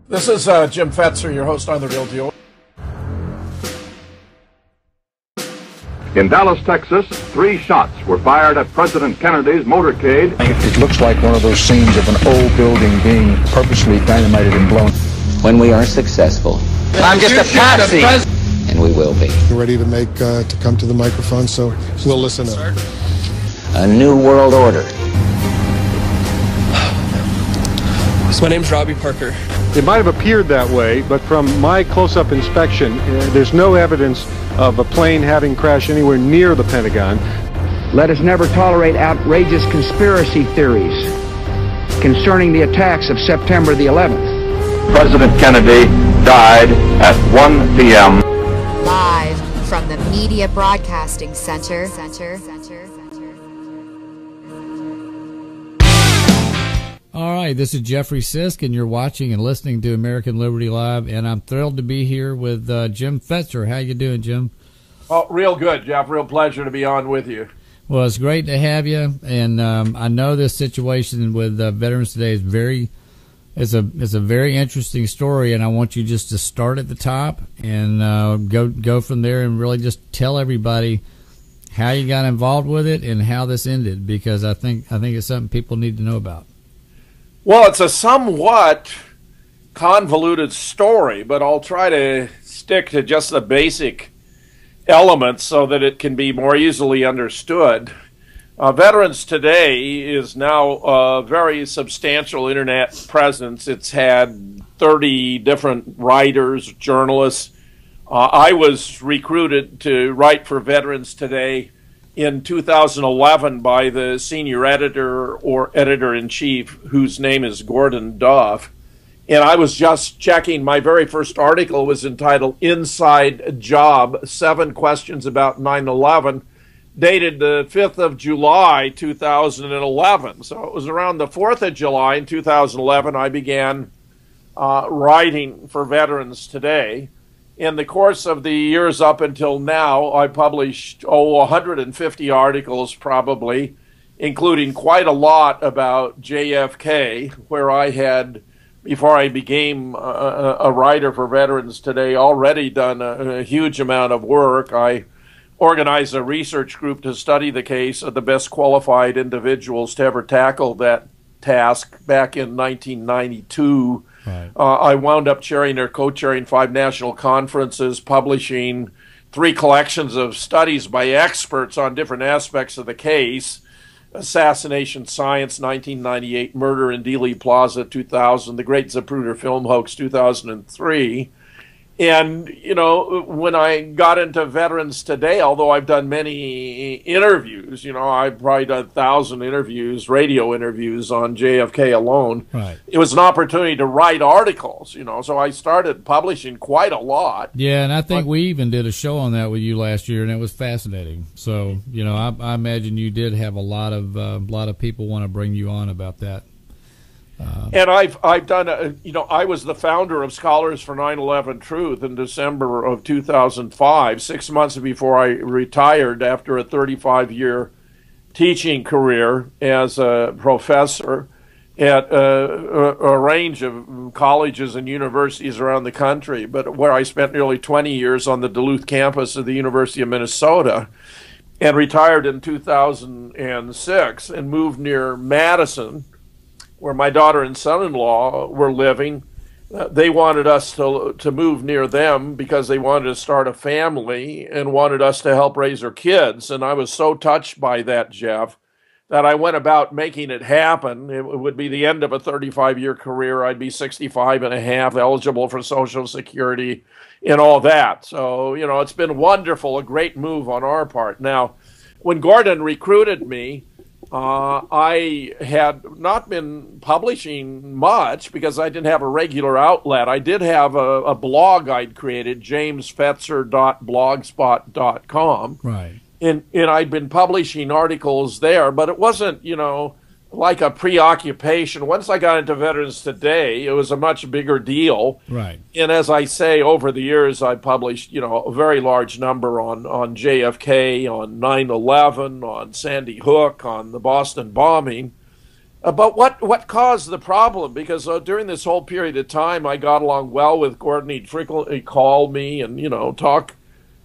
This is Jim Fetzer, your host on The Real Deal. In Dallas, Texas, 3 shots were fired at President Kennedy's motorcade. It looks like one of those scenes of an old building being purposely dynamited and blown. When we are successful, I'm just a patsy, and we will be. Ready to come to the microphone, so we'll listen up. A new world order. So my name's Robbie Parker. It might have appeared that way, but from my close-up inspection, there's no evidence of a plane having crashed anywhere near the Pentagon. Let us never tolerate outrageous conspiracy theories concerning the attacks of September the 11th. President Kennedy died at 1 p.m. Live from the Media Broadcasting Center. All right, this is Jeffrey Sisk, and you're watching and listening to American Liberty Live, and I'm thrilled to be here with Jim Fetzer. How you doing, Jim? Oh, real good, Jeff. Real pleasure to be on with you. Well, it's great to have you, and I know this situation with Veterans Today is a very interesting story, and I want you just to start at the top and go from there and really just tell everybody how you got involved with it and how this ended, because I think it's something people need to know about. Well, it's a somewhat convoluted story, but I'll try to stick to just the basic elements so that it can be more easily understood. Veterans Today is now a very substantial internet presence. It's had 30 different writers, journalists. I was recruited to write for Veterans Today in 2011 by the senior editor or editor-in-chief, whose name is Gordon Duff. And I was just checking, my very first article was entitled Inside Job, 7 Questions About 9/11, dated the 5th of July, 2011. So it was around the 4th of July in 2011 I began writing for Veterans Today. In the course of the years up until now, I published 150 articles probably, including quite a lot about JFK, where I had, before I became a writer for Veterans Today, already done a huge amount of work. I organized a research group to study the case of the best qualified individuals to ever tackle that task back in 1992. Right. I wound up chairing or co-chairing 5 national conferences, publishing 3 collections of studies by experts on different aspects of the case: Assassination Science, 1998, Murder in Dealey Plaza, 2000, The Great Zapruder Film Hoax, 2003. And, you know, when I got into Veterans Today, although I've done many interviews, you know, I've probably done 1,000 interviews, radio interviews on JFK alone. Right. It was an opportunity to write articles, you know, so I started publishing quite a lot. Yeah, and I think we even did a show on that with you last year, and it was fascinating. So, you know, I imagine you did have a lot of people want to bring you on about that. And I've done, you know, I was the founder of Scholars for 9/11 Truth in December of 2005, 6 months before I retired after a 35-year teaching career as a professor at a range of colleges and universities around the country, but where I spent nearly 20 years on the Duluth campus of the University of Minnesota, and retired in 2006 and moved near Madison, where my daughter and son-in-law were living. They wanted us to move near them because they wanted to start a family and wanted us to help raise their kids. And I was so touched by that, Jeff, that I went about making it happen. It would be the end of a 35-year career. I'd be 65 and a half, eligible for Social Security and all that. So, you know, it's been wonderful, a great move on our part. Now, when Gordon recruited me, I had not been publishing much because I didn't have a regular outlet. I did have a blog I'd created, jamesfetzer.blogspot.com. Right. And I'd been publishing articles there, but it wasn't, you know, like a preoccupation. Once I got into Veterans Today, it was a much bigger deal. Right. And as I say, over the years, I published, you know, a very large number on JFK, on 9/11, on Sandy Hook, on the Boston bombing. About what caused the problem, because during this whole period of time, I got along well with Gordon. He'd frequently call me and, talk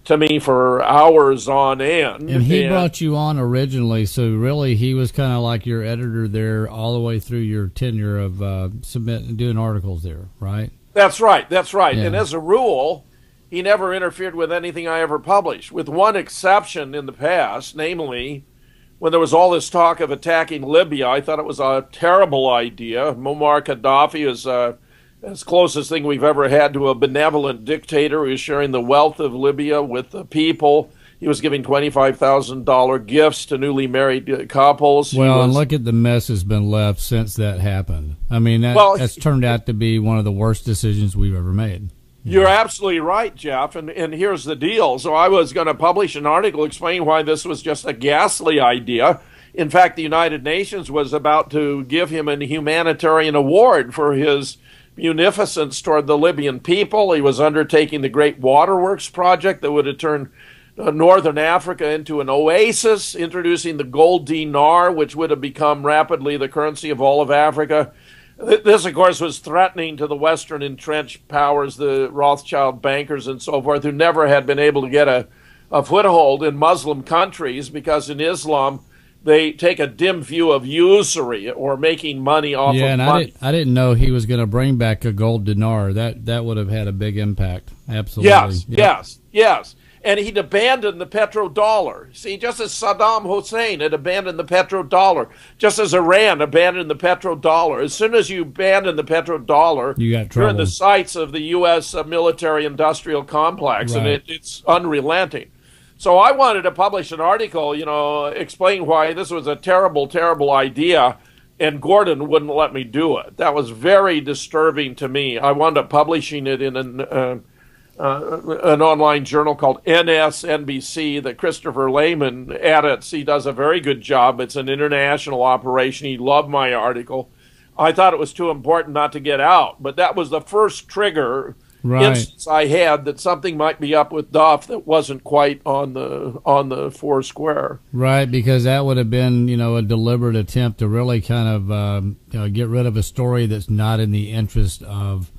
to me for hours on end. And he brought you on originally, so really he was kind of like your editor there all the way through your tenure of doing articles there, right? That's right. Yeah. And as a rule, he never interfered with anything I ever published, with one exception in the past, namely when there was all this talk of attacking Libya. I thought it was a terrible idea. Muammar Gaddafi is as closest thing we've ever had to a benevolent dictator who is sharing the wealth of Libya with the people. He was giving $25,000 gifts to newly married couples. Well, and look at the mess that's been left since that happened. I mean, that's turned out to be one of the worst decisions we've ever made. You're absolutely right, Jeff, and here's the deal. So I was going to publish an article explaining why this was just a ghastly idea. In fact, the United Nations was about to give him a humanitarian award for his munificence toward the Libyan people. He was undertaking the Great Waterworks project that would have turned northern Africa into an oasis, introducing the gold dinar, which would have become rapidly the currency of all of Africa. This, of course, was threatening to the Western entrenched powers, the Rothschild bankers and so forth, who never had been able to get a foothold in Muslim countries, because in Islam they take a dim view of usury or making money off of money. I didn't know he was going to bring back a gold dinar. That would have had a big impact. Absolutely. Yes. And he'd abandoned the petrodollar. See, just as Saddam Hussein had abandoned the petrodollar, just as Iran abandoned the petrodollar, as soon as you abandon the petrodollar, you're in the sights of the U.S. military-industrial complex, right. And it's unrelenting. So I wanted to publish an article, explain why this was a terrible, terrible idea, and Gordon wouldn't let me do it. That was very disturbing to me. I wound up publishing it in an online journal called NSNBC that Christopher Lehman edits. He does a very good job. It's an international operation. He loved my article. I thought it was too important not to get out, but that was the first trigger instance I had that something might be up with Duff that wasn't quite on the four square. Right, because that would have been, a deliberate attempt to really kind of get rid of a story that's not in the interest of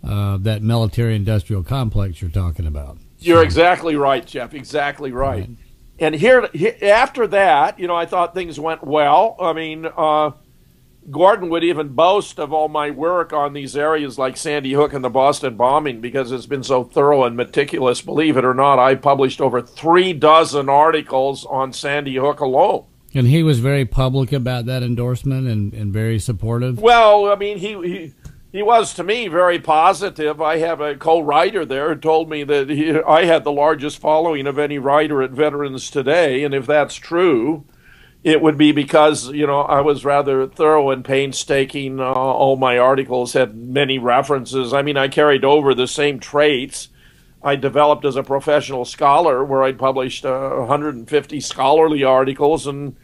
that military-industrial complex you're talking about. You're exactly right, Jeff. Exactly right. And here, after that, I thought things went well. I mean, Gordon would even boast of all my work on these areas like Sandy Hook and the Boston bombing because it's been so thorough and meticulous. Believe it or not, I published over 36 articles on Sandy Hook alone. And he was very public about that endorsement and very supportive? Well, I mean, he was, to me, very positive. I have a co-writer there who told me that I had the largest following of any writer at Veterans Today, and if that's true, it would be because, I was rather thorough and painstaking. All my articles had many references. I mean, I carried over the same traits I developed as a professional scholar, where I'd published 150 scholarly articles, and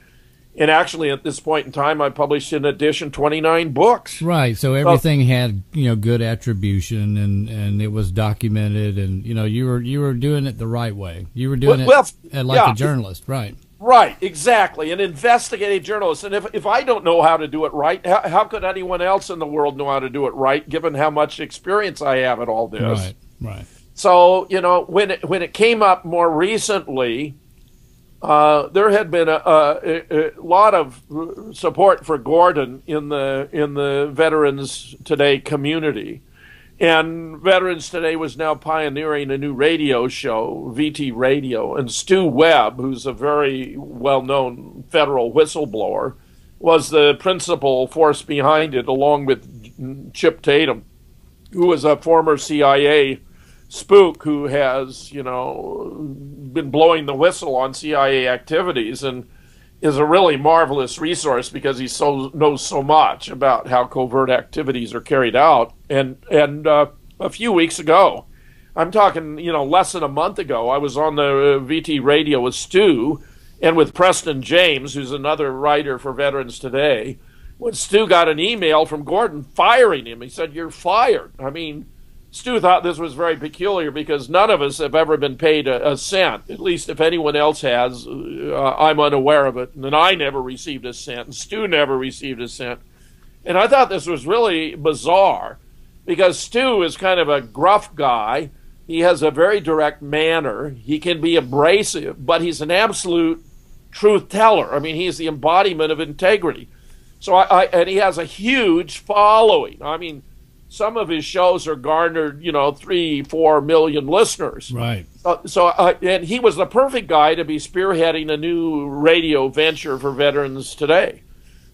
actually at this point in time, I published in addition 29 books. Right, so everything had good attribution, and it was documented, and you were doing it the right way. You were doing it like a journalist, right? Right, exactly, an investigative journalist. And if I don't know how to do it right, how could anyone else in the world know how to do it right, given how much experience I have at all this? Right. So, when it came up more recently, there had been a lot of support for Gordon in the Veterans Today community. And Veterans Today was now pioneering a new radio show, VT Radio, and Stu Webb, who's a very well-known federal whistleblower, was the principal force behind it, along with Chip Tatum, who was a former CIA spook who has, been blowing the whistle on CIA activities and is a really marvelous resource because he knows so much about how covert activities are carried out. And a few weeks ago, I'm talking, less than a month ago, I was on the VT Radio with Stu and with Preston James, who's another writer for Veterans Today, when Stu got an email from Gordon firing him. He said, "You're fired." I mean, Stu thought this was very peculiar because none of us have ever been paid a cent. At least if anyone else has, I'm unaware of it. And I never received a cent, and Stu never received a cent. And I thought this was really bizarre because Stu is kind of a gruff guy. He has a very direct manner. He can be abrasive, but he's an absolute truth teller. I mean, he's the embodiment of integrity. So and he has a huge following. I mean, some of his shows are garnered, 3-4 million listeners. Right. And he was the perfect guy to be spearheading a new radio venture for veterans today.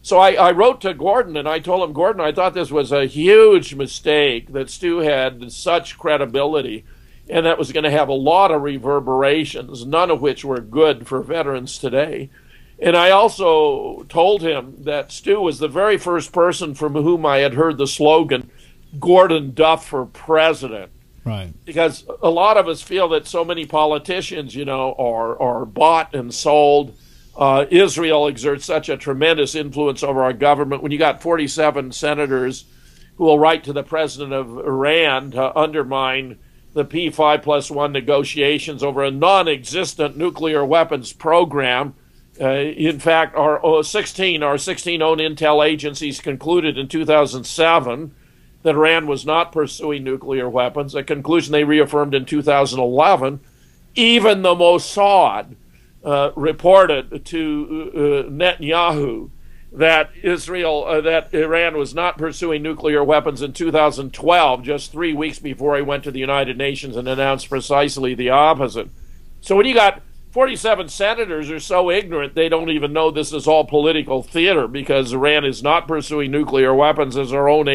So I wrote to Gordon and I told him, Gordon, I thought this was a huge mistake that Stu had such credibility and that was going to have a lot of reverberations, none of which were good for veterans today. And I also told him that Stu was the very first person from whom I had heard the slogan, Gordon Duff for president. Right. Because a lot of us feel that so many politicians, are bought and sold. Israel exerts such a tremendous influence over our government. When you got 47 senators who will write to the president of Iran to undermine the P5+1 negotiations over a non-existent nuclear weapons program. In fact, our 16 owned intel agencies concluded in 2007 that Iran was not pursuing nuclear weapons, a conclusion they reaffirmed in 2011. Even the Mossad reported to Netanyahu that Iran was not pursuing nuclear weapons in 2012, just 3 weeks before he went to the United Nations and announced precisely the opposite. So when you got 47 senators are so ignorant they don't even know this is all political theater because Iran is not pursuing nuclear weapons, as our own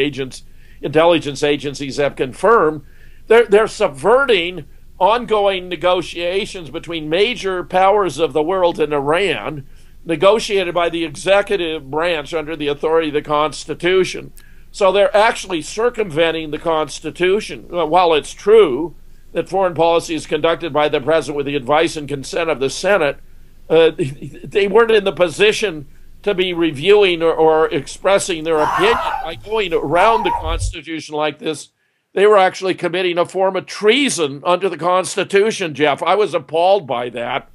intelligence agencies have confirmed. They're subverting ongoing negotiations between major powers of the world and Iran, negotiated by the executive branch under the authority of the Constitution. So they're actually circumventing the Constitution. While it's true that foreign policy is conducted by the president with the advice and consent of the Senate, they weren't in the position to be reviewing or expressing their opinion by going around the Constitution like this. They were actually committing a form of treason under the Constitution, Jeff. I was appalled by that,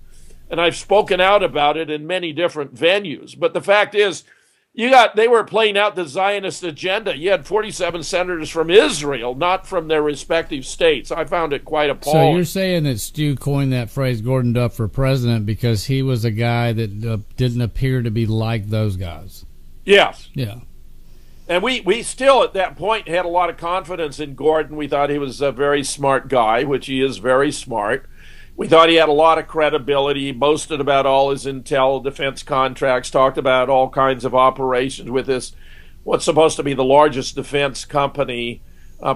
and I've spoken out about it in many different venues. But the fact is, they were playing out the Zionist agenda. You had 47 senators from Israel, not from their respective states. I found it quite appalling. So you're saying that Stu coined that phrase, Gordon Duff for president, because he was a guy that didn't appear to be like those guys. Yes. Yeah. And we still, at that point, had a lot of confidence in Gordon. We thought he was a very smart guy, which he is very smart. We thought he had a lot of credibility. He boasted about all his intel defense contracts, talked about all kinds of operations with this, what's supposed to be the largest defense company,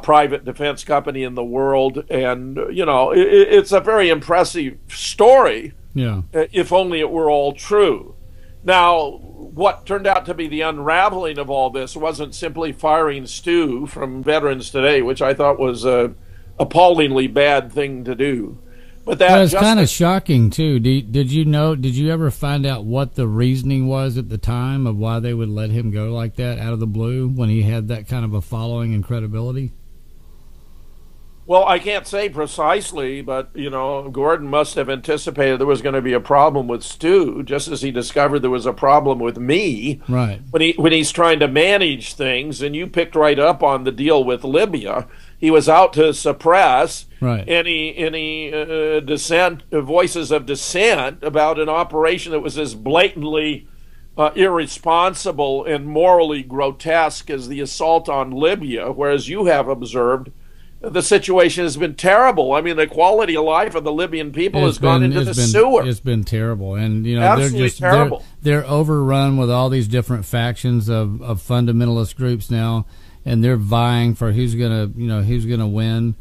private defense company in the world. And, it's a very impressive story, if only it were all true. Now, what turned out to be the unraveling of all this wasn't simply firing Stu from Veterans Today, which I thought was a appallingly bad thing to do. But that was kind of shocking too. Did you ever find out what the reasoning was at the time of why they would let him go like that out of the blue when he had that kind of a following and credibility? Well, I can't say precisely, but, Gordon must have anticipated there was going to be a problem with Stu, just as he discovered there was a problem with me. Right. When he's trying to manage things, and you picked right up on the deal with Libya. He was out to suppress any voices of dissent about an operation that was as blatantly irresponsible and morally grotesque as the assault on Libya, whereas you have observed the situation has been terrible. I mean, the quality of life of the Libyan people has gone into the sewer. It's been terrible, and absolutely terrible. They're overrun with all these different factions of fundamentalist groups now, and they're vying for who's gonna win,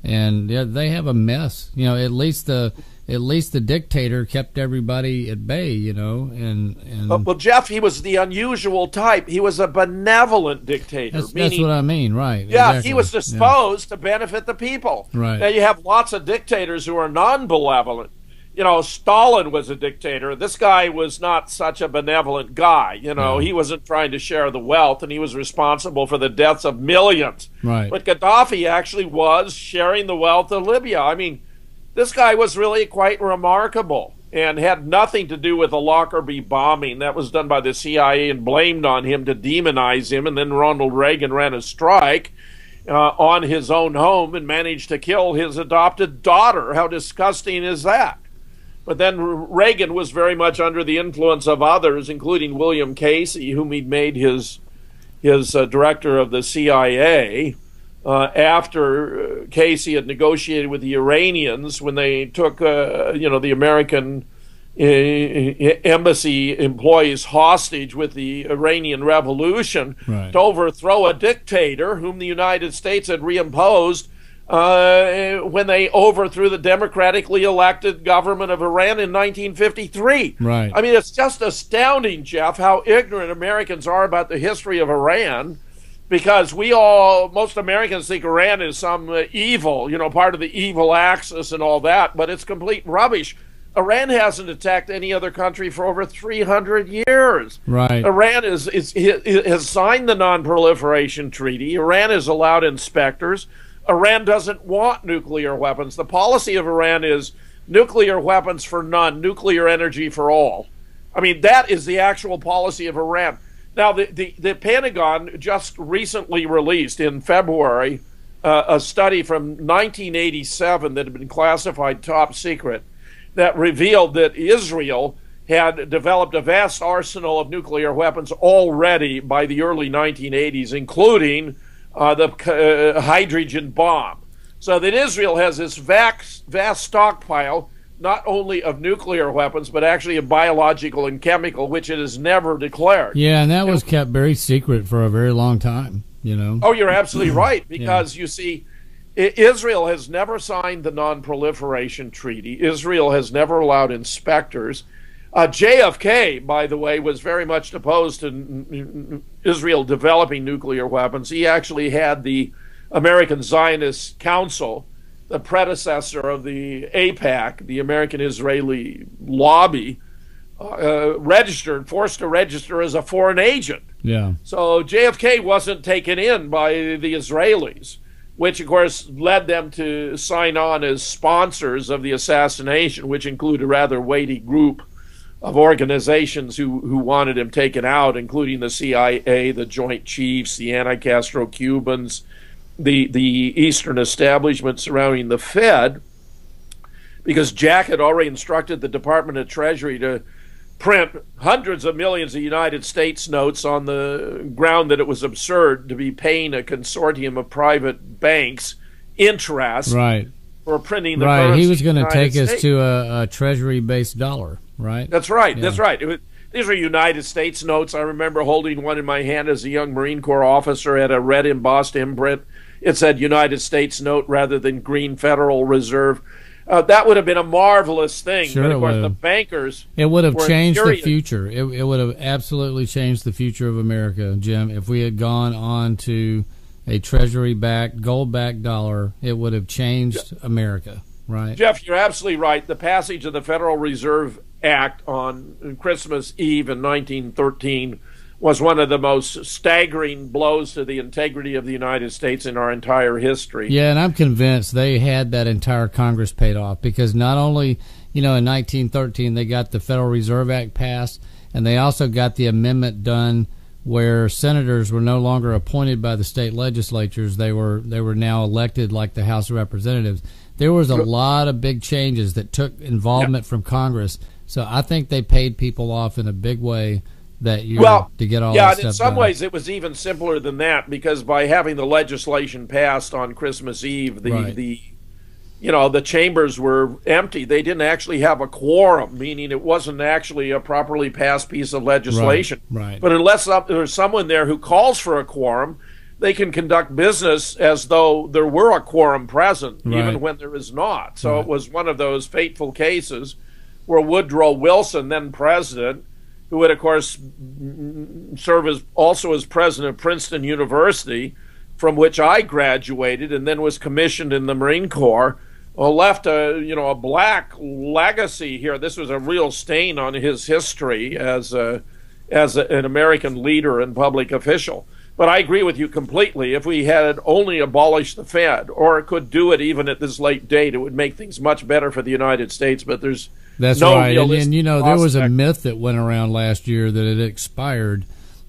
and they have a mess. At least the dictator kept everybody at bay. Well, Jeff, he was the unusual type. He was a benevolent dictator. That's what I mean, right? Yeah, exactly. He was disposed to benefit the people. Right. Now you have lots of dictators who are non-benevolent. Stalin was a dictator. This guy was not such a benevolent guy. He wasn't trying to share the wealth, and he was responsible for the deaths of millions. Right. But Gaddafi actually was sharing the wealth of Libya. I mean, this guy was really quite remarkable and had nothing to do with the Lockerbie bombing. That was done by the CIA and blamed on him to demonize him. And then Ronald Reagan ran a strike on his own home and managed to kill his adopted daughter. How disgusting is that? But then Reagan was very much under the influence of others, including William Casey, whom he'd made his director of the CIA after Casey had negotiated with the Iranians when they took, the American embassy employees hostage with the Iranian Revolution to overthrow a dictator whom the United States had reimposed when they overthrew the democratically elected government of Iran in 1953. Right. I mean, it's just astounding, Jeff, how ignorant Americans are about the history of Iran, because most Americans think Iran is some evil, part of the evil axis and all that, but it's complete rubbish. Iran hasn't attacked any other country for over 300 years. Right. Iran has signed the Non-Proliferation Treaty. Iran has allowed inspectors. Iran doesn't want nuclear weapons. The policy of Iran is nuclear weapons for none, nuclear energy for all. I mean, that is the actual policy of Iran. Now, the Pentagon just recently released in February a study from 1987 that had been classified top secret that revealed that Israel had developed a vast arsenal of nuclear weapons already by the early 1980s, including the hydrogen bomb. So that Israel has this vast stockpile, not only of nuclear weapons, but actually of biological and chemical, which it has never declared. Yeah, and that was kept very secret for a very long time, Oh, you're absolutely right, because you see, Israel has never signed the Non-Proliferation Treaty. Israel has never allowed inspectors. JFK, by the way, was very much opposed to Israel developing nuclear weapons. He actually had the American Zionist Council, the predecessor of the AIPAC, the American-Israeli lobby, forced to register as a foreign agent. Yeah. So JFK wasn't taken in by the Israelis, which, of course, led them to sign on as sponsors of the assassination, which include a rather weighty group of organizations who wanted him taken out, including the CIA, the Joint Chiefs, the anti-Castro Cubans, the Eastern establishment surrounding the Fed, because Jack had already instructed the Department of Treasury to print hundreds of millions of United States notes on the ground that it was absurd to be paying a consortium of private banks interest for printing the currency. He was going to take us to a Treasury-based dollar, right? That's right. Yeah. That's right. These are United States notes. I remember holding one in my hand as a young Marine Corps officer at a red embossed imprint. It said United States note rather than green Federal Reserve. That would have been a marvelous thing. Sure, but of course, the bankers. It would have changed the future. It would have absolutely changed the future of America, Jim. If we had gone on to a Treasury-backed, gold-backed dollar, it would have changed America, right? Jeff, you're absolutely right. The passage of the Federal Reserve Act on Christmas Eve in 1913 was one of the most staggering blows to the integrity of the United States in our entire history. Yeah, and I'm convinced they had that entire Congress paid off, because not only, in 1913 they got the Federal Reserve Act passed, and they also got the amendment done where senators were no longer appointed by the state legislatures. They were now elected like the House of Representatives. There was a lot of big changes that took involvement from Congress. So I think they paid people off in a big way that year to get all that stuff done. In some ways it was even simpler than that, because by having the legislation passed on Christmas Eve, the chambers were empty. They didn't actually have a quorum, meaning it wasn't actually a properly passed piece of legislation. Right. But unless there's someone there who calls for a quorum, they can conduct business as though there were a quorum present, even when there is not. So it was one of those fateful cases where Woodrow Wilson, then president, who would, of course, serve also as president of Princeton University, from which I graduated and then was commissioned in the Marine Corps, left a black legacy here. This was a real stain on his history as an American leader and public official. But I agree with you completely. If we had only abolished the Fed, or could do it even at this late date, it would make things much better for the United States. But that's no right. And there was a prospect. myth that went around last year that it expired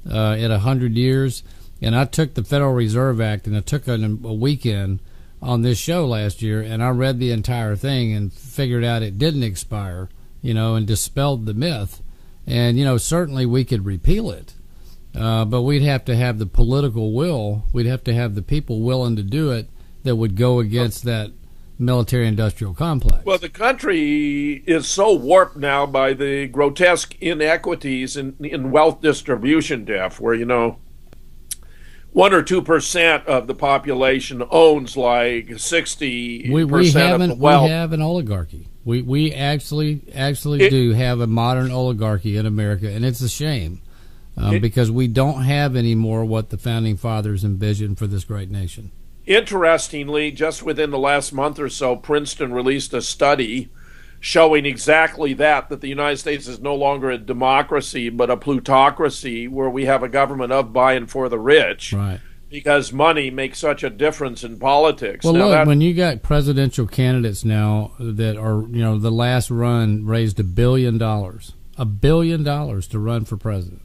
at 100 years. And I took the Federal Reserve Act and I took a weekend on this show last year, and I read the entire thing and figured out it didn't expire, and dispelled the myth. And, certainly we could repeal it. But we'd have to have the political will. We'd have to have the people willing to do it that would go against that military-industrial complex. Well, the country is so warped now by the grotesque inequities in wealth distribution, Jeff, where, 1 or 2% of the population owns like 60% of the wealth. We have an oligarchy. We actually do have a modern oligarchy in America, and it's a shame. Because we don't have anymore what the Founding Fathers envisioned for this great nation. Interestingly, just within the last month or so, Princeton released a study showing exactly that the United States is no longer a democracy but a plutocracy where we have a government of, by, and for the rich. Right. Because money makes such a difference in politics. Well, look, when you got presidential candidates now that are, the last run raised $1 billion to run for president.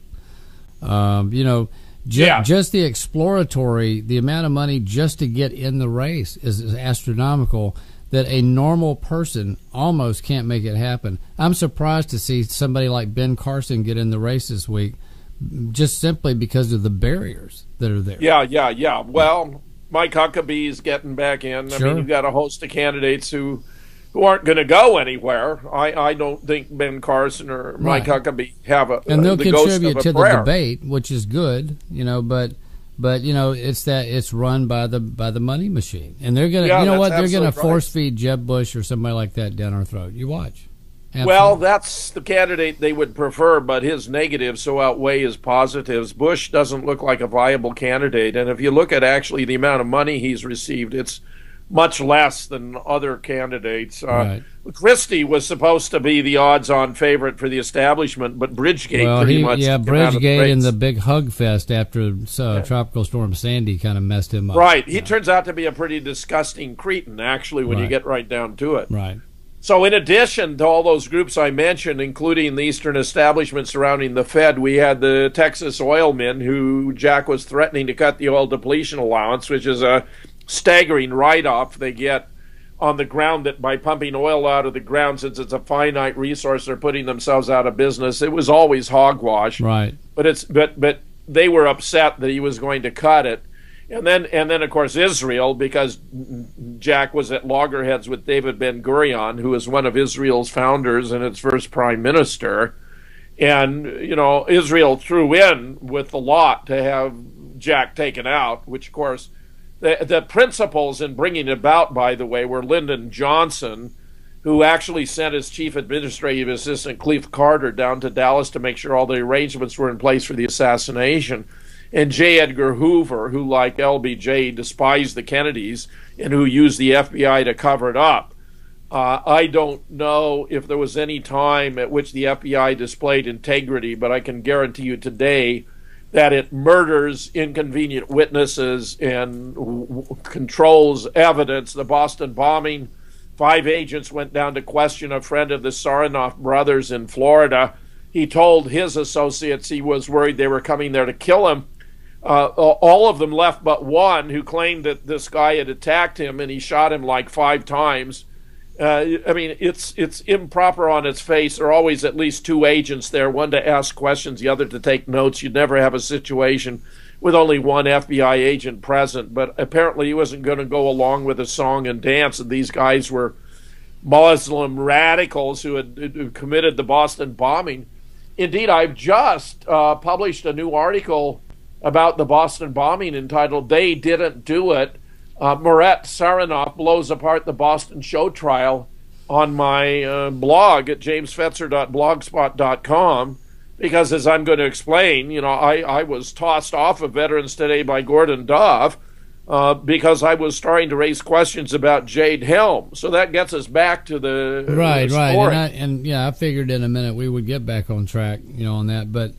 Just the exploratory, the amount of money just to get in the race is astronomical that a normal person almost can't make it happen. I'm surprised to see somebody like Ben Carson get in the race this week just simply because of the barriers that are there. Yeah. Well, Mike Huckabee's getting back in. Sure. I mean, you've got a host of candidates who aren't going to go anywhere. I don't think Ben Carson or Mike Huckabee have and they'll the contribute to prayer. the debate, which is good, but it's run by the money machine, and they're gonna they're gonna force feed Jeb Bush or somebody like that down our throat. You watch. Absolutely. Well, that's the candidate they would prefer, but his negatives so outweigh his positives. Bush doesn't look like a viable candidate, and if you look at actually the amount of money he's received, it's much less than other candidates. Right. Christie was supposed to be the odds-on favorite for the establishment, but Bridgegate pretty much. Yeah, Bridgegate and the big hug fest after Tropical Storm Sandy kind of messed him up. Right. He turns out to be a pretty disgusting cretin, actually, when you get right down to it. Right. So in addition to all those groups I mentioned, including the Eastern establishment surrounding the Fed, we had the Texas oil men who Jack was threatening to cut the oil depletion allowance, which is a staggering write-off they get on the ground that by pumping oil out of the ground, since it's a finite resource, they're putting themselves out of business. It was always hogwash. Right. But they were upset that he was going to cut it. And then of course Israel, because Jack was at loggerheads with David Ben-Gurion, who is one of Israel's founders and its first prime minister. And, Israel threw in with the lot to have Jack taken out, which of course the principals in bringing it about, by the way, were Lyndon Johnson, who actually sent his chief administrative assistant, Cliff Carter, down to Dallas to make sure all the arrangements were in place for the assassination, and J. Edgar Hoover, who, like LBJ, despised the Kennedys and who used the FBI to cover it up. I don't know if there was any time at which the FBI displayed integrity, but I can guarantee you today that it murders inconvenient witnesses and controls evidence. The Boston bombing, 5 agents went down to question a friend of the Saranoff brothers in Florida. He told his associates he was worried they were coming there to kill him. All of them left but one, who claimed that this guy had attacked him and he shot him like 5 times. I mean, it's improper on its face. There are always at least 2 agents there, one to ask questions, the other to take notes. You'd never have a situation with only one FBI agent present, but apparently he wasn't going to go along with a song and dance, and these guys were Muslim radicals who had committed the Boston bombing. Indeed, I've just published a new article about the Boston bombing entitled "They Didn't Do It." Murat Saranoff blows apart the Boston show trial on my blog at jamesfetzer.blogspot.com, because, as I'm going to explain, I was tossed off of Veterans Today by Gordon Dove, because I was starting to raise questions about Jade Helm. So that gets us back to the right. story. And I figured in a minute we would get back on track, on that. But,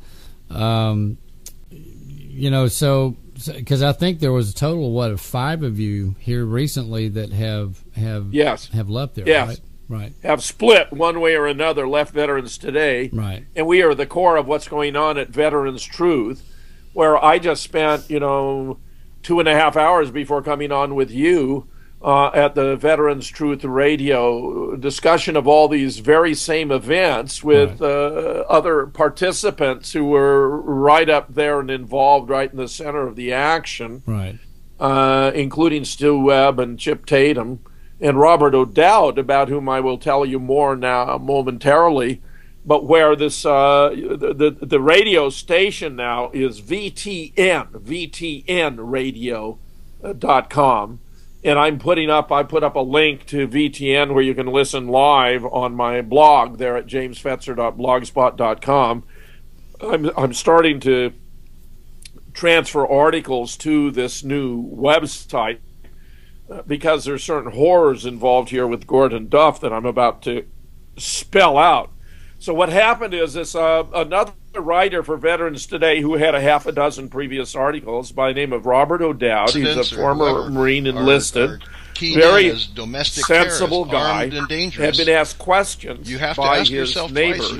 so because I think there was a total of 5 of you here recently that have left there. Yes. Right. Have split one way or another, left Veterans Today. Right. And we are the core of what's going on at Veterans Truth, where I just spent, 2.5 hours before coming on with you at the Veterans Truth Radio discussion of all these very same events with other participants who were right up there and involved right in the center of the action, right, including Stu Webb and Chip Tatum and Robert O'Dowd, about whom I will tell you more now momentarily, but where this the radio station now is VTNradio.com, and I put up a link to VTN where you can listen live on my blog there at jamesfetzer.blogspot.com. I'm starting to transfer articles to this new website because there's certain horrors involved here with Gordon Duff that I'm about to spell out. So what happened is this another writer for Veterans Today who had a half a dozen previous articles by the name of Robert O'Dowd. He's a former Marine enlisted, very sensible guy, had been asked questions by his neighbors.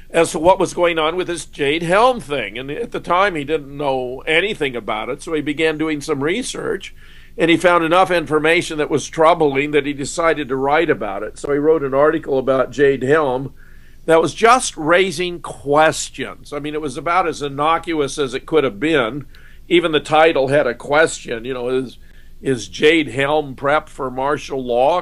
As to what was going on with this Jade Helm thing. And at the time, he didn't know anything about it, so he began doing some research, and he found enough information that was troubling that he decided to write about it. So he wrote an article about Jade Helm that was just raising questions. I mean, it was about as innocuous as it could have been. Even the title had a question, is Jade Helm prepped for martial law? ?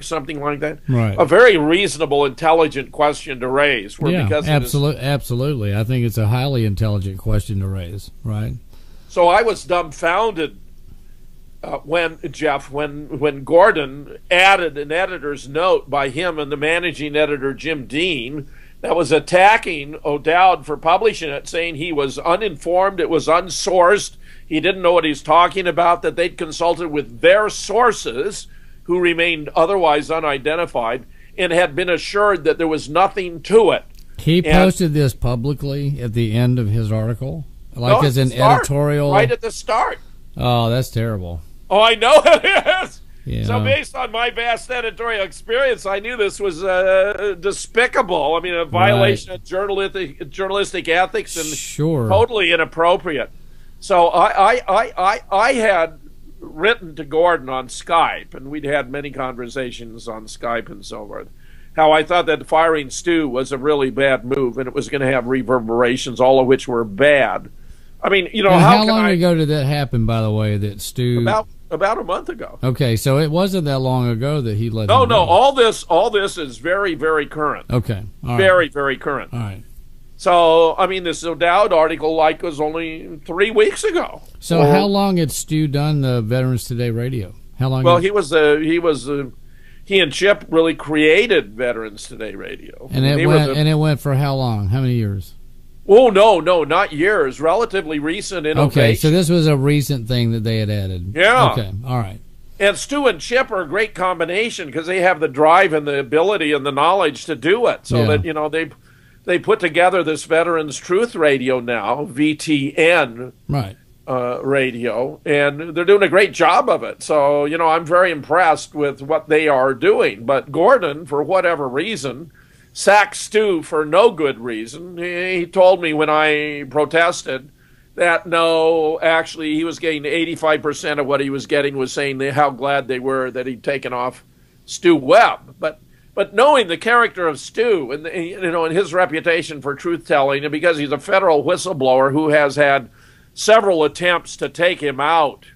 Something like that. Right. A very reasonable, intelligent question to raise. Absolutely. I think it's a highly intelligent question to raise. Right. So I was dumbfounded when Gordon added an editor's note by him and the managing editor Jim Dean that was attacking O'Dowd for publishing it, saying he was uninformed, it was unsourced, he didn't know what he's talking about, that they'd consulted with their sources, who remained otherwise unidentified, and had been assured that there was nothing to it. He posted this publicly at the end of his article? As an editorial? Right at the start. Oh, that's terrible. Oh, I know it is. Yeah. So based on my vast editorial experience, I knew this was despicable. I mean, a violation of journalistic ethics and totally inappropriate. So I had written to Gordon on Skype, and we'd had many conversations on Skype and so forth, how I thought that firing Stu was a really bad move, and it was going to have reverberations, all of which were bad. I mean, how long ago did that happen, by the way, that Stu... About a month ago. Okay, so it wasn't that long ago that he let him go. No, all this is very, very current. Okay. All very, very current. All right. So, I mean, this O'Dowd article was only 3 weeks ago. So how long had Stu done the Veterans Today radio? How long? Well, he and Chip really created Veterans Today radio. And it went for how long? How many years? Oh, no, not years. Relatively recent innovation. Okay, so this was a recent thing that they had added. Yeah. Okay, all right. And Stu and Chip are a great combination because they have the drive and the ability and the knowledge to do it. So that, they put together this Veterans Truth Radio now, VTN radio, and they're doing a great job of it. So, I'm very impressed with what they are doing. But Gordon, for whatever reason, sacked Stu for no good reason. He told me when I protested that no, actually he was getting 85% of what he was getting was saying how glad they were that he'd taken off Stu Webb. But knowing the character of Stu and and his reputation for truth telling, and because he's a federal whistleblower who has had several attempts to take him out,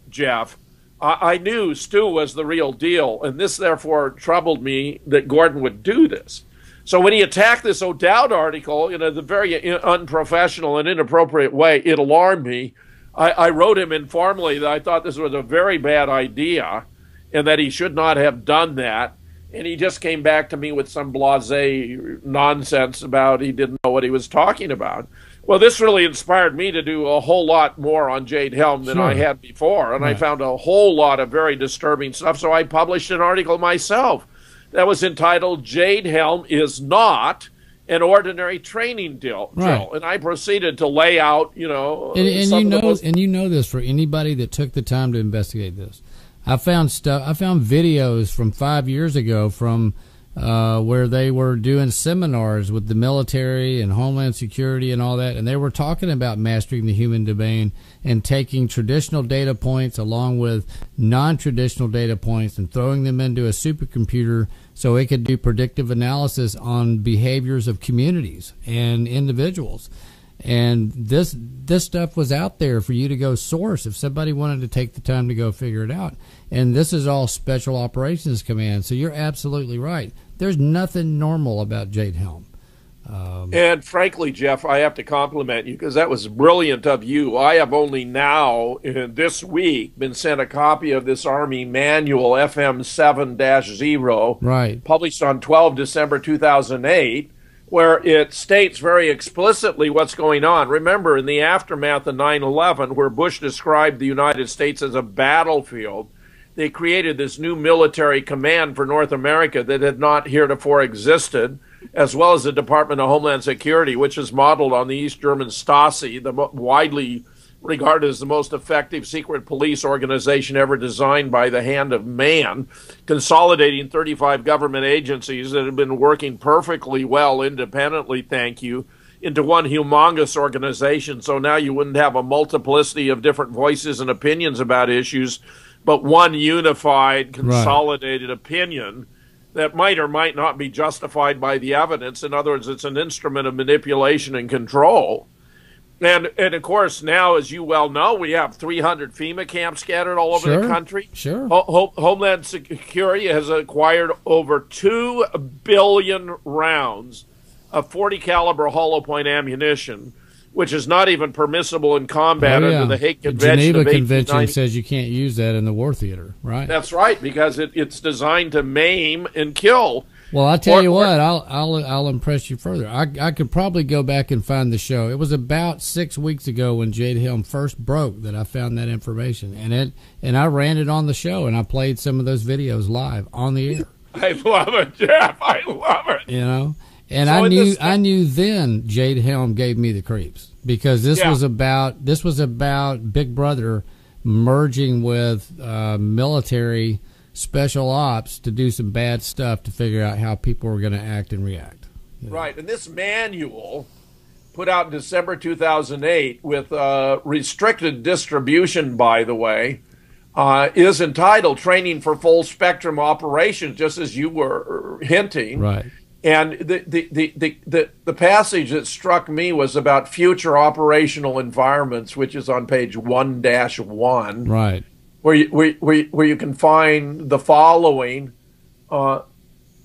Jeff, I knew Stu was the real deal, and this therefore troubled me that Gordon would do this. So when he attacked this O'Dowd article in a very unprofessional and inappropriate way, it alarmed me. I wrote him informally that I thought this was a very bad idea and that he should not have done that. and he just came back to me with some blasé nonsense about he didn't know what he was talking about. Well, this really inspired me to do a whole lot more on Jade Helm than I had before, and I found a whole lot of very disturbing stuff, so I published an article myself that was entitled Jade Helm is Not an Ordinary Training Drill. And I proceeded to lay out, you know... And you know this for anybody that took the time to investigate this. I found videos from 5 years ago from where they were doing seminars with the military and Homeland Security and all that, and they were talking about mastering the human domain and taking traditional data points along with non-traditional data points and throwing them into a supercomputer so it could do predictive analysis on behaviors of communities and individuals. And this stuff was out there for you to go source if somebody wanted to take the time to go figure it out. And this is all Special Operations Command. So you're absolutely right. There's nothing normal about Jade Helm. And frankly, Jeff, I have to compliment you because that was brilliant of you. I have only now, this week, been sent a copy of this Army manual, FM 7-0, published on 12 December 2008, where it states very explicitly what's going on. Remember, in the aftermath of 9/11, where Bush described the United States as a battlefield, they created this new military command for North America that had not heretofore existed, as well as the Department of Homeland Security, which is modeled on the East German Stasi, the widely regarded as the most effective secret police organization ever designed by the hand of man, consolidating 35 government agencies that had been working perfectly well independently, thank you, into one humongous organization. So now you wouldn't have a multiplicity of different voices and opinions about issues, but one unified, consolidated opinion that might or might not be justified by the evidence. In other words, it's an instrument of manipulation and control. And of course, now, as you well know, we have 300 FEMA camps scattered all over the country. Homeland Security has acquired over 2 billion rounds of 40 caliber hollow point ammunition, which is not even permissible in combat under the Hague Convention. The Geneva Convention says you can't use that in the war theater, right? That's right, because it's designed to maim and kill. Well, I'll tell you what, I'll impress you further. I could probably go back and find the show. It was about 6 weeks ago when Jade Helm first broke that I found that information, and I ran it on the show, and I played some of those videos live on the air. I love it, Jeff. I love it. You know, and I knew then Jade Helm gave me the creeps because this was about Big Brother merging with military special ops to do some bad stuff to figure out how people were going to act and react. You know? Right, and this manual, put out in December 2008 with restricted distribution, by the way, is entitled Training for Full Spectrum Operations, just as you were hinting. Right. And the passage that struck me was about future operational environments, which is on page 1-1. Right. Where you can find the following: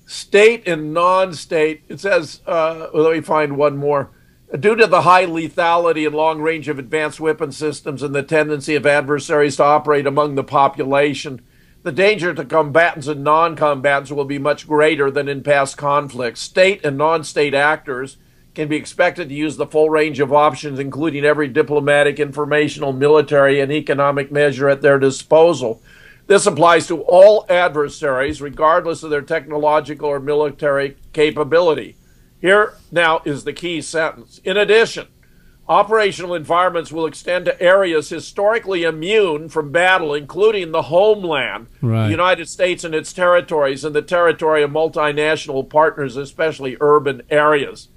state and non-state. It says, let me find one more. Due to the high lethality and long range of advanced weapon systems and the tendency of adversaries to operate among the population, the danger to combatants and non-combatants will be much greater than in past conflicts. State and non-state actors can be expected to use the full range of options, including every diplomatic, informational, military, and economic measure at their disposal. This applies to all adversaries, regardless of their technological or military capability. Here now is the key sentence. In addition, operational environments will extend to areas historically immune from battle, including the homeland, the United States and its territories, and the territory of multinational partners, especially urban areas.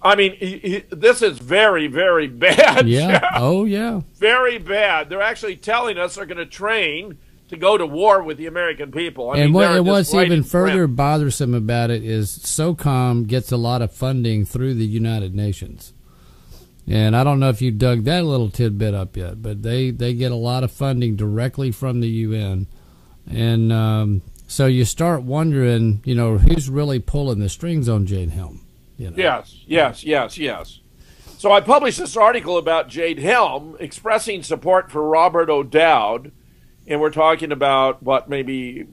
I mean, this is very, very bad. Yeah. Jeff. Oh, yeah. Very bad. They're actually telling us they're going to train to go to war with the American people. And what's even further bothersome about it is SOCOM gets a lot of funding through the United Nations. And I don't know if you dug that little tidbit up yet, but they get a lot of funding directly from the UN. And so you start wondering, you know, who's really pulling the strings on Jade Helm? You know? Yes. So I published this article about Jade Helm expressing support for Robert O'Dowd, and we're talking about, maybe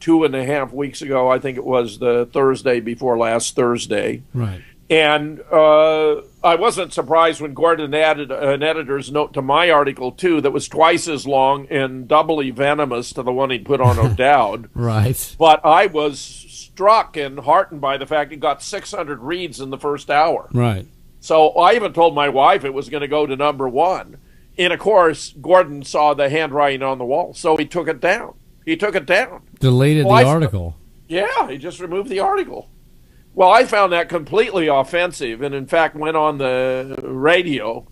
2.5 weeks ago. I think it was the Thursday before last Thursday. Right. And I wasn't surprised when Gordon added an editor's note to my article, too, that was twice as long and doubly venomous to the one he put on O'Dowd. Right. But I was struck and heartened by the fact it got 600 reads in the first hour. Right. So I even told my wife it was going to go to number 1. And, of course, Gordon saw the handwriting on the wall, so he took it down. Deleted the article. Yeah, he just removed the article. Well, I found that completely offensive, and in fact went on the radio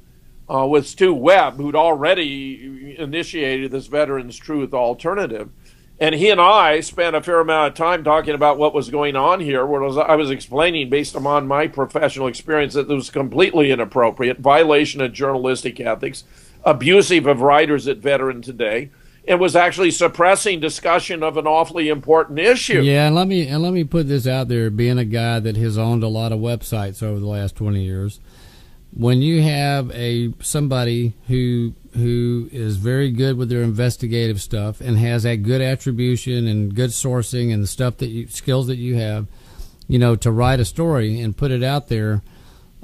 with Stu Webb, who'd already initiated this Veterans Truth alternative. And he and I spent a fair amount of time talking about what was going on here, where I was explaining, based upon my professional experience, that it was completely inappropriate, violation of journalistic ethics, abusive of writers at Veteran Today, and was actually suppressing discussion of an awfully important issue. Yeah, and let me put this out there, being a guy that has owned a lot of websites over the last 20 years. When you have somebody who is very good with their investigative stuff and has that good attribution and good sourcing and the skills that you have, to write a story and put it out there,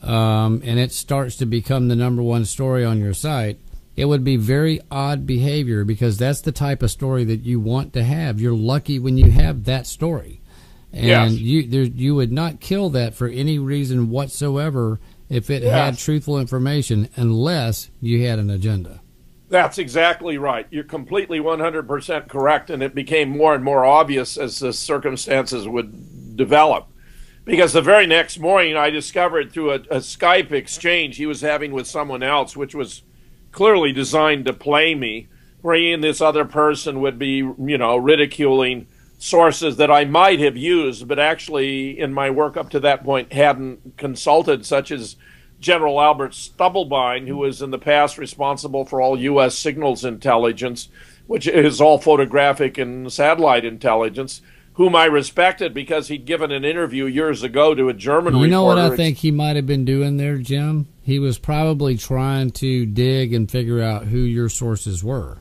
and it starts to become the number one story on your site, it would be very odd behavior, because that's the type of story that you want to have. You're lucky when you have that story. And yes. you would not kill that for any reason whatsoever if it had truthful information, unless you had an agenda. That's exactly right. You're completely 100% correct, and it became more and more obvious as the circumstances would develop. Because the very next morning I discovered through a Skype exchange he was having with someone else, which was clearly designed to play me, where he and this other person would be, ridiculing sources that I might have used, but actually in my work up to that point hadn't consulted, such as General Albert Stubblebine, who was in the past responsible for all U.S. signals intelligence, which is all photographic and satellite intelligence, whom I respected because he'd given an interview years ago to a German reporter. You know what I think he might have been doing there, Jim? He was probably trying to dig and figure out who your sources were.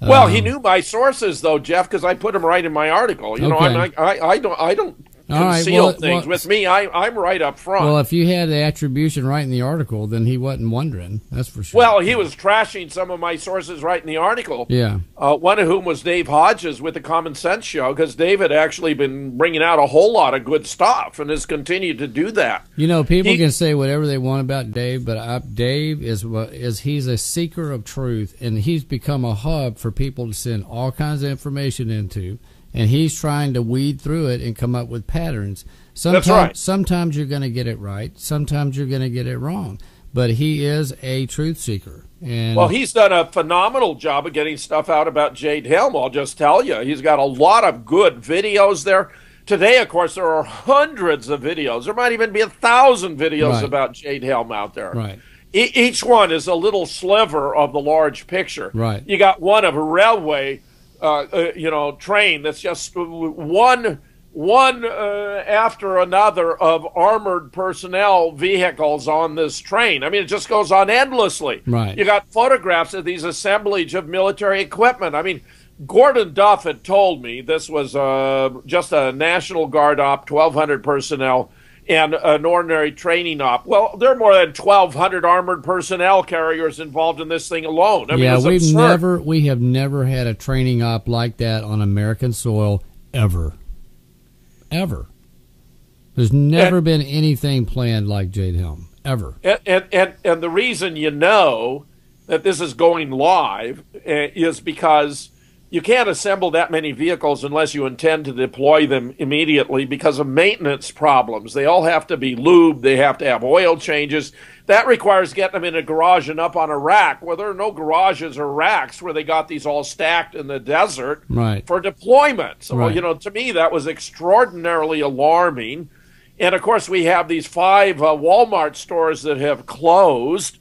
Well, he knew my sources, though, Jeff, because I put them right in my article. I don't conceal things. With me, I'm right up front. Well, if you had the attribution right in the article, then he wasn't wondering. That's for sure. Well, he was trashing some of my sources right in the article. Yeah. One of whom was Dave Hodges with the Common Sense Show, because Dave had actually been bringing out a whole lot of good stuff and has continued to do that. People can say whatever they want about Dave, but Dave he's a seeker of truth, and he's become a hub for people to send all kinds of information into. And he's trying to weed through it and come up with patterns. That's right. Sometimes you're going to get it right. Sometimes you're going to get it wrong. But he is a truth seeker. And well, he's done a phenomenal job of getting stuff out about Jade Helm, I'll just tell you. He's got a lot of good videos there. Today, of course, there are hundreds of videos. There might even be 1,000 videos about Jade Helm out there. Right. Each one is a little sliver of the large picture. Right. You got one of a railway train that's just one after another of armored personnel vehicles on this train. I mean, it just goes on endlessly. Right. You got photographs of these assemblage of military equipment. I mean, Gordon Duff had told me this was just a National Guard op, 1,200 personnel, and an ordinary training op. Well, there are more than 1,200 armored personnel carriers involved in this thing alone. I mean, we have never had a training op like that on American soil ever. There's never been anything planned like Jade Helm ever. And the reason you know that this is going live is because you can't assemble that many vehicles unless you intend to deploy them immediately because of maintenance problems. They all have to be lubed. They have to have oil changes. That requires getting them in a garage and up on a rack. Well, there are no garages or racks where they got these all stacked in the desert for deployment. So, to me, that was extraordinarily alarming. And, of course, we have these 5 Walmart stores that have closed.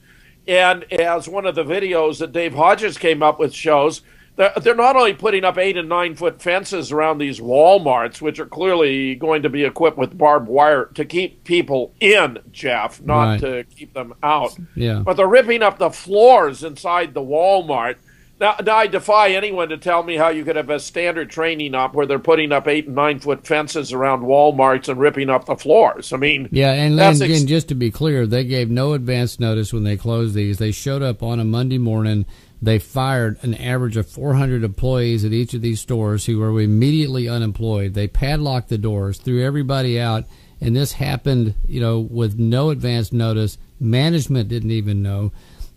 And as one of the videos that Dave Hodges came up with shows, they're not only putting up 8 and 9 foot fences around these Walmarts, which are clearly going to be equipped with barbed wire to keep people in, Jeff, not to keep them out. Yeah. But they're ripping up the floors inside the Walmart. Now, I defy anyone to tell me how you could have a standard training op where they're putting up 8 and 9 foot fences around Walmarts and ripping up the floors. I mean, yeah, and just to be clear, they gave no advance notice when they closed these. They showed up on a Monday morning. They fired an average of 400 employees at each of these stores who were immediately unemployed. They padlocked the doors, threw everybody out, and this happened, with no advance notice. Management didn't even know.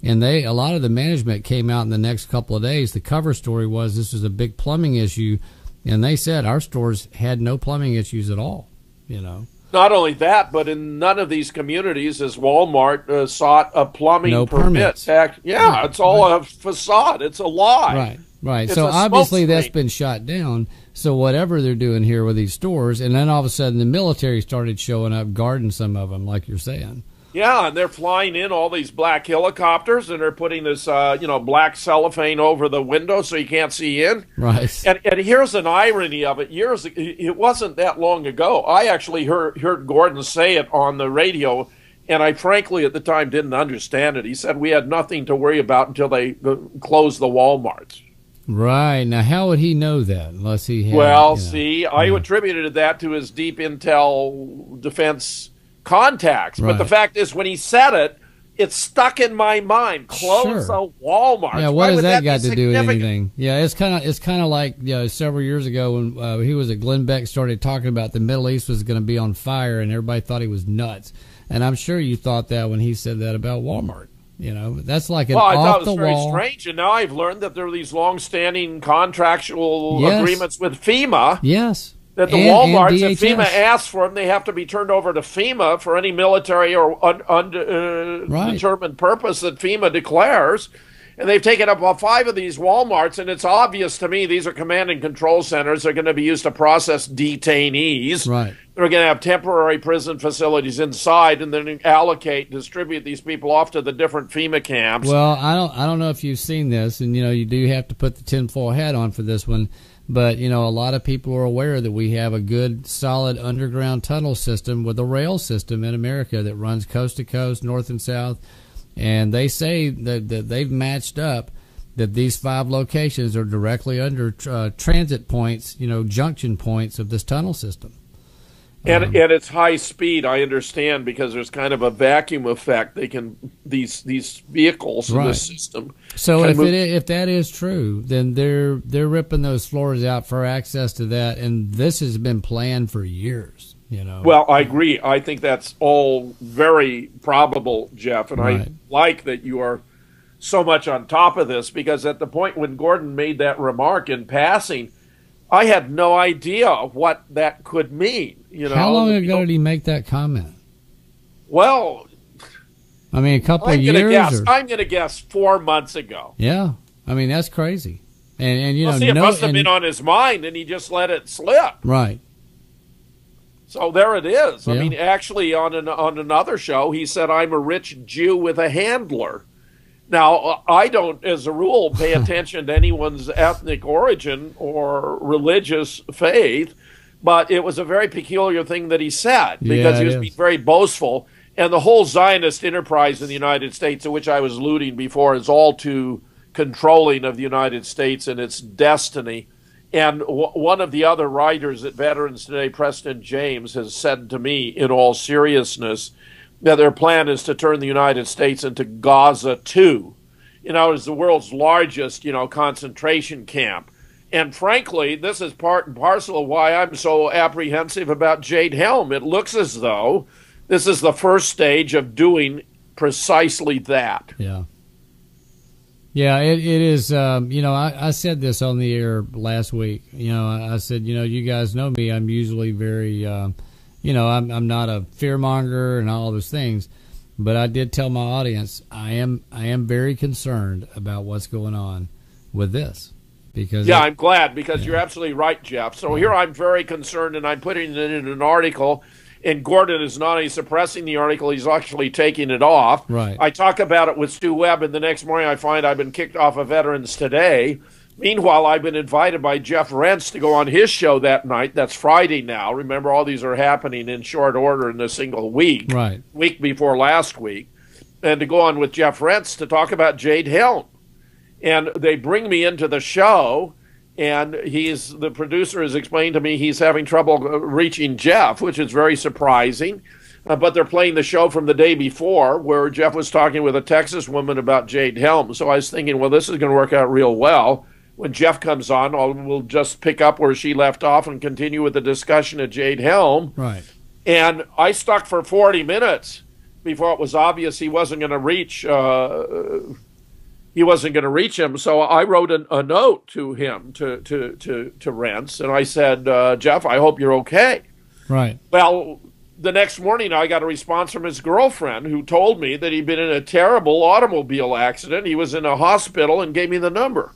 And a lot of the management came out in the next couple of days. The cover story was this was a big plumbing issue, and they said our stores had no plumbing issues at all. Not only that, but in none of these communities has Walmart sought a plumbing permit. Yeah, it's all a facade. It's a lie. Right. So obviously that's been shot down. So whatever they're doing here with these stores, and then all of a sudden the military started showing up, guarding some of them, like you're saying. Yeah, and they're flying in all these black helicopters, and they're putting this, black cellophane over the window so you can't see in. Right. And here's an irony of it. It wasn't that long ago. I actually heard Gordon say it on the radio, and I frankly at the time didn't understand it. He said we had nothing to worry about until they closed the Walmarts. Right. Now, how would he know that unless he had... Well, I attributed that to his deep intel defense contacts. Right. But the fact is, when he said it, it stuck in my mind. Close the Walmart. Yeah, what has that got to do with anything? Yeah, it's kind of like several years ago when he was at Glenn Beck started talking about the Middle East was going to be on fire, and everybody thought he was nuts. And I'm sure you thought that when he said that about Walmart. That's like an off the wall. I thought it was very strange, and now I've learned that there are these long-standing contractual agreements with FEMA. Yes. That the Walmarts, if FEMA asks for them, they have to be turned over to FEMA for any military or undetermined purpose that FEMA declares. And they've taken up 5 of these Walmarts, and it's obvious to me these are command and control centers. They're going to be used to process detainees. Right. They're going to have temporary prison facilities inside, and then distribute these people off to the different FEMA camps. Well, I don't know if you've seen this, and you do have to put the tinfoil hat on for this one. But, a lot of people are aware that we have a good, solid underground tunnel system with a rail system in America that runs coast to coast, north and south. And they say that they've matched up that these 5 locations are directly under transit points, junction points of this tunnel system. And it's high speed, I understand, because there's kind of a vacuum effect. They can these vehicles in this system. So if that is true, then they're ripping those floors out for access to that, and this has been planned for years. Well, I agree. I think that's all very probable, Jeff, and I like that you are so much on top of this, because at the point when Gordon made that remark in passing, I had no idea what that could mean. How long ago did he make that comment? Well, I mean, a couple of years. I'm going to guess 4 months ago. Yeah, I mean that's crazy. And it must have been on his mind, and he just let it slip. Right. So there it is. I mean, actually, on another show, he said, "I'm a rich Jew with a handler." Now, I don't, as a rule, pay attention to anyone's ethnic origin or religious faith, but it was a very peculiar thing that he said, because he was being very boastful. And the whole Zionist enterprise in the United States, to which I was alluding before, is all too controlling of the United States and its destiny. And one of the other writers at Veterans Today, Preston James, has said to me in all seriousness that their plan is to turn the United States into Gaza 2. It's the world's largest, concentration camp. And frankly, this is part and parcel of why I'm so apprehensive about Jade Helm. It looks as though this is the first stage of doing precisely that. Yeah. Yeah, it is. I said this on the air last week. I said, you guys know me. I'm usually very, I'm not a fearmonger and all those things. But I did tell my audience I am very concerned about what's going on with this. Because I'm glad, because you're absolutely right, Jeff. So here I'm very concerned, and I'm putting it in an article. And Gordon is not only suppressing the article, he's actually taking it off. Right. I talk about it with Stu Webb, and the next morning I find I've been kicked off of Veterans Today. Meanwhile, I've been invited by Jeff Rentz to go on his show that night. That's Friday now. Remember, all these are happening in short order in a single week. Right. Week before last week. And to go on with Jeff Rentz to talk about Jade Helm. And they bring me into the show, and the producer has explained to me he's having trouble reaching Jeff, which is very surprising. But they're playing the show from the day before where Jeff was talking with a Texas woman about Jade Helm. So I was thinking, well, this is going to work out real well. When Jeff comes on, we'll just pick up where she left off and continue with the discussion of Jade Helm. Right. And I stuck for 40 minutes before it was obvious he wasn't going to reach him. So I wrote a note to him, to Rentz, and I said, Jeff, I hope you're okay. Right. Well, the next morning I got a response from his girlfriend who told me that he'd been in a terrible automobile accident. He was in a hospital and gave me the number.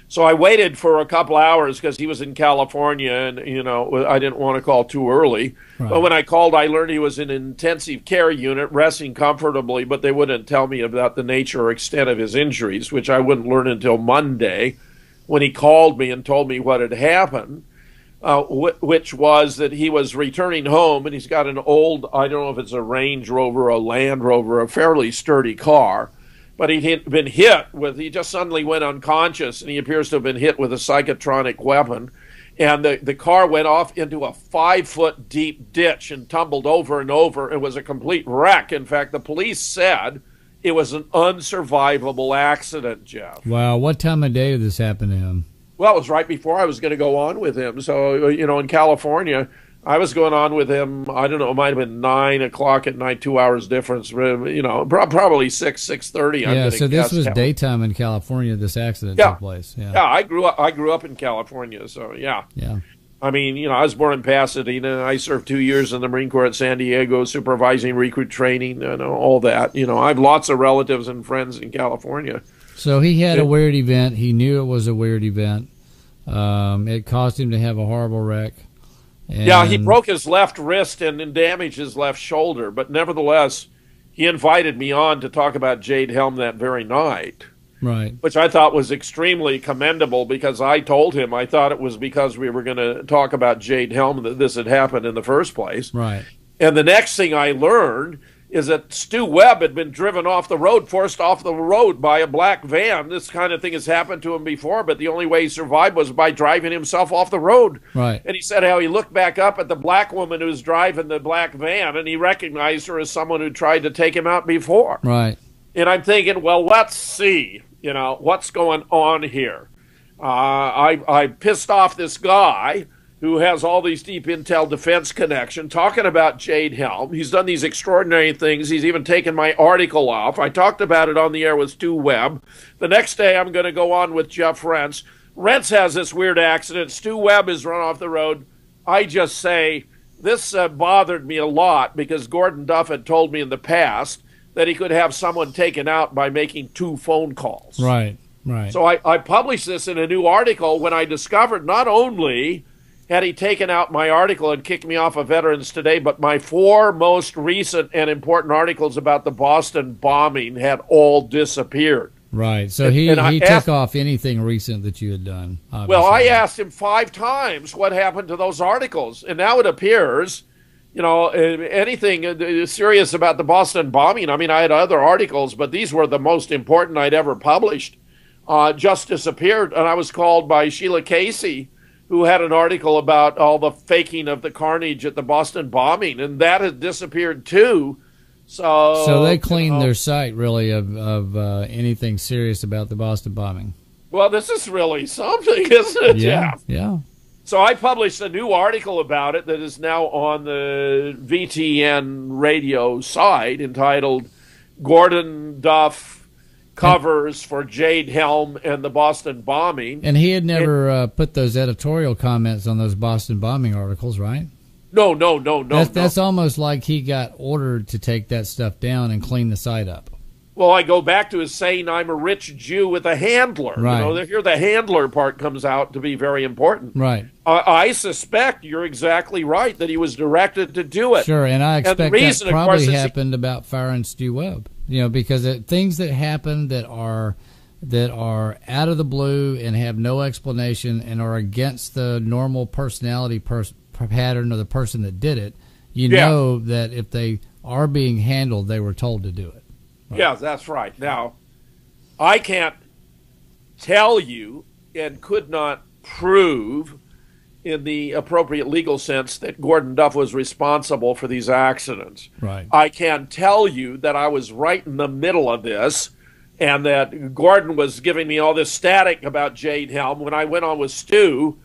So I waited for a couple hours because he was in California, and I didn't want to call too early. Right. But when I called, I learned he was in an intensive care unit, resting comfortably, but they wouldn't tell me about the nature or extent of his injuries, which I wouldn't learn until Monday when he called me and told me what had happened, which was that he was returning home, and he's got an old, I don't know if it's a Range Rover, a Land Rover, a fairly sturdy car. But he'd been he just suddenly went unconscious, and he appears to have been hit with a psychotronic weapon. And the car went off into a 5-foot deep ditch and tumbled over and over. It was a complete wreck. In fact, the police said it was an unsurvivable accident, Jeff. Wow. What time of day did this happen to him? Well, it was right before I was going to go on with him. So, in California, I was going on with him, I don't know, it might have been 9 o'clock at night, 2 hours difference, probably 6:30. Yeah, so this was daytime in California, this accident took place. Yeah, I grew up in California, so yeah. Yeah. I mean, I was born in Pasadena, and I served 2 years in the Marine Corps at San Diego, supervising recruit training, all that. I have lots of relatives and friends in California. So he had a weird event. He knew it was a weird event. It caused him to have a horrible wreck. Yeah, he broke his left wrist and damaged his left shoulder, but nevertheless, he invited me on to talk about Jade Helm that very night. Right. Which I thought was extremely commendable, because I told him I thought it was because we were going to talk about Jade Helm that this had happened in the first place. Right. And the next thing I learned is that Stu Webb had been driven off the road, forced off the road by a black van. This kind of thing has happened to him before, but the only way he survived was by driving himself off the road. Right. And he said how he looked back up at the black woman who was driving the black van, and he recognized her as someone who tried to take him out before. Right. And I'm thinking, well, let's see, what's going on here. I pissed off this guy who has all these deep intel defense connection, talking about Jade Helm. He's done these extraordinary things. He's even taken my article off. I talked about it on the air with Stu Webb. The next day, I'm going to go on with Jeff Rentz. Rentz has this weird accident. Stu Webb is run off the road. I just say, this bothered me a lot, because Gordon Duff had told me in the past that he could have someone taken out by making 2 phone calls. Right, right. So I published this in a new article when I discovered not only had he taken out my article and kicked me off of Veterans Today, but my 4 most recent and important articles about the Boston bombing had all disappeared. Right. So he took off anything recent that you had done. Obviously. Well, I asked him 5 times what happened to those articles, and now it appears, anything serious about the Boston bombing. I mean, I had other articles, but these were the most important I'd ever published. Just disappeared, and I was called by Sheila Casey, who had an article about all the faking of the carnage at the Boston bombing, and that had disappeared too. So they cleaned their site, really, of anything serious about the Boston bombing. Well, this is really something, isn't it, Jeff? Yeah. So I published a new article about it that is now on the VTN radio site, entitled Gordon Duff Covers for Jade Helm and the Boston bombing. And he had never put those editorial comments on those Boston bombing articles, right? No. That's almost like he got ordered to take that stuff down and clean the site up. Well, I go back to his saying, I'm a rich Jew with a handler. Right. Here the handler part comes out to be very important. Right. I suspect you're exactly right that he was directed to do it. Sure, and I expect that probably happened about firing Stu Webb. Because things that happen that are out of the blue and have no explanation and are against the normal personality pattern of the person that did it, know that if they are being handled, they were told to do it. Right. Yeah, that's right. Now, I can't tell you and could not prove in the appropriate legal sense that Gordon Duff was responsible for these accidents. Right. I can tell you that I was right in the middle of this and that Gordon was giving me all this static about Jade Helm. When I went on with Stu,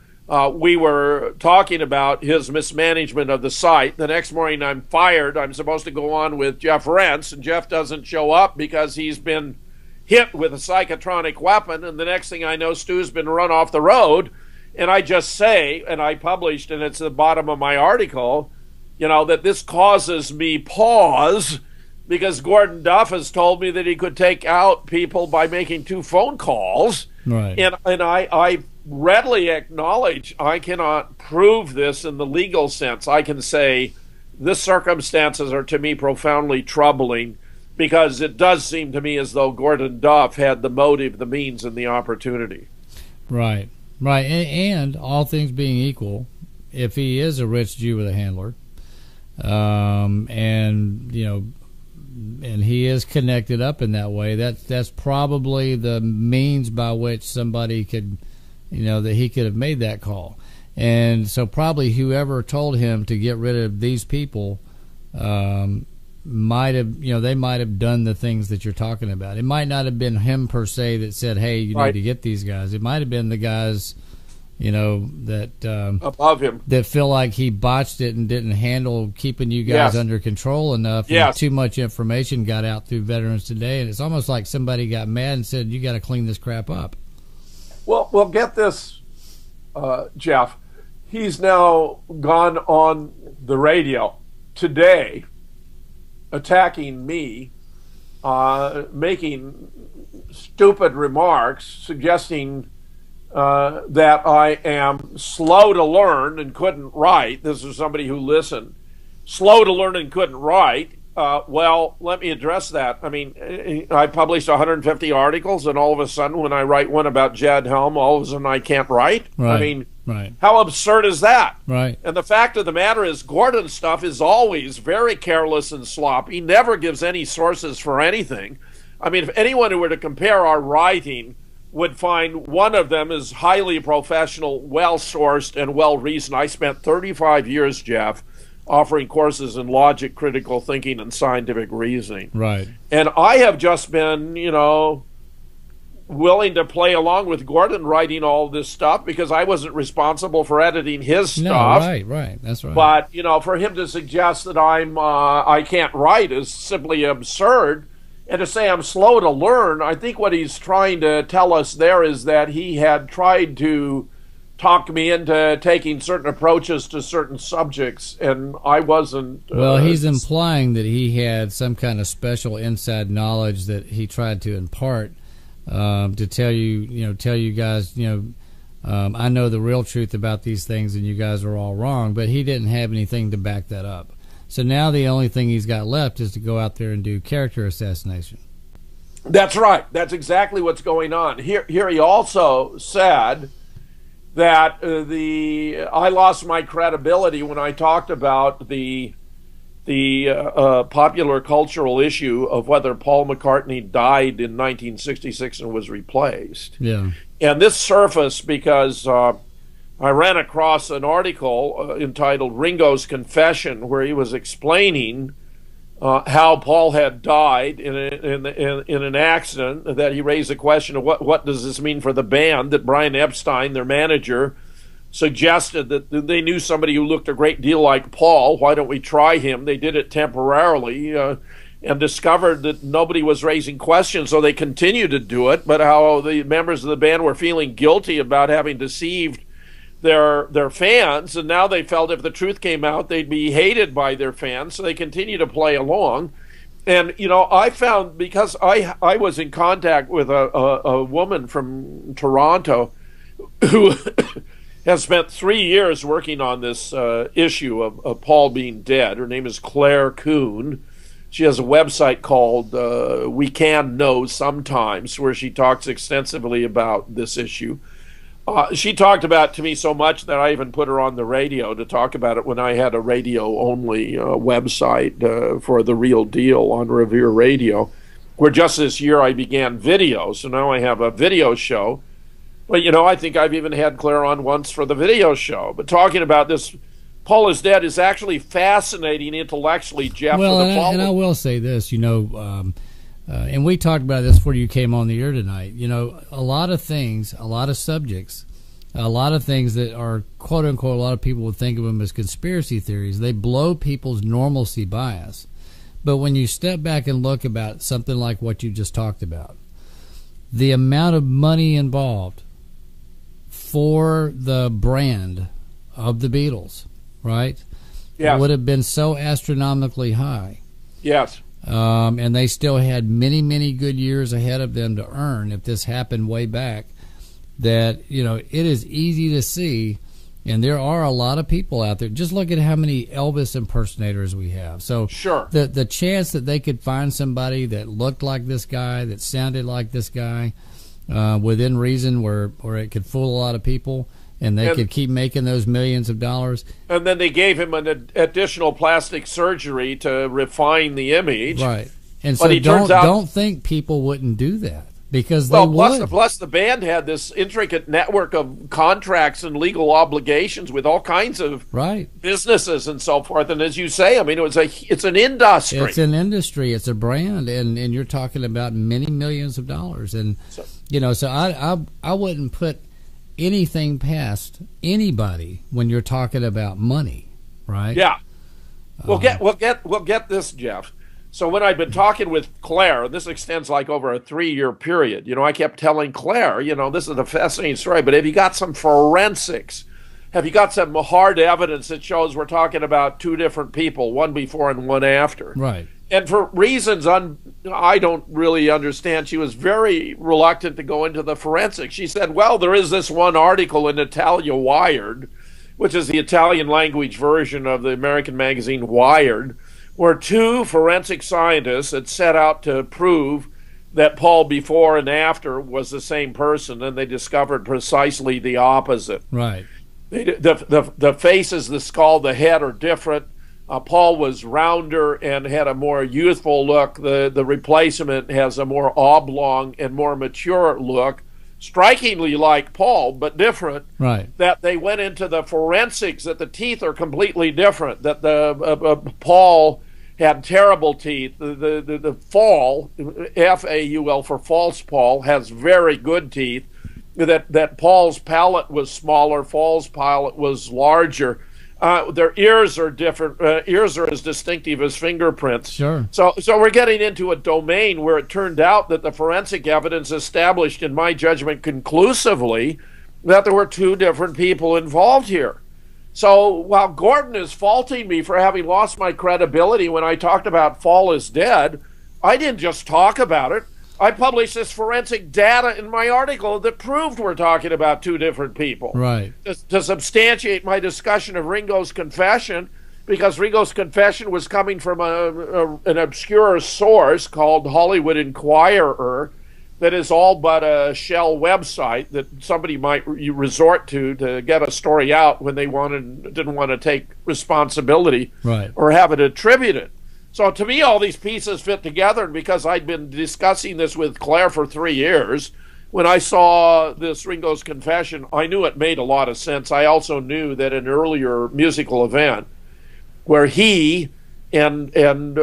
we were talking about his mismanagement of the site. The next morning I'm fired. I'm supposed to go on with Jeff Rentz, and Jeff doesn't show up because he's been hit with a psychotronic weapon, and the next thing I know, Stu's been run off the road. And I just say, and I published, and it's at the bottom of my article, that this causes me pause because Gordon Duff has told me that he could take out people by making 2 phone calls. Right. And I readily acknowledge I cannot prove this in the legal sense. I can say the circumstances are to me profoundly troubling because it does seem to me as though Gordon Duff had the motive, the means, and the opportunity. Right. Right, and all things being equal, if he is a rich Jew with a handler, and he is connected up in that way, that's probably the means by which somebody could, that he could have made that call, and so probably whoever told him to get rid of these people, might have, they might have done the things that you're talking about. It might not have been him per se that said, hey, you need to get these guys. It might have been the guys, that above him that feel like he botched it and didn't handle keeping you guys under control enough. And too much information got out through Veterans Today, and it's almost like somebody got mad and said, you got to clean this crap up. Well, get this, Jeff. He's now gone on the radio today attacking me, making stupid remarks, suggesting that I am slow to learn and couldn't write. This is somebody who listened. Slow to learn and couldn't write. Well, let me address that. I mean, I published 150 articles, and all of a sudden, when I write one about Jade Helm, all of a sudden I can't write. Right. I mean, how absurd is that? Right. And the fact of the matter is, Gordon's stuff is always very careless and sloppy. Never gives any sources for anything. I mean, if anyone who were to compare our writing would find one of them is highly professional, well-sourced, and well-reasoned. I spent 35 years, Jeff, offering courses in logic, critical thinking, and scientific reasoning. Right. And I have just been, willing to play along with Gordon writing all this stuff because I wasn't responsible for editing his stuff. No, right. That's right. But, for him to suggest that I can't write is simply absurd. And to say I'm slow to learn, I think what he's trying to tell us there is that he had tried to talk me into taking certain approaches to certain subjects, and I wasn't. Well, he's implying that he had some kind of special inside knowledge that he tried to impart to tell you guys, I know the real truth about these things, and you guys are all wrong. But he didn't have anything to back that up. So now the only thing he's got left is to go out there and do character assassination. That's right. That's exactly what's going on. Here he also said that I lost my credibility when I talked about the popular cultural issue of whether Paul McCartney died in 1966 and was replaced. Yeah. And this surfaced because I ran across an article entitled Ringo's Confession, where he was explaining how Paul had died in an accident, that he raised the question of what does this mean for the band, that Brian Epstein, their manager, suggested that they knew somebody who looked a great deal like Paul. Why don't we try him? They did it temporarily and discovered that nobody was raising questions, so they continued to do it, but how the members of the band were feeling guilty about having deceived their fans, and now they felt if the truth came out, they'd be hated by their fans, so they continue to play along. And, I found, because I was in contact with a woman from Toronto who has spent 3 years working on this issue of Paul being dead. Her name is Claire Kuhn. She has a website called We Can Know Sometimes, where she talks extensively about this issue. She talked about it to me so much that I even put her on the radio to talk about it when I had a radio-only website for The Real Deal on Revere Radio. where just this year I began video, so now I have a video show. But, I think I've even had Claire on once for the video show. But talking about this, Paul is Dead is actually fascinating intellectually, Jeff. Well, and I will say this, and we talked about this before you came on the air tonight. A lot of things, a lot of subjects, a lot of things that are, quote unquote, a lot of people would think of them as conspiracy theories. They blow people's normalcy bias. But when you step back and look about something like what you just talked about, the amount of money involved for the brand of the Beatles, right? Yes. Would have been so astronomically high. Yes. And they still had many, many good years ahead of them to earn if this happened way back. That, it is easy to see. And there are a lot of people out there. Just look at how many Elvis impersonators we have. So sure, the chance that they could find somebody that looked like this guy, that sounded like this guy, within reason, where it could fool a lot of people, and they could keep making those millions of dollars. And then they gave him an additional plastic surgery to refine the image. Right. And so don't think people wouldn't do that. Because they would. Plus the band had this intricate network of contracts and legal obligations with all kinds of businesses and so forth. And as you say, it's an industry. It's an industry. It's a brand, and you're talking about many millions of dollars. And so I wouldn't put anything past anybody when you're talking about money, right? Yeah. We'll get this, Jeff. So when I've been talking with Claire, this extends like over a 3-year period, I kept telling Claire, this is a fascinating story, but have you got some forensics? Have you got some hard evidence that shows we're talking about two different people, one before and one after? Right. And for reasons I don't really understand, she was very reluctant to go into the forensics. She said, well, there is this one article in Italia Wired, which is the Italian language version of the American magazine Wired, where two forensic scientists had set out to prove that Paul before and after was the same person, and they discovered precisely the opposite. Right. The faces, the skull, the head are different. Paul was rounder and had a more youthful look. The replacement has a more oblong and more mature look, strikingly like Paul, but different. Right. That they went into the forensics, that the teeth are completely different, that the Paul had terrible teeth. The Fall, F-A-U-L for false Paul, has very good teeth. That Paul's palate was smaller, Paul's palate was larger. Their ears are different. Ears are as distinctive as fingerprints. Sure. So we're getting into a domain where it turned out that the forensic evidence established, in my judgment, conclusively that there were two different people involved here. So while Gordon is faulting me for having lost my credibility when I talked about Fall is Dead, I didn't just talk about it. I published this forensic data in my article that proved we're talking about two different people. Right. To substantiate my discussion of Ringo's confession, because Ringo's confession was coming from an obscure source called Hollywood Inquirer, that is all but a shell website that somebody might resort to get a story out when they didn't want to take responsibility or have it attributed. So to me, all these pieces fit together, and because I'd been discussing this with Claire for 3 years, when I saw this Ringo's confession, I knew it made a lot of sense. I also knew that an earlier musical event where he and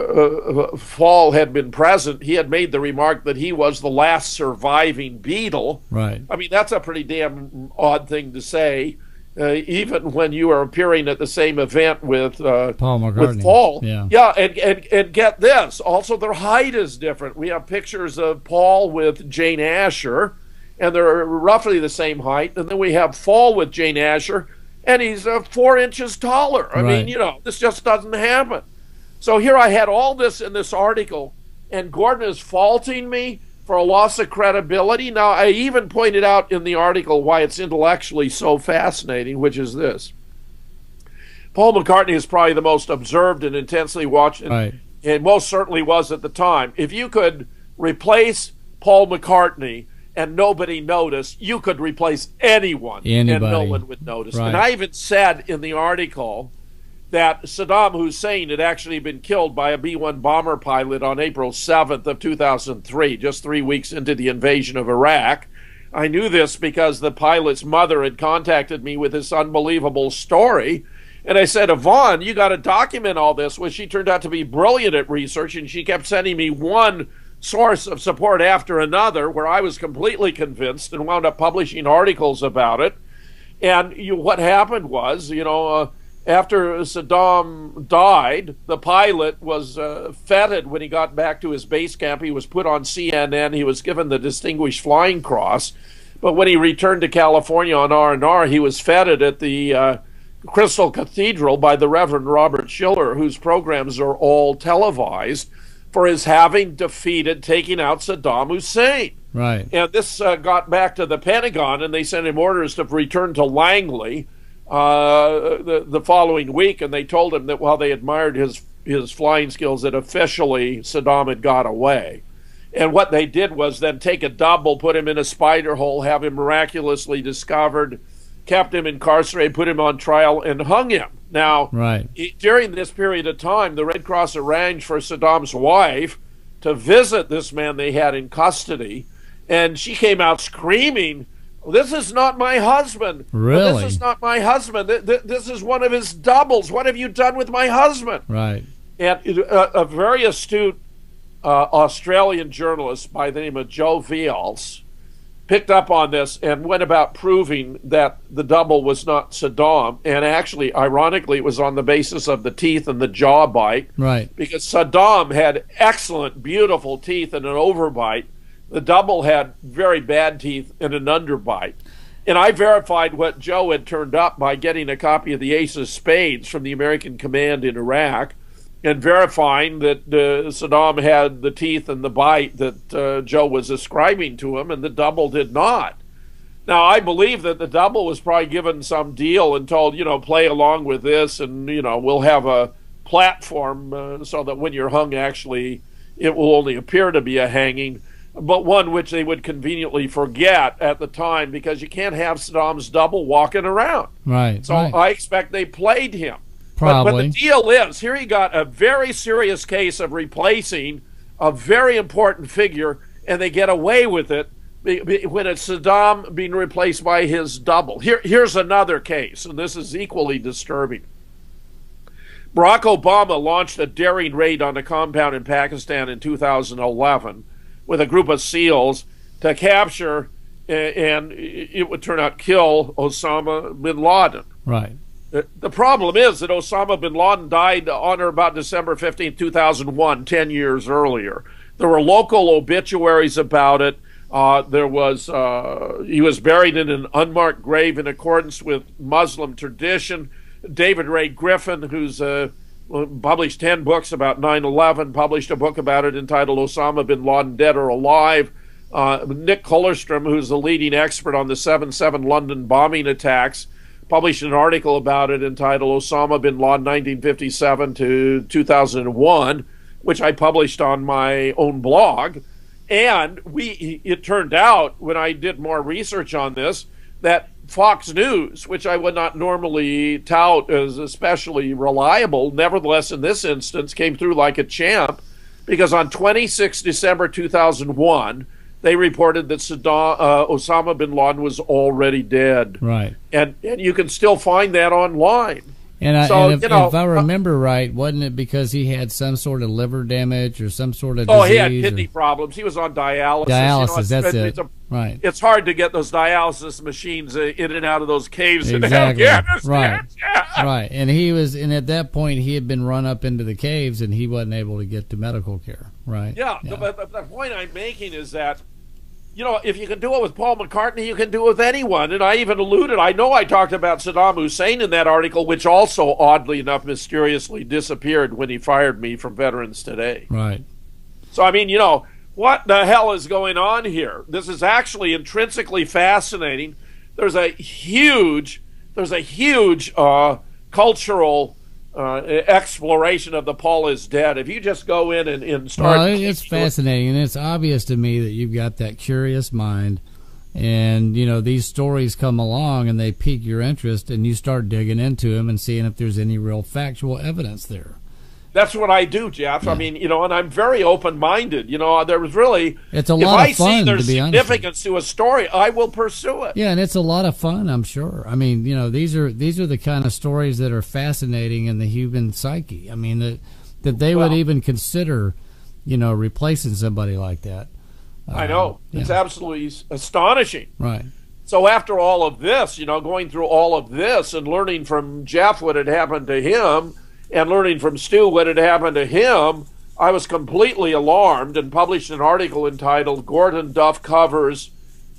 Fall had been present, he had made the remark that he was the last surviving Beatle. Right. I mean, that's a pretty damn odd thing to say, even when you are appearing at the same event with Paul McCartney. With Paul. Yeah, and get this. Also, their height is different. We have pictures of Paul with Jane Asher, and they're roughly the same height. And then we have Fall with Jane Asher, and he's 4 inches taller. I mean, this just doesn't happen. So here I had all this in this article, and Gordon is faulting me for a loss of credibility. Now, I even pointed out in the article why it's intellectually so fascinating, which is this. Paul McCartney is probably the most observed and intensely watched, and most certainly was at the time. If you could replace Paul McCartney and nobody noticed, you could replace anyone and no one would notice. Right. And I even said in the article that Saddam Hussein had actually been killed by a B-1 bomber pilot on April 7th of 2003, just 3 weeks into the invasion of Iraq. I knew this because the pilot's mother had contacted me with this unbelievable story. And I said, Yvonne, you got to document all this. Well, she turned out to be brilliant at research, and she kept sending me one source of support after another, where I was completely convinced and wound up publishing articles about it. And what happened was, after Saddam died, the pilot was feted when he got back to his base camp. He was put on CNN. He was given the Distinguished Flying Cross. But when he returned to California on R&R, he was feted at the Crystal Cathedral by the Reverend Robert Schiller, whose programs are all televised, for his having defeated, taking out Saddam Hussein. Right. And this got back to the Pentagon, and they sent him orders to return to Langley the following week, and they told him that while they admired his flying skills, that officially Saddam had got away. And what they did was then take a double, put him in a spider hole, have him miraculously discovered, kept him incarcerated, put him on trial, and hung him. Now, during this period of time, the Red Cross arranged for Saddam's wife to visit this man they had in custody, and she came out screaming, "This is not my husband. Really? This is not my husband. This is one of his doubles. What have you done with my husband?" Right. And a very astute Australian journalist by the name of Joe Vials picked up on this and went about proving that the double was not Saddam. And actually, ironically, it was on the basis of the teeth and the jaw bite. Right. Because Saddam had excellent, beautiful teeth and an overbite. The double had very bad teeth and an underbite. And I verified what Joe had turned up by getting a copy of the Ace of Spades from the American command in Iraq and verifying that Saddam had the teeth and the bite that Joe was ascribing to him, and the double did not. Now, I believe that the double was probably given some deal and told, play along with this, and, we'll have a platform so that when you're hung, actually, it will only appear to be a hanging, but one which they would conveniently forget at the time, because you can't have Saddam's double walking around. Right. So I expect they played him. Probably. But the deal is, here he got a very serious case of replacing a very important figure, and they get away with it when it's Saddam being replaced by his double. Here's another case, and this is equally disturbing. Barack Obama launched a daring raid on a compound in Pakistan in 2011 with a group of SEALs to capture, and it would turn out kill, Osama bin Laden. Right. The problem is that Osama bin Laden died on or about December 15, 2001, 10 years earlier. There were local obituaries about it. He was buried in an unmarked grave in accordance with Muslim tradition. David Ray Griffin, who's published 10 books about 9/11, published a book about it entitled Osama bin Laden, Dead or Alive. Nick Kullerstrom, who's the leading expert on the 7/7 London bombing attacks, published an article about it entitled Osama bin Laden 1957 to 2001, which I published on my own blog. And it turned out, when I did more research on this, that Fox News, which I would not normally tout as especially reliable, nevertheless in this instance came through like a champ, because on 26 December 2001, they reported that Osama bin Laden was already dead. Right. And you can still find that online. And if I remember right, wasn't it because he had some sort of liver damage or some sort of disease? Oh, he had kidney problems. He was on dialysis. Dialysis, that's it. Right. It's hard to get those dialysis machines in and out of those caves. Exactly. In right. Right. And at that point, he had been run up into the caves, and he wasn't able to get to medical care. Right. Yeah. But the point I'm making is that, if you can do it with Paul McCartney, you can do it with anyone. And I even alluded, I know I talked about Saddam Hussein in that article, which also, oddly enough, mysteriously disappeared when he fired me from Veterans Today. Right. So, I mean, what the hell is going on here? This is actually intrinsically fascinating. There's a huge cultural exploration of the Paul is dead. If you just go in and start... Well, it's fascinating, and it's obvious to me that you've got that curious mind, And, these stories come along and they pique your interest, and you start digging into them and seeing if there's any real factual evidence there. That's what I do, Jeff. Yeah. I mean, and I'm very open-minded. There was really... It's a lot of fun, to be honest. If I see there's significance to a story, I will pursue it. Yeah, and it's a lot of fun, I'm sure. I mean, these are the kind of stories that are fascinating in the human psyche. I mean, that they would even consider, replacing somebody like that. I know. It's absolutely astonishing. Right. So after all of this, going through all of this and learning from Jeff what had happened to him and learning from Stu what had happened to him, I was completely alarmed and published an article entitled Gordon Duff Covers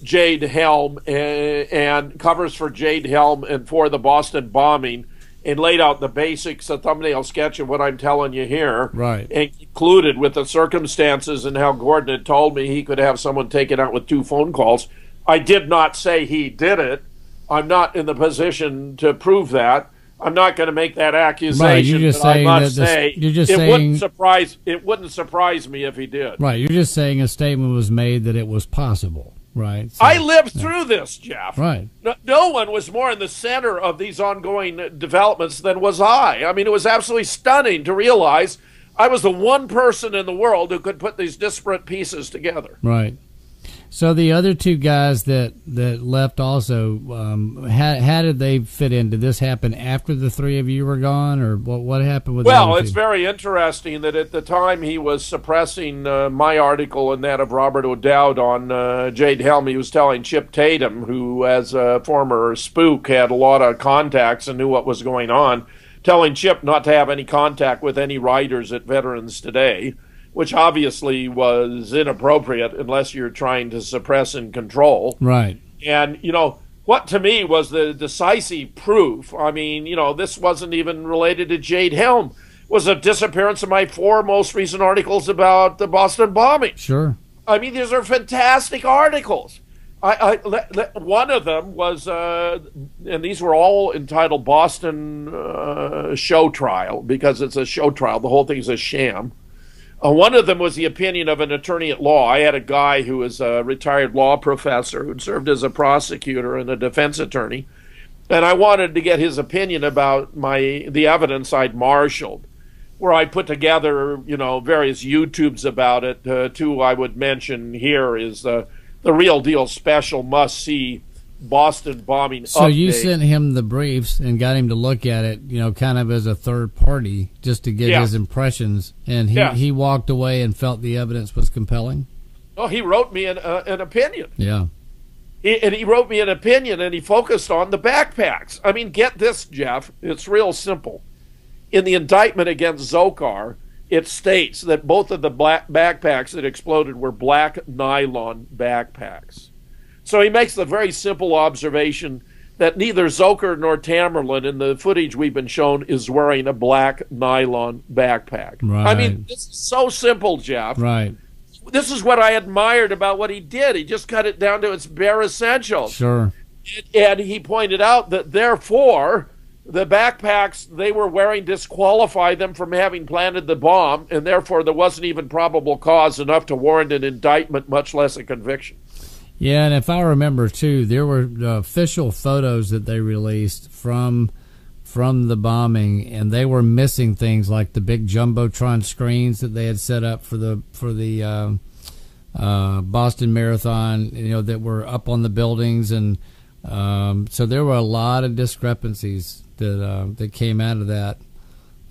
Jade Helm and Covers for Jade Helm and for the Boston Bombing, and laid out the basics, a thumbnail sketch of what I'm telling you here. Right. And concluded with the circumstances and how Gordon had told me he could have someone taken out with 2 phone calls. I did not say he did it. I'm not in the position to prove that. I'm not going to make that accusation. Right, you're just saying it wouldn't surprise me if he did. Right, you're just saying a statement was made that it was possible. Right. So, I lived through this, Jeff. Right. No one was more in the center of these ongoing developments than was I. I mean, it was absolutely stunning to realize I was the one person in the world who could put these disparate pieces together. Right. So the other 2 guys that left also, how did they fit in? Did this happen after the 3 of you were gone, or what happened with? Well, it's very interesting that at the time he was suppressing my article and that of Robert O'Dowd on Jade Helm, he was telling Chip Tatum, who as a former spook had a lot of contacts and knew what was going on, telling Chip not to have any contact with any writers at Veterans Today, which obviously was inappropriate unless you're trying to suppress and control. Right. And, what to me was the decisive proof, I mean, this wasn't even related to Jade Helm, was the disappearance of my 4 most recent articles about the Boston bombing. Sure. I mean, these are fantastic articles. One of them was, and these were all entitled Boston Show Trial, because it's a show trial. The whole thing's a sham. One of them was the opinion of an attorney at law. I had a guy who was a retired law professor who'd served as a prosecutor and a defense attorney, and I wanted to get his opinion about the evidence I'd marshaled, where I put together, various YouTubes about it. 2 I would mention here is the Real Deal Special Must-See Boston Bombing So update. You sent him the briefs and got him to look at it, kind of as a third party, just to get his impressions, and he walked away and felt the evidence was compelling? Oh, he wrote me an opinion. Yeah. He wrote me an opinion, and he focused on the backpacks. I mean, get this, Jeff. It's real simple. In the indictment against Zokar, it states that both of the black backpacks that exploded were black nylon backpacks. So he makes the very simple observation that neither Zokar nor Tamerlan in the footage we've been shown is wearing a black nylon backpack. Right. I mean, this is so simple, Jeff. Right. This is what I admired about what he did. He just cut it down to its bare essentials. Sure. And he pointed out that, therefore, the backpacks they were wearing disqualified them from having planted the bomb, and therefore there wasn't even probable cause enough to warrant an indictment, much less a conviction. Yeah, and if I remember, too, there were official photos that they released from the bombing, and they were missing things like the big jumbotron screens that they had set up for the Boston Marathon, that were up on the buildings, and so there were a lot of discrepancies that came out of that.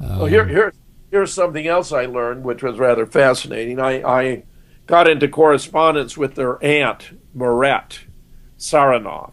Well, here's something else I learned, which was rather fascinating. I got into correspondence with their aunt, Moret Saranov,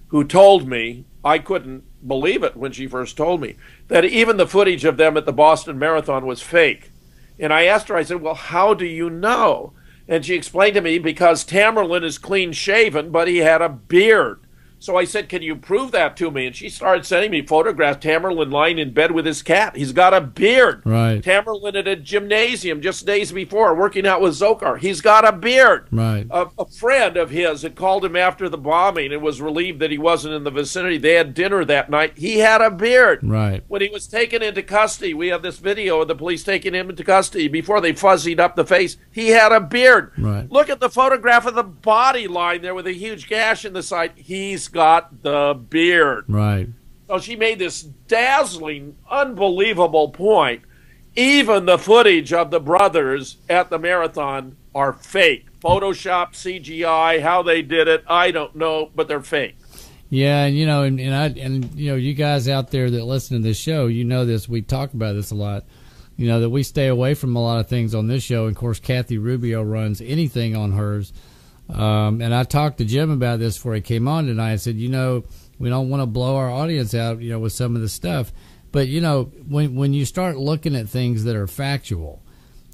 who told me, I couldn't believe it when she first told me, that even the footage of them at the Boston Marathon was fake. And I asked her, I said, well, how do you know? And she explained to me, because Tamerlan is clean-shaven, but he had a beard. So I said, can you prove that to me? And she started sending me photographs. Tamerlan lying in bed with his cat. He's got a beard. Right. Tamerlan at a gymnasium just days before, working out with Zokar. He's got a beard. Right. A friend of his had called him after the bombing and was relieved that he wasn't in the vicinity. They had dinner that night. He had a beard. Right. When he was taken into custody, we have this video of the police taking him into custody before they fuzzied up the face. He had a beard. Right. Look at the photograph of the body lying there with a huge gash in the side. He's got the beard. Right. So she made this dazzling, unbelievable point. Even the footage of the brothers at the marathon are fake. Photoshop, CGI, how they did it, I don't know, but they're fake. Yeah, and you guys out there that listen to this show, you know this. We talk about this a lot. You know that we stay away from a lot of things on this show. And of course, Kathy Rubio runs anything on hers. And I talked to Jim about this before he came on tonight. I said, we don't want to blow our audience out, with some of the stuff. But when you start looking at things that are factual,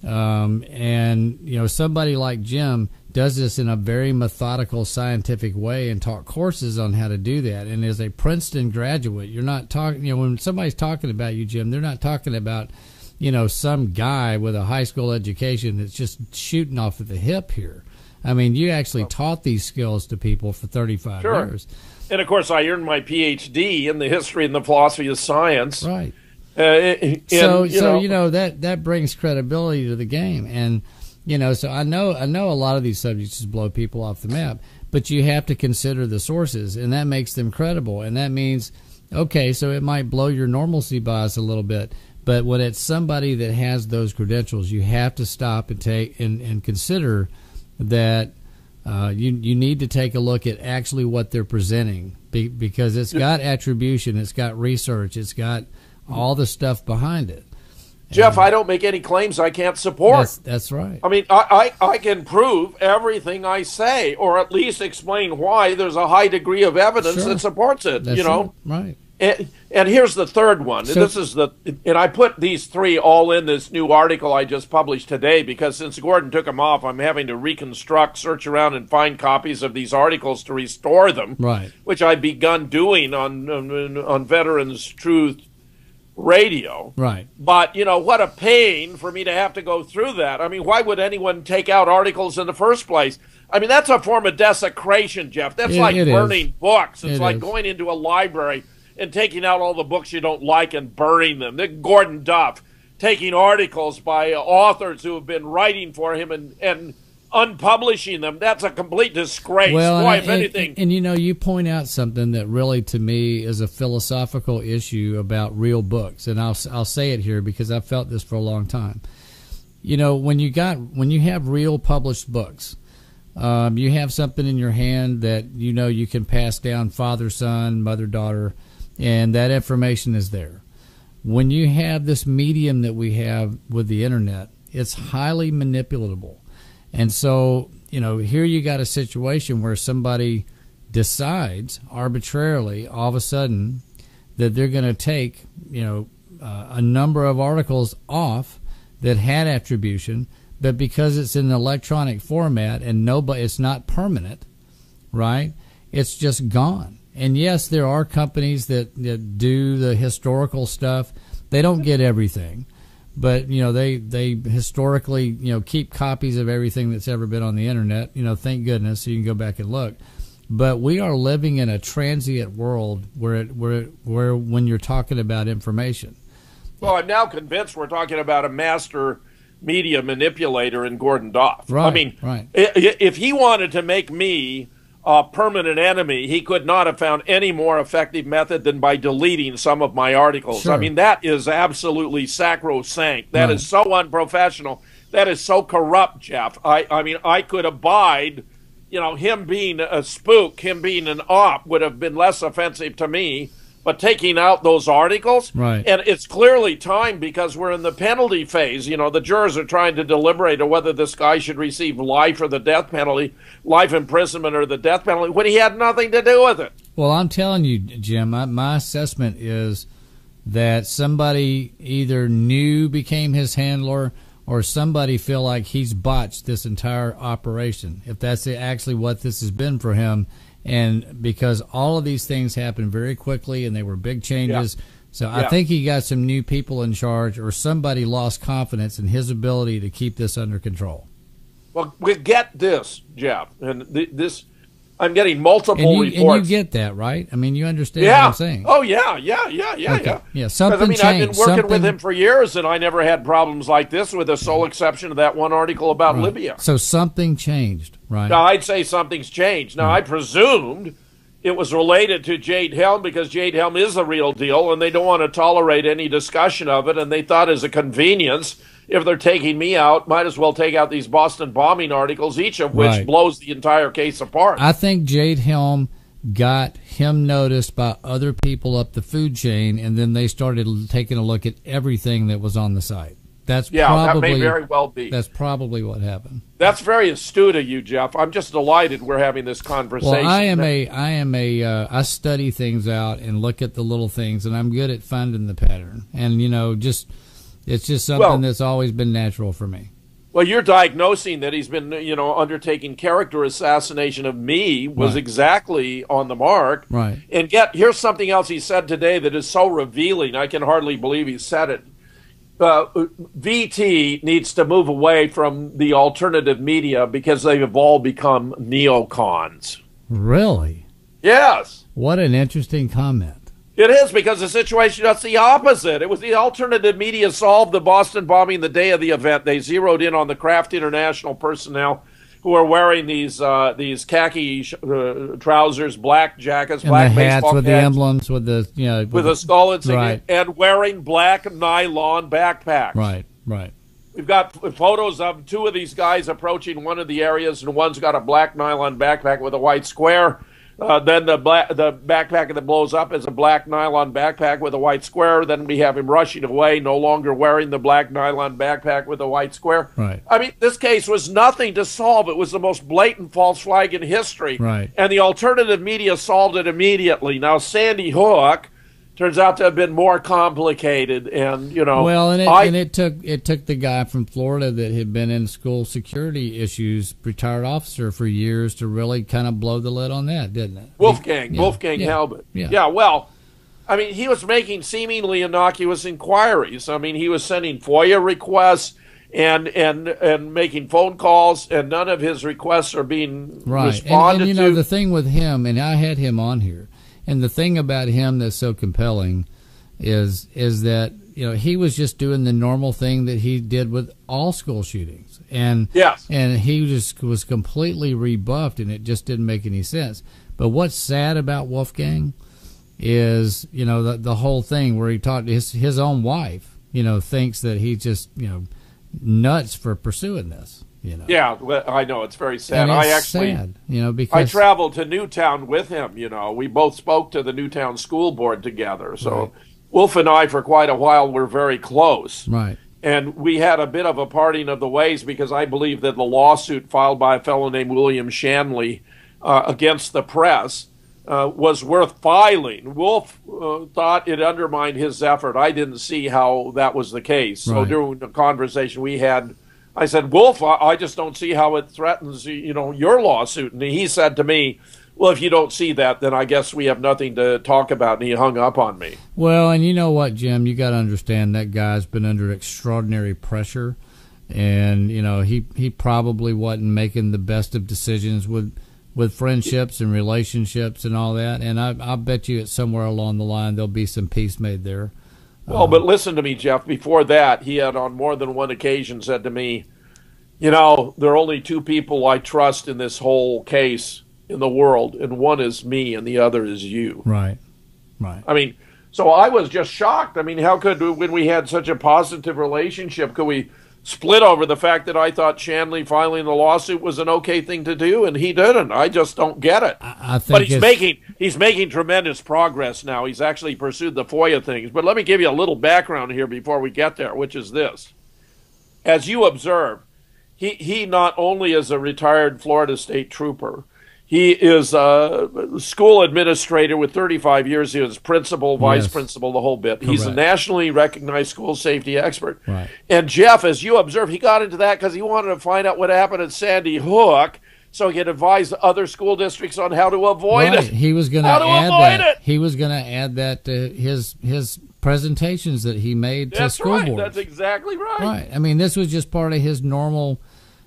and somebody like Jim does this in a very methodical, scientific way and taught courses on how to do that. And as a Princeton graduate, you're not talking, when somebody's talking about you, Jim, they're not talking about, some guy with a high school education that's just shooting off at the hip here. I mean, you actually taught these skills to people for 35 years. And, of course, I earned my Ph.D. in the history and the philosophy of science. Right. So that brings credibility to the game. And, so I know a lot of these subjects just blow people off the map, but you have to consider the sources, and that makes them credible. And that means, okay, so it might blow your normalcy bias a little bit, but when it's somebody that has those credentials, you have to stop and take and consider that you need to take a look at actually what they're presenting, because it's got attribution, it's got research, it's got all the stuff behind it. Jeff, I don't make any claims I can't support. That's right. I mean, I can prove everything I say, or at least explain why there's a high degree of evidence that supports it. That's right. And here's the third one. And I put these three all in this new article I just published today, because since Gordon took them off, I'm having to reconstruct, search around, and find copies of these articles to restore them. Right. Which I've begun doing on Veterans Truth Radio. Right. But, what a pain for me to have to go through that. I mean, why would anyone take out articles in the first place? I mean, that's a form of desecration, Jeff. That's like burning books. It's like going into a library and taking out all the books you don't like and burning them. Gordon Duff taking articles by authors who have been writing for him and unpublishing them. That's a complete disgrace. Well, Boy, if anything. And you point out something that really, to me, is a philosophical issue about real books. And I'll say it here because I've felt this for a long time. When you have real published books, you have something in your hand that you can pass down father, son, mother, daughter, and that information is there. When you have this medium that we have with the internet, it's highly manipulatable. And so, here you got a situation where somebody decides arbitrarily all of a sudden that they're going to take, a number of articles off that had attribution, but because it's in an electronic format and it's not permanent, right? It's just gone. And yes, there are companies that do the historical stuff. They don't get everything, but they historically keep copies of everything that's ever been on the internet. Thank goodness, so you can go back and look. But we are living in a transient world where when you're talking about information. Well, I'm now convinced we're talking about a master media manipulator in Gordon Duff. Right. I mean, if he wanted to make me a permanent enemy, he could not have found any more effective method than by deleting some of my articles. Sure. I mean, that is absolutely sacrosanct. That is so unprofessional. That is so corrupt, Jeff. I mean, I could abide, him being a spook, him being an op would have been less offensive to me. But taking out those articles, right. And it's clearly time because we're in the penalty phase. The jurors are trying to deliberate on whether this guy should receive life or the death penalty, life imprisonment or the death penalty, when he had nothing to do with it. Well, I'm telling you, Jim, my assessment is that somebody either became his handler or somebody feel like he's botched this entire operation, if that's actually what this has been for him. And because all of these things happened very quickly and they were big changes. Yeah. So I think he got some new people in charge, or somebody lost confidence in his ability to keep this under control. Well, we get this, Jeff, and this. I'm getting multiple reports. And you get that, right? I mean, you understand what I'm saying. Oh, yeah. Yeah, something changed. I've been working with him for years, and I never had problems like this, with the sole exception of that one article about Libya. So something changed, right? Now, I'd say something's changed. Now, I presumed it was related to Jade Helm, because Jade Helm is the real deal, and they don't want to tolerate any discussion of it, and they thought as a convenience, if they're taking me out, might as well take out these Boston bombing articles, each of which blows the entire case apart. I think Jade Helm got him noticed by other people up the food chain, and then they started taking a look at everything that was on the site. That may very well be. That's probably what happened. That's very astute of you, Jeff. I'm just delighted we're having this conversation. Well, I study things out and look at the little things, and I'm good at finding the pattern. And it's just something that's always been natural for me. Well, you're diagnosing that he's been, undertaking character assassination of me was exactly on the mark. Right. And yet, here's something else he said today that is so revealing. I can hardly believe he said it. VT needs to move away from the alternative media because they've all become neocons. Really? Yes. What an interesting comment. It is, because the situation is the opposite. It was the alternative media solved the Boston bombing the day of the event. They zeroed in on the Kraft International personnel who are wearing these khaki trousers, black jackets, and black the hats baseball with hats, the emblems, with the skull insignia, and wearing black nylon backpacks. Right. We've got photos of two of these guys approaching one of the areas, and one's got a black nylon backpack with a white square. Then the backpack that blows up is a black nylon backpack with a white square. Then we have him rushing away, no longer wearing the black nylon backpack with a white square. Right. I mean, this case was nothing to solve. It was the most blatant false flag in history. Right. And the alternative media solved it immediately. Now, Sandy Hook turns out to have been more complicated, and it took the guy from Florida that had been in school security issues, retired officer for years, to really kind of blow the lid on that, didn't it? Wolfgang Halbert. Yeah. Well, I mean, he was making seemingly innocuous inquiries. I mean, he was sending FOIA requests and making phone calls, and none of his requests are being responded to. And the thing with him, and I had him on here, and the thing about him that's so compelling is that he was just doing the normal thing that he did with all school shootings, and he just was completely rebuffed, and it just didn't make any sense. But what's sad about Wolfgang is the whole thing where he talked to his own wife, thinks that he's just nuts for pursuing this. Yeah, well, I know, it's very sad. And it's sad, because I traveled to Newtown with him. We both spoke to the Newtown School Board together. So Wolf and I, for quite a while, were very close. Right. And we had a bit of a parting of the ways, because I believe that the lawsuit filed by a fellow named William Shanley against the press was worth filing. Wolf thought it undermined his effort. I didn't see how that was the case. So during the conversation we had, I said, Wolf, I just don't see how it threatens, your lawsuit. And he said to me, well, if you don't see that, then I guess we have nothing to talk about. And he hung up on me. Well, and you know what, Jim, you got to understand that guy's been under extraordinary pressure. And, he probably wasn't making the best of decisions with friendships and relationships and all that. And I bet you it's somewhere along the line there'll be some peace made there. Well, but listen to me, Jeff. Before that, he had on more than one occasion said to me, there are only two people I trust in this whole case in the world, and one is me and the other is you. Right. I mean, so I was just shocked. I mean, how could, when we had such a positive relationship, could we split over the fact that I thought Shanley filing the lawsuit was an okay thing to do, and he didn't? I just don't get it. I think but he's making tremendous progress now. He's actually pursued the FOIA things. But let me give you a little background here before we get there, which is this. As you observe, he not only is a retired Florida State trooper, He is a school administrator with 35 years. He was principal, vice principal, the whole bit. Correct. He's a nationally recognized school safety expert. Right. And Jeff, as you observe, he got into that because he wanted to find out what happened at Sandy Hook so he could advise other school districts on how to avoid it. He was going to add that. He was going to add that to his presentations that he made to school boards. That's exactly right. Right. I mean, this was just part of his normal,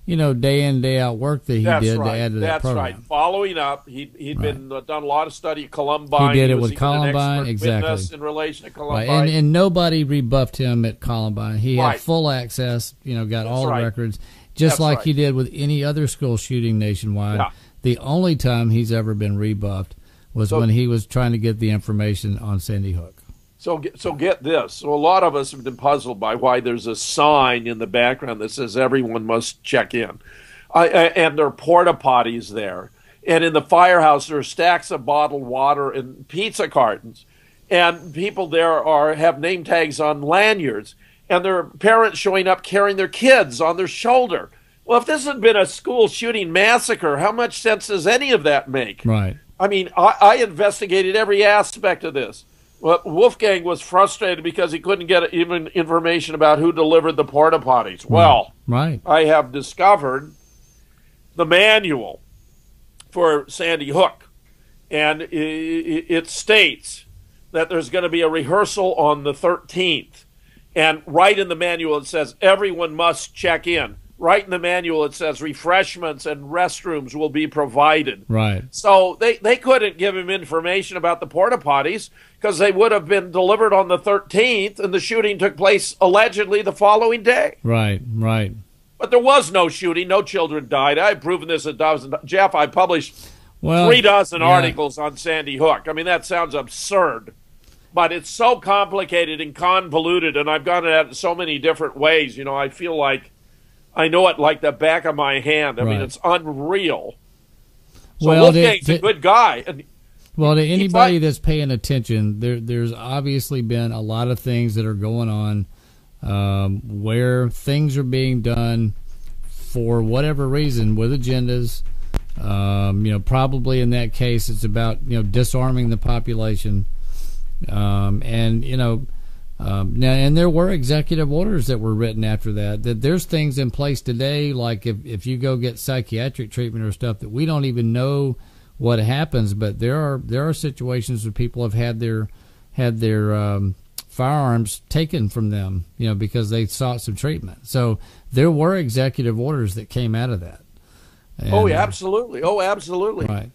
day in, day out work that he did to add to that program. That's right. Following up, he'd been done a lot of study at Columbine. He did it with Columbine, exactly. In relation to Columbine, right. And nobody rebuffed him at Columbine. He had full access. Got all the records, just like he did with any other school shooting nationwide. Yeah. The only time he's ever been rebuffed was when he was trying to get the information on Sandy Hook. So get this. So a lot of us have been puzzled by why there's a sign in the background that says everyone must check in. And there are porta potties there. And in the firehouse, there are stacks of bottled water and pizza cartons. And people there have name tags on lanyards. And there are parents showing up carrying their kids on their shoulder. Well, if this had been a school shooting massacre, how much sense does any of that make? Right. I mean, I investigated every aspect of this. Well, Wolfgang was frustrated because he couldn't get even information about who delivered the porta potties. Well, I have discovered the manual for Sandy Hook, and it states that there's going to be a rehearsal on the 13th. And right in the manual it says everyone must check in. Right in the manual it says refreshments and restrooms will be provided. Right. So they couldn't give him information about the porta potties because they would have been delivered on the 13th and the shooting took place allegedly the following day. Right. But there was no shooting. No children died. I've proven this a dozen. Jeff, I published 3 dozen articles on Sandy Hook. I mean, that sounds absurd. But it's so complicated and convoluted, and I've gone at it in so many different ways. I feel like I know it like the back of my hand. I mean, it's unreal. So Wolfgang's a good guy. And to anybody that's paying attention, there's obviously been a lot of things that are going on where things are being done for whatever reason with agendas. Probably in that case, it's about disarming the population. And there were executive orders that were written after that there's things in place today, like if you go get psychiatric treatment or stuff that we don't even know what happens, but there are situations where people have had their firearms taken from them, because they sought some treatment. So there were executive orders that came out of that. And, absolutely. Right.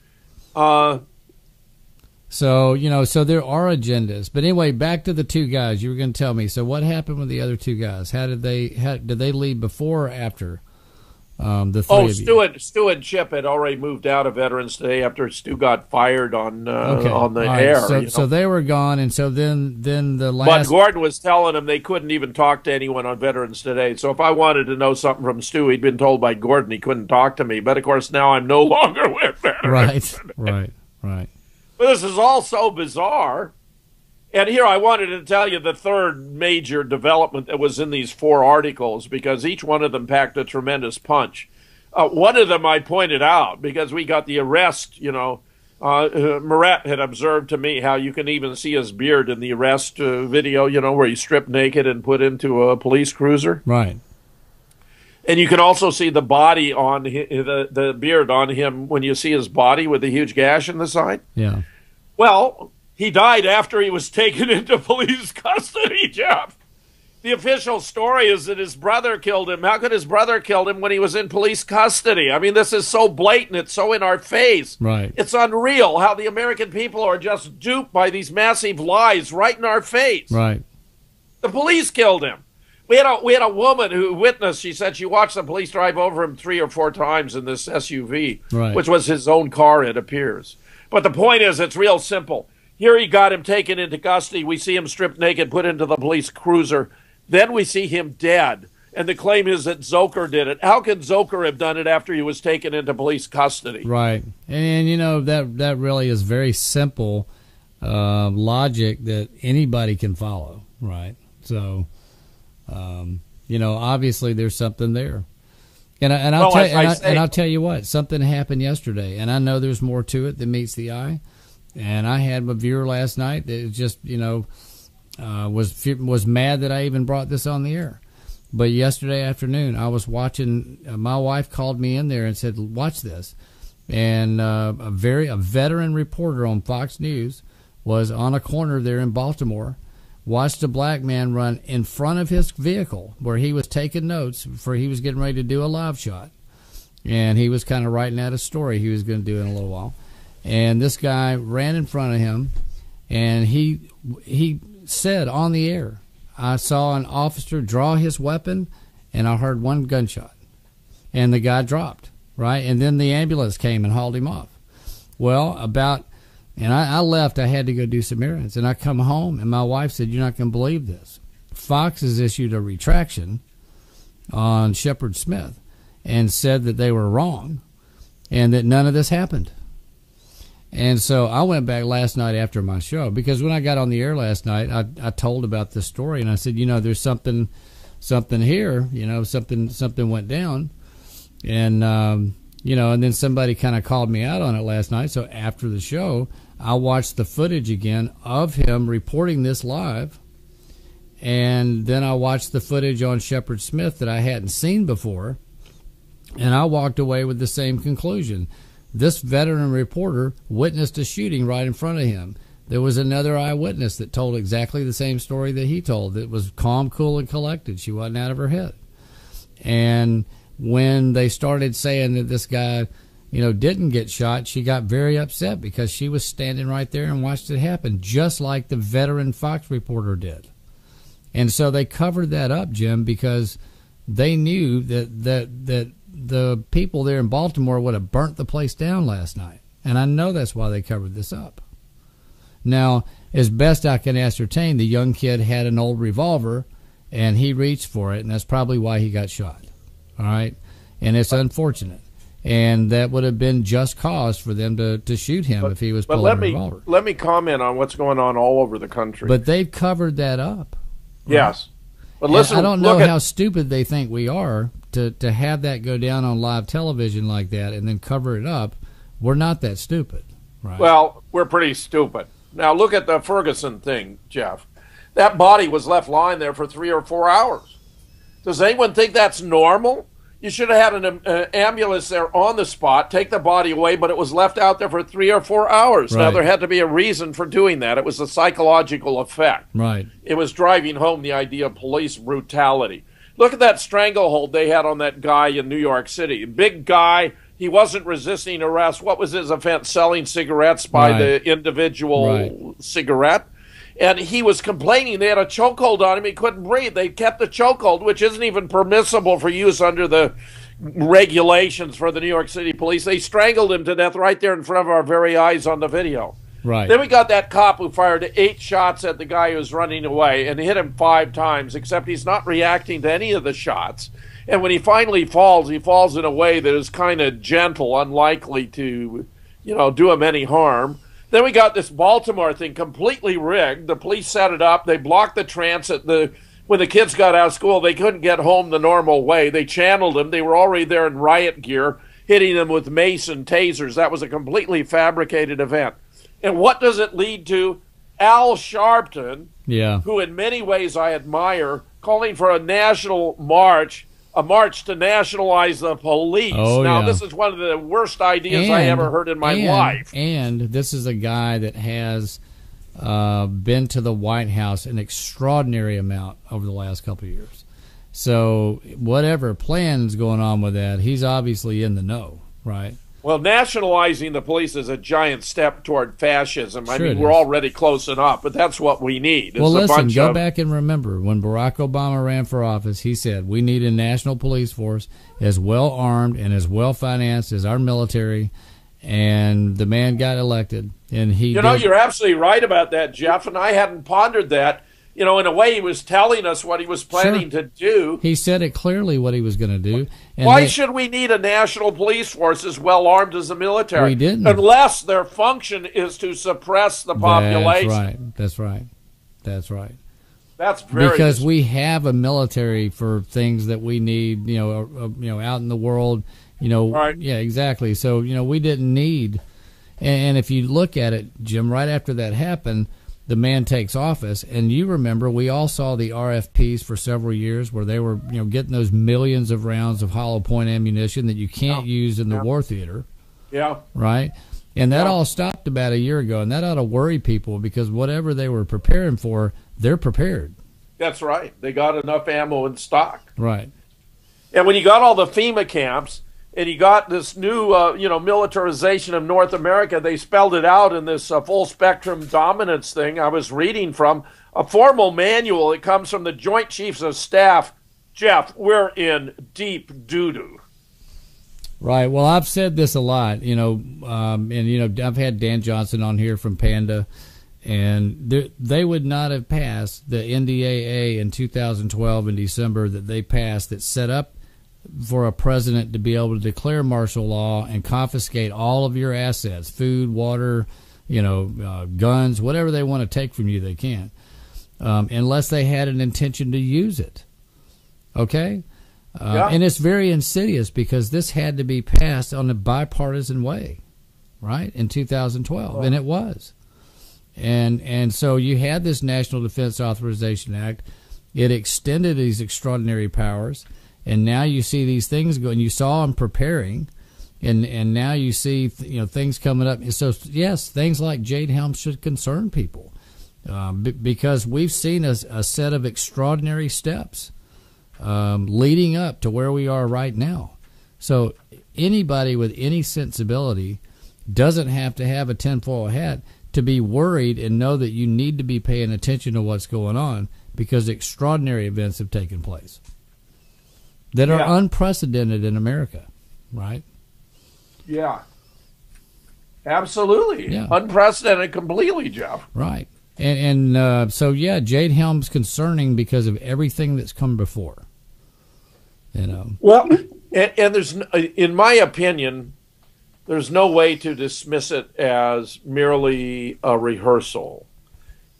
So there are agendas. But anyway, back to the two guys. You were going to tell me. So what happened with the other two guys? Did they leave before or after the three of you? Stu and Chip had already moved out of Veterans Day after Stu got fired on the air. So they were gone, and so then the last. But Gordon was telling them they couldn't even talk to anyone on Veterans Day. So if I wanted to know something from Stu, he'd been told by Gordon he couldn't talk to me. But of course now I'm no longer with Veterans. Right. But this is all so bizarre. And here I wanted to tell you the third major development that was in these 4 articles, because each one of them packed a tremendous punch. One of them I pointed out because we got the arrest, Moret had observed to me how you can even see his beard in the arrest video, where he's stripped naked and put into a police cruiser. Right. And you can also see the body on the beard on him when you see his body with the huge gash in the side. Yeah. Well, he died after he was taken into police custody, Jeff. The official story is that his brother killed him. How could his brother kill him when he was in police custody? I mean, this is so blatant. It's so in our face. Right. It's unreal how the American people are just duped by these massive lies right in our face. Right. The police killed him. We had a woman who witnessed. She said she watched the police drive over him 3 or 4 times in this SUV, which was his own car, it appears. But the point is, it's real simple. Here he got him taken into custody. We see him stripped naked, put into the police cruiser. Then we see him dead. And the claim is that Zoker did it. How can Zoker have done it after he was taken into police custody? Right. And, that really is very simple logic that anybody can follow. Right. So, obviously there's something there. And I'll tell you what, something happened yesterday, and I know there's more to it than meets the eye. And I had a viewer last night that just, was mad that I even brought this on the air. But yesterday afternoon, I was watching. My wife called me in there and said, "Watch this." And a veteran reporter on Fox News was on a corner there in Baltimore, watched a black man run in front of his vehicle where he was taking notes for he was getting ready to do a live shot. And he was kind of writing out a story he was going to do in a little while. And this guy ran in front of him, and he said on the air, "I saw an officer draw his weapon, and I heard one gunshot." And the guy dropped, right? And then the ambulance came and hauled him off. Well, and I left. I had to go do some errands. And I come home, and my wife said, "You're not going to believe this. Fox has issued a retraction on Shepard Smith and said that they were wrong and that none of this happened." And so I went back last night after my show, because when I got on the air last night, I told about this story, and I said, there's something here, something went down. And, and then somebody kind of called me out on it last night. So after the show, I watched the footage again of him reporting this live. And then I watched the footage on Shepard Smith that I hadn't seen before. And I walked away with the same conclusion. This veteran reporter witnessed a shooting right in front of him. There was another eyewitness that told exactly the same story that he told. That was calm, cool, and collected. She wasn't out of her head. And when they started saying that this guy, didn't get shot, she got very upset because she was standing right there and watched it happen, just like the veteran Fox reporter did. And so they covered that up, Jim, because they knew that the people there in Baltimore would have burnt the place down last night. And I know that's why they covered this up. Now, as best I can ascertain, the young kid had an old revolver, and he reached for it, and that's probably why he got shot. All right? And it's unfortunate. And that would have been just cause for them to shoot him if he was pulling a revolver. Let me comment on what's going on all over the country. But they've covered that up. Right? Yes. But listen, I don't know how stupid they think we are to have that go down on live television like that and then cover it up. We're not that stupid, right? Well, we're pretty stupid. Now look at the Ferguson thing, Jeff. That body was left lying there for 3 or 4 hours. Does anyone think that's normal? You should have had an ambulance there on the spot, take the body away, but it was left out there for 3 or 4 hours. Right. Now, there had to be a reason for doing that. It was a psychological effect. Right. It was driving home the idea of police brutality. Look at that stranglehold they had on that guy in New York City. Big guy. He wasn't resisting arrest. What was his offense? Selling cigarettes by the individual cigarette. And he was complaining they had a chokehold on him. He couldn't breathe. They kept the chokehold, which isn't even permissible for use under the regulations for the New York City police. They strangled him to death right there in front of our very eyes on the video. Right. Then we got that cop who fired 8 shots at the guy who was running away and hit him 5 times, except he's not reacting to any of the shots. And when he finally falls, he falls in a way that is kind of gentle, unlikely to, do him any harm. Then we got this Baltimore thing completely rigged. The police set it up. They blocked the transit. When the kids got out of school, they couldn't get home the normal way. They channeled them. They were already there in riot gear, hitting them with mace and tasers. That was a completely fabricated event. And what does it lead to? Al Sharpton, who in many ways I admire, calling for a national march, a march to nationalize the police. This is one of the worst ideas I ever heard in my life. And this is a guy that has been to the White House an extraordinary amount over the last couple of years. So whatever plan's going on with that, he's obviously in the know, right? Well, nationalizing the police is a giant step toward fascism. I mean, we're already close enough, but that's what we need. Well, listen, go back and remember when Barack Obama ran for office, he said, we need a national police force as well armed and as well financed as our military, and the man got elected. And you're absolutely right about that, Jeff, and I hadn't pondered that. In a way, he was telling us what he was planning to do. He said it clearly what he was going to do. And why should we need a national police force as well armed as the military? We didn't. Unless their function is to suppress the population. That's right. That's very because we have a military for things that we need, out in the world, Right. Yeah, exactly. So, we didn't need, and if you look at it, Jim, right after that happened, the man takes office, and you remember we all saw the RFPs for several years where they were, getting those millions of rounds of hollow point ammunition that you can't use in the war theater. Yeah. Right? And that all stopped about a year ago, and that ought to worry people because whatever they were preparing for, they're prepared. That's right. They got enough ammo in stock. Right. And when you got all the FEMA camps and you got this new, militarization of North America, they spelled it out in this full spectrum dominance thing I was reading from, a formal manual. It comes from the Joint Chiefs of Staff. Jeff, we're in deep doo-doo. Right. Well, I've said this a lot, I've had Dan Johnson on here from Panda, and they would not have passed the NDAA in 2012 in December that they passed that set up for a president to be able to declare martial law and confiscate all of your assets, food, water, guns, whatever they want to take from you, they can, unless they had an intention to use it. Okay? And it's very insidious because this had to be passed on a bipartisan way, right, in 2012, and it was. And so you had this National Defense Authorization Act. It extended these extraordinary powers, and now you see these things going. You saw them preparing, and now you see things coming up. So yes, things like Jade Helm should concern people because we've seen a set of extraordinary steps leading up to where we are right now. So anybody with any sensibility doesn't have to have a tinfoil hat to be worried and know that you need to be paying attention to what's going on because extraordinary events have taken place that are unprecedented in America, right? Yeah. Absolutely. Yeah. Unprecedented completely, Jeff. Right. And so, Jade Helm's concerning because of everything that's come before. Well, and there's, in my opinion, there's no way to dismiss it as merely a rehearsal.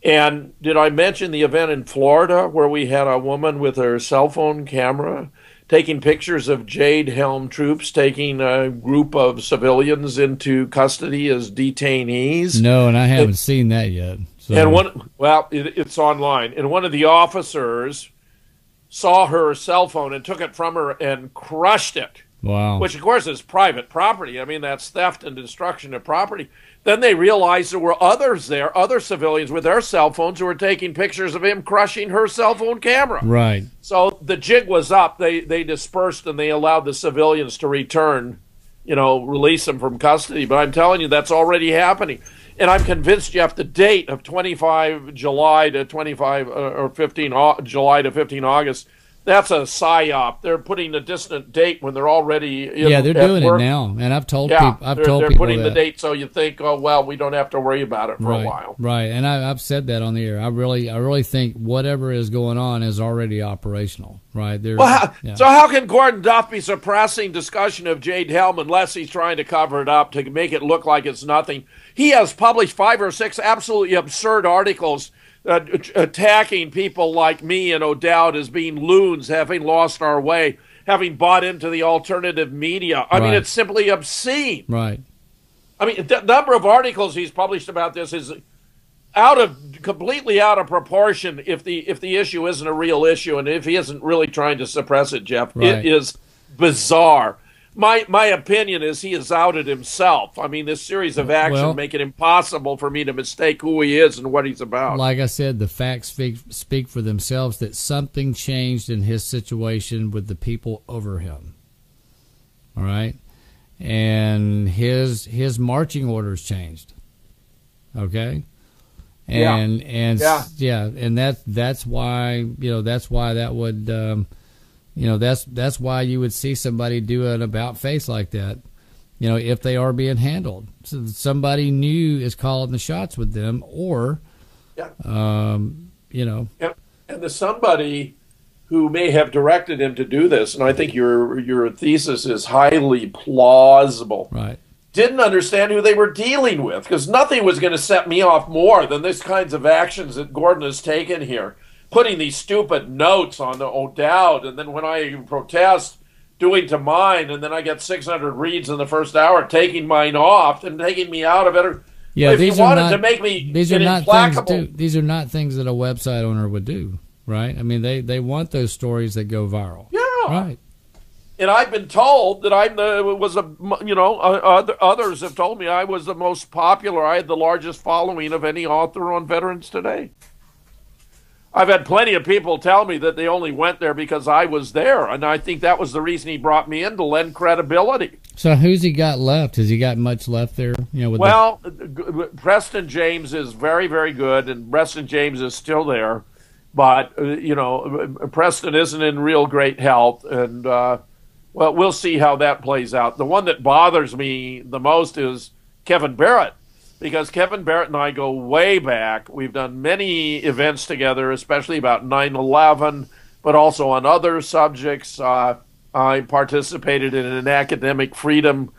And did I mention the event in Florida where we had a woman with her cell phone camera taking pictures of Jade Helm troops taking a group of civilians into custody as detainees? No, and I haven't seen that yet. So. And it's online. And one of the officers saw her cell phone and took it from her and crushed it. Wow. Which, of course, is private property. I mean, that's theft and destruction of property. Then they realized there were others there, other civilians with their cell phones who were taking pictures of him crushing her cell phone camera. Right. So the jig was up. They dispersed and they allowed the civilians to return, release them from custody. But I'm telling you, that's already happening. And I'm convinced, Jeff, the date of 25 July to 25 or 15 July to 15 August, that's a psyop. They're putting a distant date when they're already they're doing it now, and I've told people. They're putting the date so you think, oh well, we don't have to worry about it for a while. Right, and I've said that on the air. I really think whatever is going on is already operational. Right. So how can Gordon Duff be suppressing discussion of Jade Helm unless he's trying to cover it up to make it look like it's nothing? He has published 5 or 6 absolutely absurd articles attacking people like me and O'Dowd as being loons, having lost our way, having bought into the alternative media. I mean, it's simply obscene. Right. I mean, the number of articles he's published about this is completely out of proportion if the issue isn't a real issue and if he isn't really trying to suppress it, Jeff. Right. It is bizarre. My opinion is he has outed himself. I mean, this series of actions make it impossible for me to mistake who he is and what he's about. Like I said, the facts speak for themselves that something changed in his situation with the people over him. All right? And his marching orders changed. Okay? And that's why, that would that's why you would see somebody do an about face like that, if they are being handled. So somebody new is calling the shots with them, or, And the somebody who may have directed him to do this, and I think your thesis is highly plausible. Right. Didn't understand who they were dealing with, because nothing was going to set me off more than this kinds of actions that Gordon has taken here. putting these stupid notes on the O'Dowd, and then when I protest, doing to mine, and then I get 600 reads in the first hour, taking mine off and taking me out of it. Yeah, if these you are wanted not, to make me these are not implacable. these are not things that a website owner would do, right? I mean, they want those stories that go viral. Yeah. Right. And I've been told that others have told me I was the most popular. I had the largest following of any author on Veterans Today. I've had plenty of people tell me that they only went there because I was there, and I think that was the reason he brought me in, to lend credibility. So who's he got left? Has he got much left there? Preston James is very, very good, and Preston James is still there. But, Preston isn't in real great health, and, we'll see how that plays out. The one that bothers me the most is Kevin Barrett, because Kevin Barrett and I go way back. We've done many events together, especially about 9/11, but also on other subjects. I participated in an academic freedom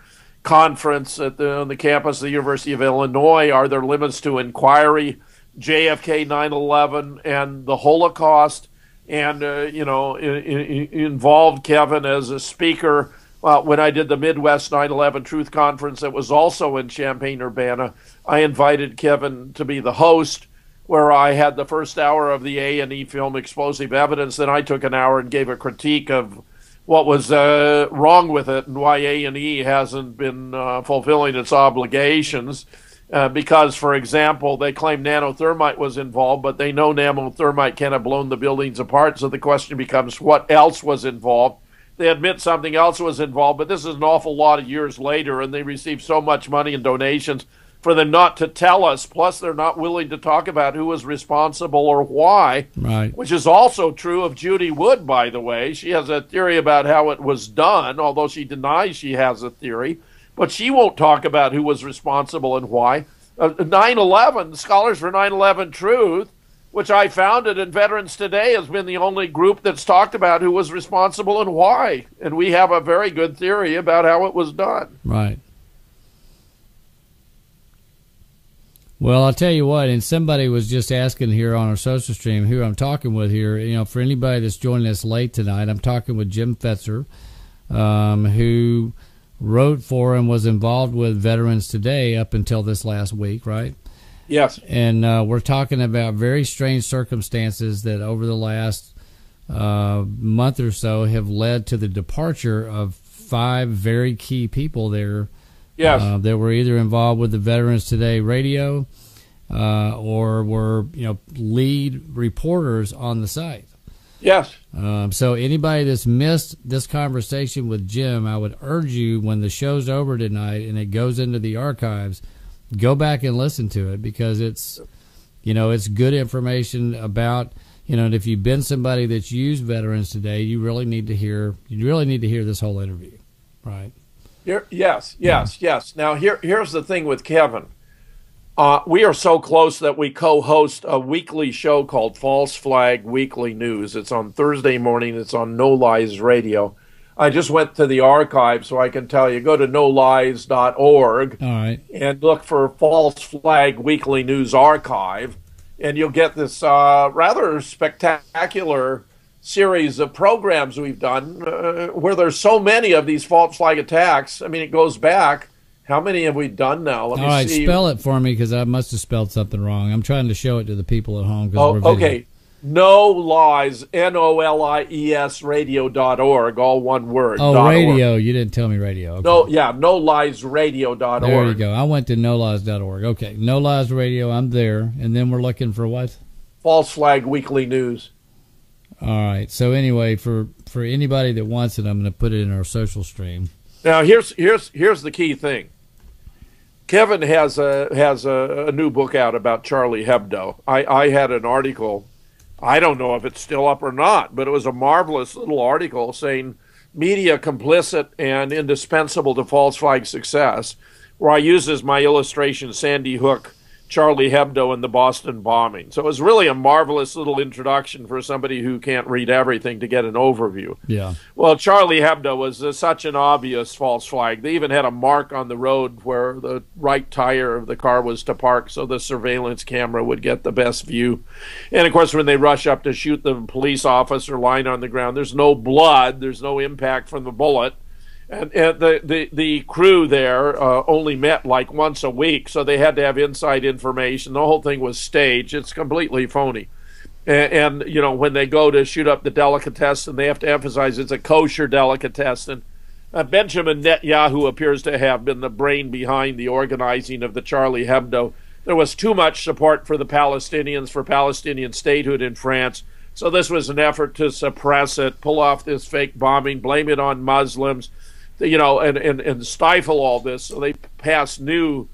conference on the campus of the University of Illinois. Are there limits to inquiry? JFK, 9/11, and the Holocaust, and involved Kevin as a speaker when I did the Midwest 9/11 Truth Conference that was also in Champaign-Urbana. I invited Kevin to be the host, where I had the first hour of the A&E film Explosive Evidence. Then I took an hour and gave a critique of what was wrong with it and why A&E hasn't been fulfilling its obligations. Because, for example, they claim nanothermite was involved, but they know nanothermite can't have blown the buildings apart, so the question becomes what else was involved. They admit something else was involved, but this is an awful lot of years later, and they received so much money in donations for them not to tell us, plus they're not willing to talk about who was responsible or why, right? Which is also true of Judy Wood, by the way. She has a theory about how it was done, although she denies she has a theory. But she won't talk about who was responsible and why. 9/11, Scholars for 9/11 Truth, which I founded, and Veterans Today has been the only group that's talked about who was responsible and why. And we have a very good theory about how it was done. Right. Well, I'll tell you what, and somebody was just asking here on our social stream who I'm talking with here. For anybody that's joining us late tonight, I'm talking with Jim Fetzer, who wrote for and was involved with Veterans Today up until this last week, right? Yes. And we're talking about very strange circumstances that over the last month or so have led to the departure of 5 very key people there. Yes. That were either involved with the Veterans Today radio or were lead reporters on the site. Yes. So anybody that's missed this conversation with Jim, I would urge you, when the show's over tonight and it goes into the archives, go back and listen to it, because it's good information about, and if you've been somebody that's used Veterans Today, you really need to hear this whole interview, right? Yes. Now here's the thing with Kevin. We are so close that we co-host a weekly show called False Flag Weekly News. It's on Thursday morning. It's on No Lies Radio. I just went to the archive, so I can tell you. Go to nolies.org. All right. And look for False Flag Weekly News Archive, and you'll get this rather spectacular series of programs we've done where there's so many of these false flag attacks. I mean, it goes back. How many have we done now? Let me see. Spell it for me, because I must have spelled something wrong. I'm trying to show it to the people at home. Okay. No Lies, NOLIES radio.org, all one word. Oh, radio. You didn't tell me radio. Okay. No Lies radio.org. There you go. I went to nolies.org. Okay, No Lies Radio, I'm there. And then we're looking for what? False Flag Weekly News. All right. So anyway, for anybody that wants it, I'm going to put it in our social stream. Now, here's the key thing. Kevin has a new book out about Charlie Hebdo. I had an article. I don't know if it's still up or not, but it was a marvelous little article saying media complicit and indispensable to false flag success, where I use as my illustration Sandy Hook Charlie Hebdo and the Boston bombing. So it was really a marvelous little introduction for somebody who can't read everything to get an overview. Yeah. Well, Charlie Hebdo was such an obvious false flag. They even had a mark on the road where the right tire of the car was to park so the surveillance camera would get the best view. And, of course, when they rush up to shoot the police officer lying on the ground, there's no blood, there's no impact from the bullet. And the crew there only met like once a week, so they had to have inside information. The whole thing was staged. It's completely phony. And you know, when they go to shoot up the delicatessen, they have to emphasize it's a kosher delicatessen. Benjamin Netanyahu appears to have been the brain behind the organizing of the Charlie Hebdo. There was too much support for the Palestinians, for Palestinian statehood in France. So this was an effort to suppress it, pull off this fake bombing, blame it on Muslims, you know, and stifle all this. So they passed new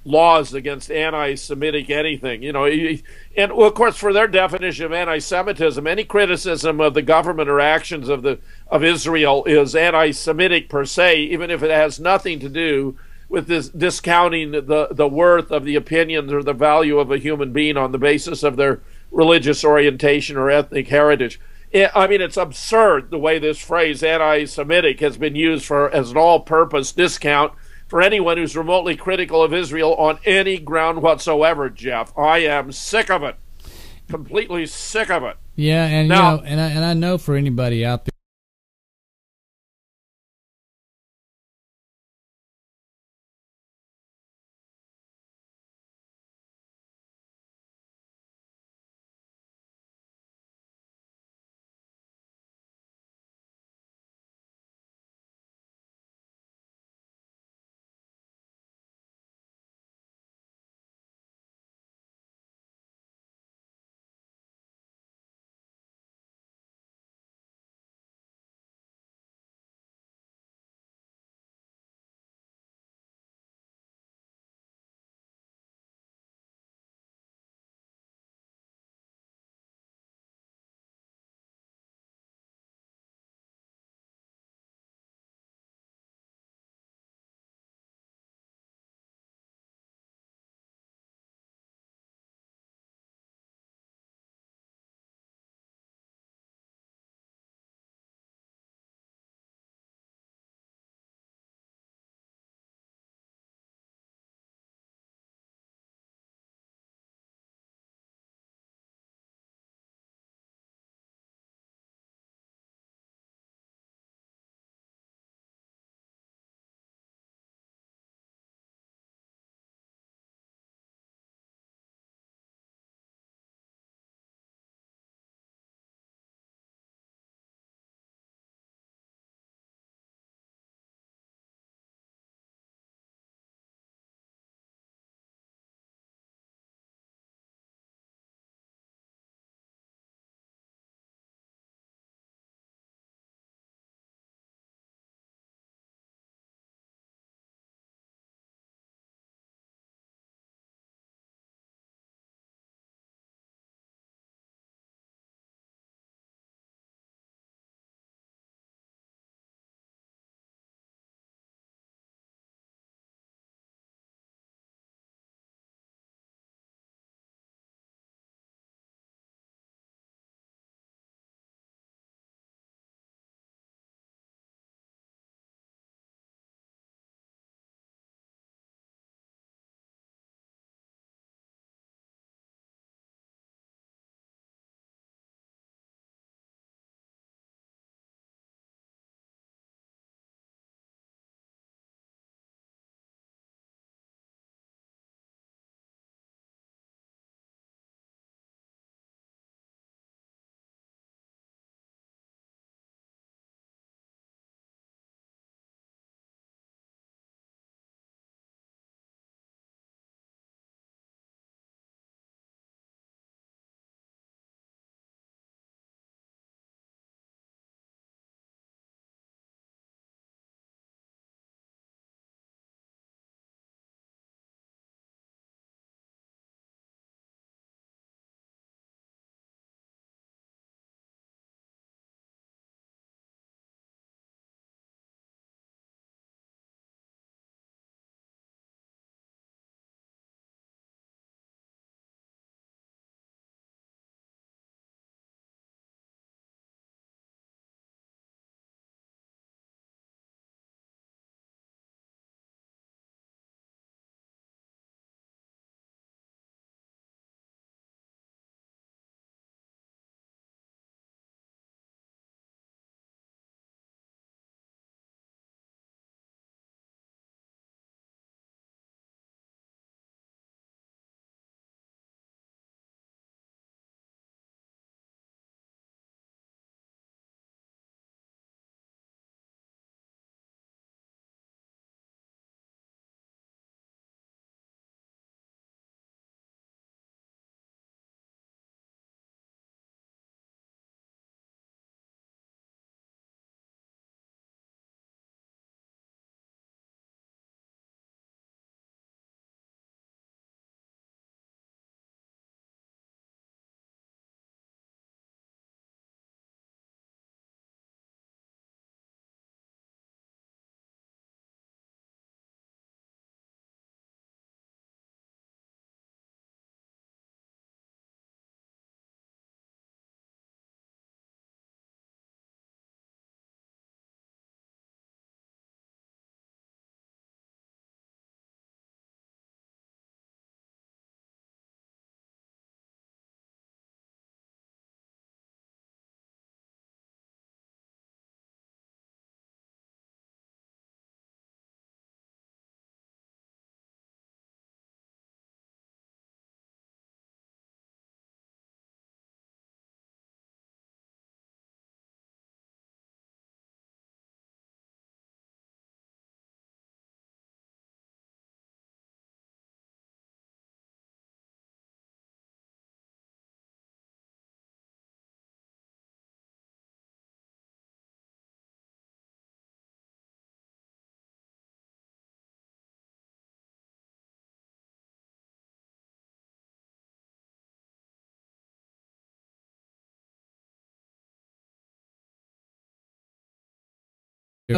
laws against anti-Semitic anything, you know. And, well, of course, for their definition of anti-Semitism, any criticism of the government or actions of Israel is anti-Semitic per se, even if it has nothing to do with this discounting the worth of the opinions or the value of a human being on the basis of their religious orientation or ethnic heritage. I mean, it's absurd the way this phrase anti-Semitic has been used as an all-purpose discount for anyone who's remotely critical of Israel on any ground whatsoever, Jeff. I am sick of it. Completely sick of it. Yeah, and now, you know, and I know for anybody out there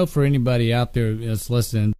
For anybody out there that's listening,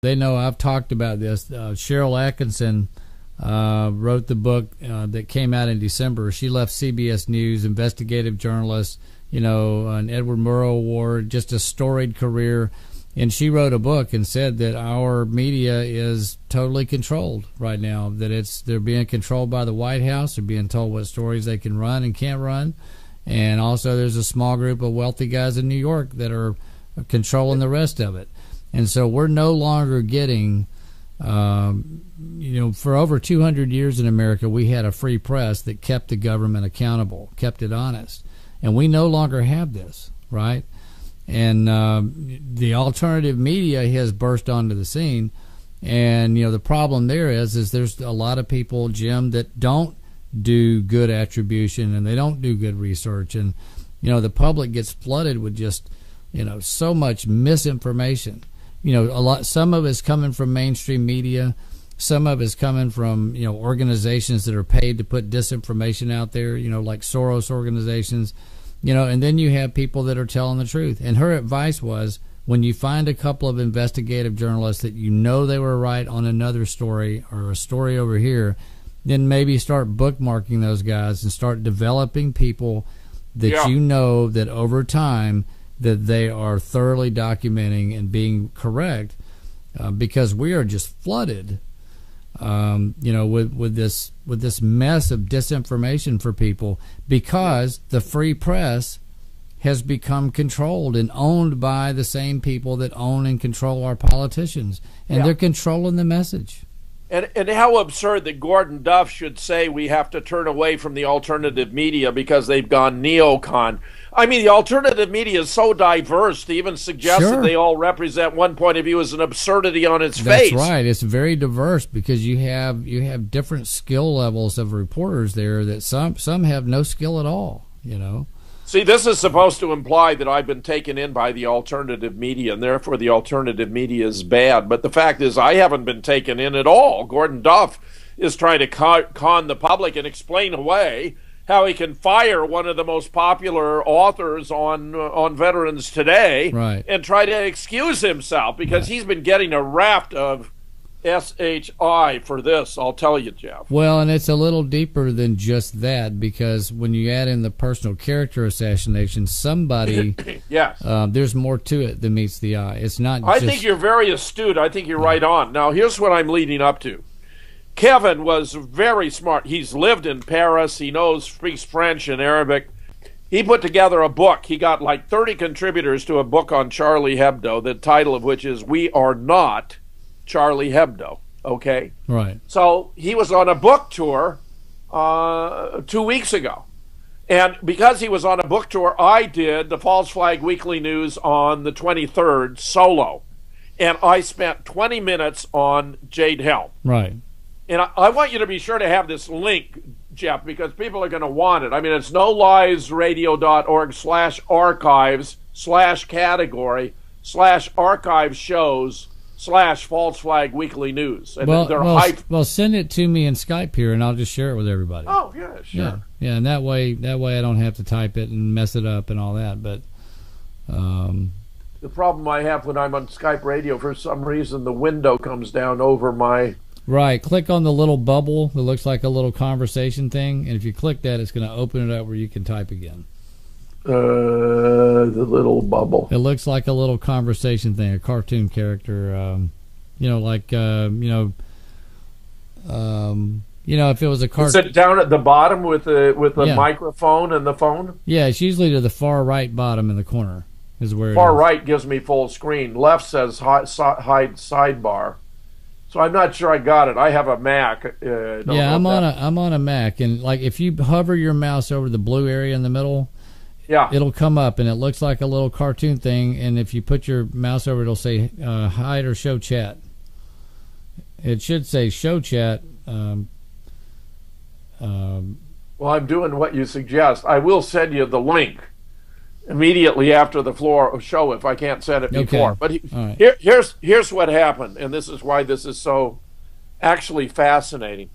they know I've talked about this. Cheryl Atkinson wrote the book that came out in December. She left CBS News, investigative journalist, an Edward Murrow Award, just a storied career. And she wrote a book and said that our media is totally controlled right now, that they're being controlled by the White House. They're being told what stories they can run and can't run. And also there's a small group of wealthy guys in New York that are controlling the rest of it. And so we're no longer getting, for over 200 years in America, we had a free press that kept the government accountable, kept it honest. And we no longer have this, right? And the alternative media has burst onto the scene. And, the problem there is there's a lot of people, Jim, that don't do good attribution and they don't do good research. And, the public gets flooded with just, so much misinformation. Some of it's coming from mainstream media. Some of it's coming from, organizations that are paid to put disinformation out there, like Soros organizations, and then you have people that are telling the truth. And her advice was, when you find a couple of investigative journalists that they were right on another story or a story over here, then maybe start bookmarking those guys and start developing people that that over time that they are thoroughly documenting and being correct, because we are just flooded, with this mess of disinformation for people, because the free press has become controlled and owned by the same people that own and control our politicians, and they're controlling the message. And how absurd that Gordon Duff should say we have to turn away from the alternative media because they've gone neocon. I mean, the alternative media is so diverse to even suggest that they all represent one point of view is an absurdity on its face. That's right. It's very diverse because you have different skill levels of reporters there that some have no skill at all, See, this is supposed to imply that I've been taken in by the alternative media, and therefore the alternative media is bad. But the fact is, I haven't been taken in at all. Gordon Duff is trying to con the public and explain away how he can fire one of the most popular authors on Veterans Today, right, and try to excuse himself because he's been getting a raft of SHI for this, I'll tell you, Jeff. Well, and it's a little deeper than just that, because when you add in the personal character assassination, somebody, yes, there's more to it than meets the eye. It's not I think you're very astute. I think you're right on. Now, here's what I'm leading up to. Kevin was very smart. He's lived in Paris. He speaks French and Arabic. He put together a book. He got like 30 contributors to a book on Charlie Hebdo, the title of which is We Are Not Charlie Hebdo. okay? Right. So he was on a book tour 2 weeks ago. And because he was on a book tour, I did the False Flag Weekly News on the 23rd solo. And I spent 20 minutes on Jade Helm. Right. And I want you to be sure to have this link, Jeff, because people are going to want it. I mean, it's noliesradio.org/archives/category/archive shows/False Flag Weekly News. And well, send it to me in Skype here, and I'll just share it with everybody. Oh, yeah, sure. Yeah, and that way I don't have to type it and mess it up and all that. But the problem I have when I'm on Skype radio, for some reason, the window comes down over my... Right. Click on the little bubble that looks like a little conversation thing, and if you click that, it's going to open it up where you can type again. The little bubble. It looks like a little conversation thing, a cartoon character. If it was a cartoon. Is it down at the bottom with the microphone and the phone? Yeah, it's usually to the far right bottom in the corner. Is where far right gives me full screen. Left says hide sidebar. So I'm not sure I got it. I have a Mac. I'm on a Mac, and like if you hover your mouse over the blue area in the middle, it'll come up, and it looks like a little cartoon thing. And if you put your mouse over, it'll say hide or show chat. It should say show chat. Well, I'm doing what you suggest. I will send you the link immediately after the show if I can't send it before. Okay. But here's what happened, and this is why this is so actually fascinating.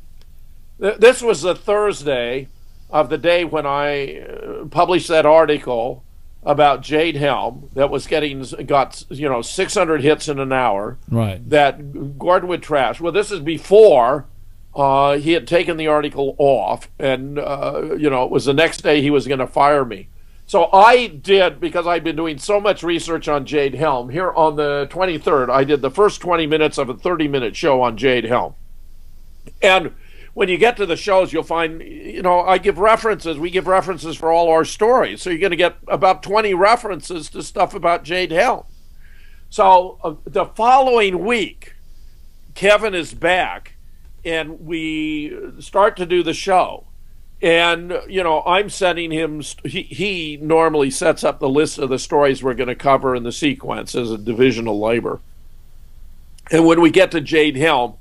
This was the Thursday of the day when I published that article about Jade Helm that got 600 hits in an hour. Right. That Gordon would trash. Well, this is before he had taken the article off, and it was the next day he was going to fire me. So I did, because I'd been doing so much research on Jade Helm, here on the 23rd, I did the first 20 minutes of a 30-minute show on Jade Helm. And when you get to the shows, you'll find, I give references. We give references for all our stories. So you're going to get about 20 references to stuff about Jade Helm. So the following week, Kevin is back, and we start to do the show. And, I'm sending him, he normally sets up the list of the stories we're going to cover in the sequence as a divisional labor. And when we get to Jade Helm,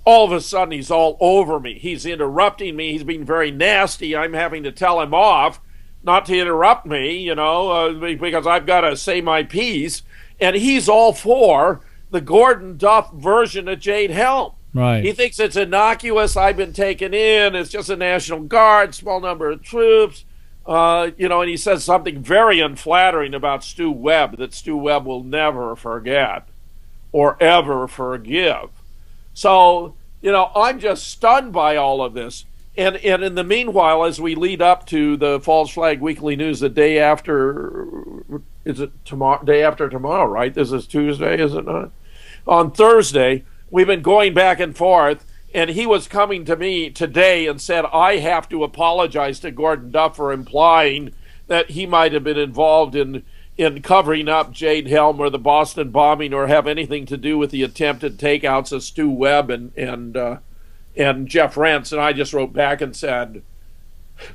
all of a sudden he's all over me. He's interrupting me. He's being very nasty. I'm having to tell him off not to interrupt me, because I've got to say my piece. And he's all for the Gordon Duff version of Jade Helm. Right. He thinks it's innocuous. I've been taken in. It's just a National Guard, small number of troops. And he says something very unflattering about Stu Webb, that Stu Webb will never forget or ever forgive. So, I'm just stunned by all of this. And in the meanwhile, as we lead up to the False Flag Weekly News the day after, is it tomorrow? Day after tomorrow, right? This is Tuesday, is it not? On Thursday, we've been going back and forth, and he was coming to me today and said, I have to apologize to Gordon Duff for implying that he might have been involved in covering up Jade Helm or the Boston bombing or have anything to do with the attempted takeouts of Stu Webb and Jeff Rentz. And I just wrote back and said,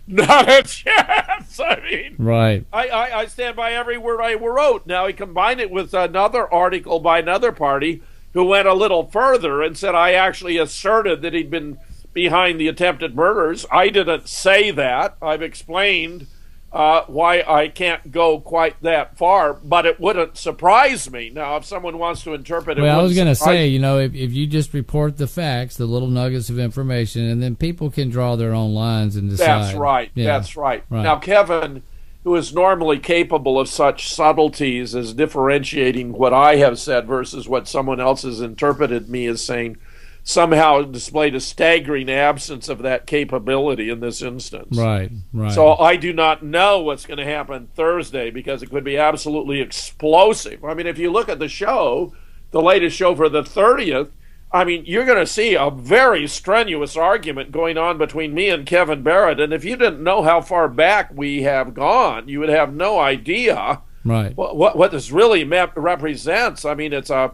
not a chance. I mean, right. I stand by every word I wrote. Now, he combined it with another article by another party who went a little further and said I actually asserted that he'd been behind the attempted murders. I didn't say that. I've explained why I can't go quite that far, but it wouldn't surprise me. Now, if someone wants to interpret it... Well, I was going to say, if you just report the facts, the little nuggets of information, and then people can draw their own lines and decide. That's right. Yeah. That's right. Now, Kevin, who is normally capable of such subtleties as differentiating what I have said versus what someone else has interpreted me as saying, somehow displayed a staggering absence of that capability in this instance. Right. So I do not know what's going to happen Thursday, because it could be absolutely explosive. I mean, if you look at the show, the latest show for the 30th, I mean, you're going to see a very strenuous argument going on between me and Kevin Barrett. And if you didn't know how far back we have gone, you would have no idea what this really represents. I mean, it's a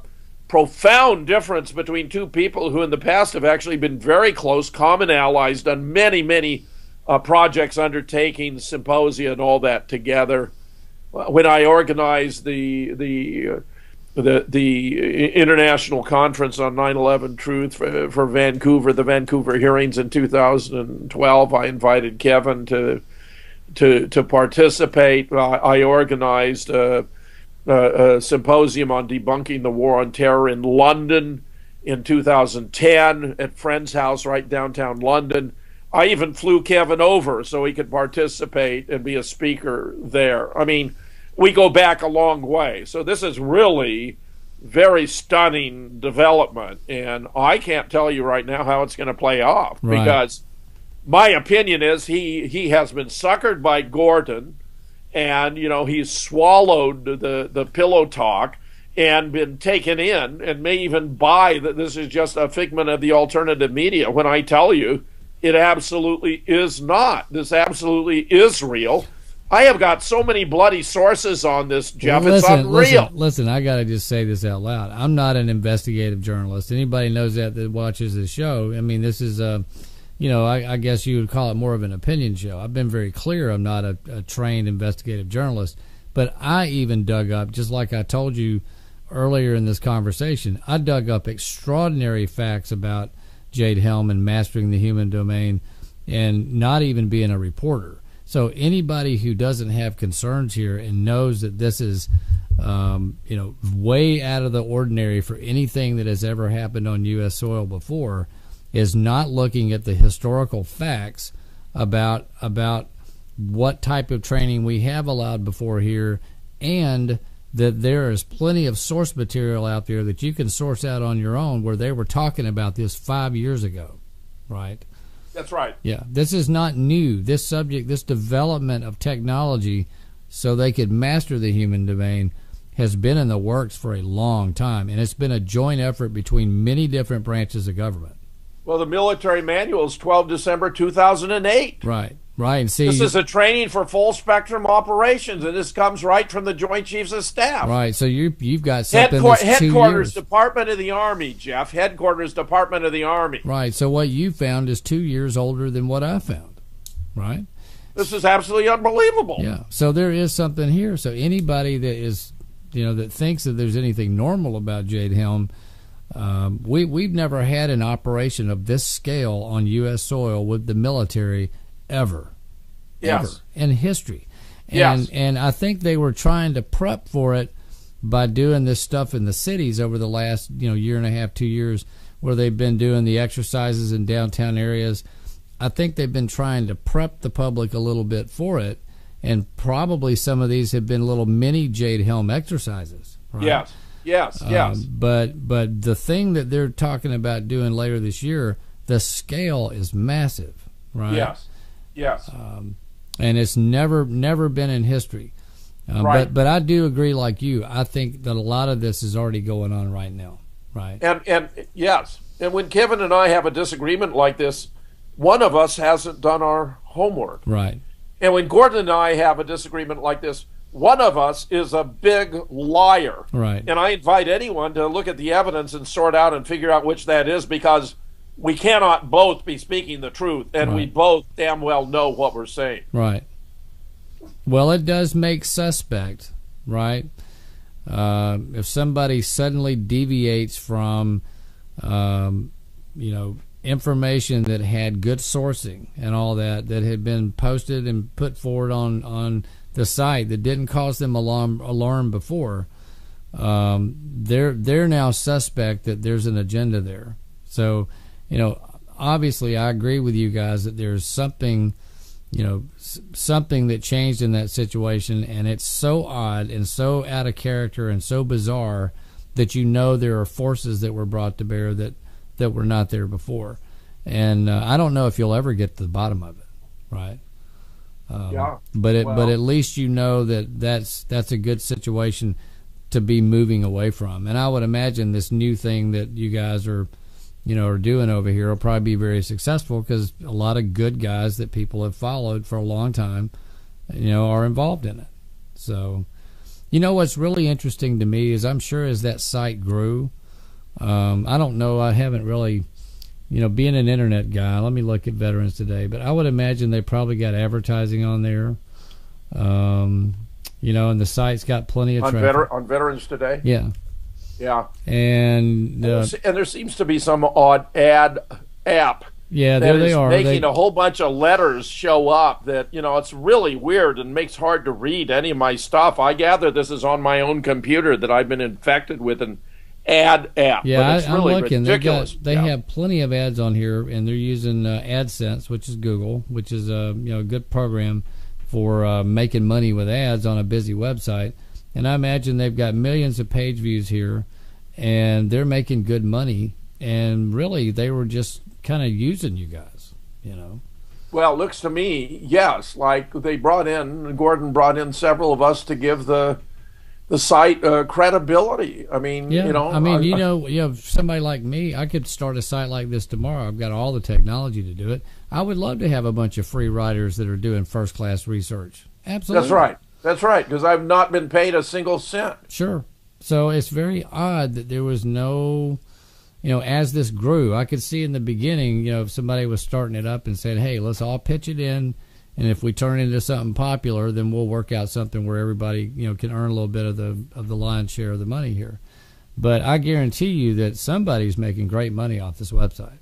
profound difference between two people who in the past have actually been very close, common allies, done many, many projects, undertakings, symposia, and all that together. When I organized the international conference on 9/11 truth for Vancouver, the Vancouver hearings in 2012, I invited Kevin to participate. I organized a symposium on debunking the war on terror in London in 2010 at Friend's house right downtown London. I even flew Kevin over so he could participate and be a speaker there. I mean, we go back a long way. So this is really very stunning development, and I can't tell you right now how it's going to play off, because my opinion is he has been suckered by Gordon, and he's swallowed the pillow talk and been taken in, and may even buy that this is just a figment of the alternative media, when I tell you it absolutely is not. This absolutely is real. I have got so many bloody sources on this, Jeff. It's unreal. Listen, I got to just say this out loud. I'm not an investigative journalist. Anybody knows that watches this show. I mean, this is I guess you would call it more of an opinion show. I've been very clear I'm not a trained investigative journalist, but I even dug up, just like I told you earlier in this conversation, I dug up extraordinary facts about Jade Helm and mastering the human domain and not even being a reporter. So anybody who doesn't have concerns here and knows that this is way out of the ordinary for anything that has ever happened on U.S. soil before is not looking at the historical facts about what type of training we have allowed before here, and that there is plenty of source material out there that you can source out on your own where they were talking about this 5 years ago, right? That's right. Yeah, this is not new. This subject, this development of technology so they could master the human domain has been in the works for a long time, and it's been a joint effort between many different branches of government. Well, the military manual is 12 December 2008. Right. And see, this is a training for full spectrum operations, and this comes right from the Joint Chiefs of Staff. Right. So you've got something Headquarters Department of the Army, Jeff. Headquarters Department of the Army. Right. So what you found is 2 years older than what I found. Right. This is absolutely unbelievable. Yeah. So there is something here. So anybody that is, that thinks that there's anything normal about Jade Helm, we've never had an operation of this scale on U.S. soil with the military ever in history. And I think they were trying to prep for it by doing this stuff in the cities over the last year and a half, 2 years, where they've been doing the exercises in downtown areas. I think they've been trying to prep the public a little bit for it, and probably some of these have been little mini Jade Helm exercises. Right? Yes. But the thing that they're talking about doing later this year, the scale is massive, right? Yes. And it's never been in history. Right. But I do agree, like you. I think that a lot of this is already going on right now, right? And yes. And when Kevin and I have a disagreement like this, one of us hasn't done our homework. Right. And when Gordon and I have a disagreement like this, one of us is a big liar. Right. And I invite anyone to look at the evidence and sort out and figure out which that is, because we cannot both be speaking the truth, and we both damn well know what we're saying. Right. Well, it does make suspect, right? If somebody suddenly deviates from, information that had good sourcing and all that had been posted and put forward on the site that didn't cause them alarm before, they're now suspect that there's an agenda there. So, obviously I agree with you guys that there's something that changed in that situation, and it's so odd and so out of character and so bizarre that there are forces that were brought to bear that were not there before. And I don't know if you'll ever get to the bottom of it, right? But at least that's a good situation to be moving away from. And I would imagine this new thing that you guys are doing over here will probably be very successful, because a lot of good guys that people have followed for a long time, are involved in it. So, what's really interesting to me is, I'm sure as that site grew, I don't know. I haven't really, being an internet guy, let me look at Veterans Today. But I would imagine they probably got advertising on there. And the site's got plenty of traffic. On Veterans Today? Yeah. Yeah. And there seems to be some odd ad app. Yeah, there they are. Making a whole bunch of letters show up that, it's really weird and makes hard to read any of my stuff. I gather this is on my own computer that I've been infected with an ad app. Yeah, but it's really I'm looking. Ridiculous. They have plenty of ads on here, and they're using AdSense, which is Google, which is a good program for making money with ads on a busy website. And I imagine they've got millions of page views here, and they're making good money. And really, they were just kind of using you guys, Well, it looks to me, yes, like Gordon brought in several of us to give the site credibility. I mean, somebody like me, I could start a site like this tomorrow. I've got all the technology to do it. I would love to have a bunch of free writers that are doing first-class research. Absolutely. That's right, because I've not been paid a single cent. Sure. So it's very odd that there was no... as this grew, I could see in the beginning, if somebody was starting it up and said, hey, let's all pitch it in, and if we turn it into something popular, then we'll work out something where everybody, can earn a little bit of the lion's share of the money here. But I guarantee you that somebody's making great money off this website.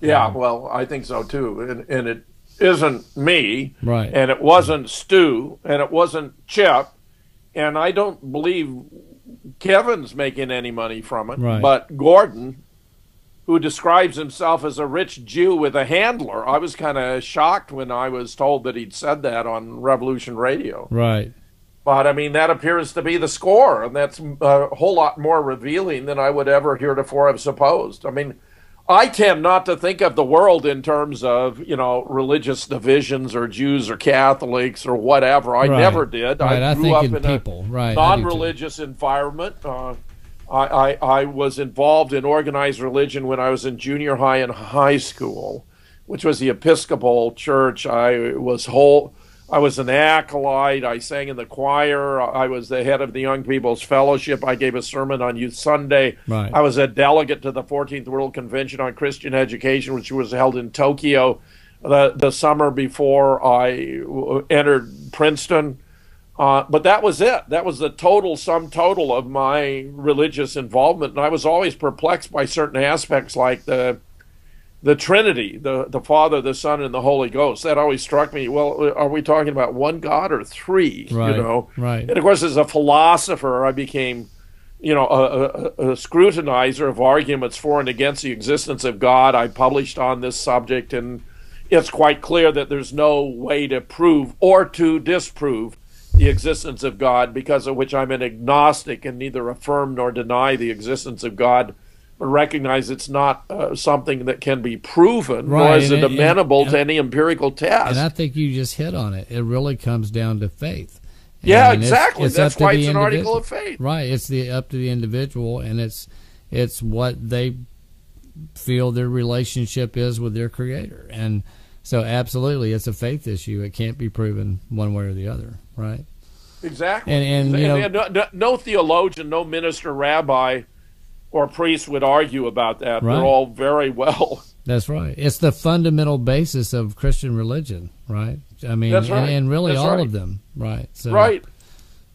Yeah, well, I think so, too. And it isn't me, right? And it wasn't Stu, and it wasn't Chip, and I don't believe Kevin's making any money from it, right. But Gordon, who describes himself as a rich Jew with a handler. I was kind of shocked when I was told that he'd said that on Revolution Radio. Right. But, I mean, that appears to be the score, and that's a whole lot more revealing than I would ever heretofore have supposed. I mean, I tend not to think of the world in terms of, religious divisions or Jews or Catholics or whatever. I never did. Right. I grew up in people. a non-religious environment. I was involved in organized religion when I was in junior high and high school, which was the Episcopal Church. I was an acolyte. I sang in the choir. I was the head of the Young People's Fellowship. I gave a sermon on Youth Sunday. Right. I was a delegate to the 14th World Convention on Christian Education, which was held in Tokyo the summer before I entered Princeton. But that was it. That was the sum total of my religious involvement. And I was always perplexed by certain aspects like the Trinity, the Father, the Son, and the Holy Ghost. That always struck me. Well, are we talking about one God or three? Right, Right. And, of course, as a philosopher, I became, a scrutinizer of arguments for and against the existence of God. I published on this subject, and it's quite clear that there's no way to prove or to disprove the existence of God, because of which I'm an agnostic and neither affirm nor deny the existence of God, but recognize it's not something that can be proven, nor is it amenable to any empirical test. And I think you just hit on it. It really comes down to faith. Yeah, exactly. That's why it's an article of faith. Right. It's up to the individual, and it's what they feel their relationship is with their Creator. And so absolutely, it's a faith issue. It can't be proven one way or the other, right? Exactly. And no theologian, no minister, rabbi, or priest would argue about that. Right. They're all very well. That's right. It's the fundamental basis of Christian religion, right? I mean, that's right. and really that's all right. of them, right? So, right.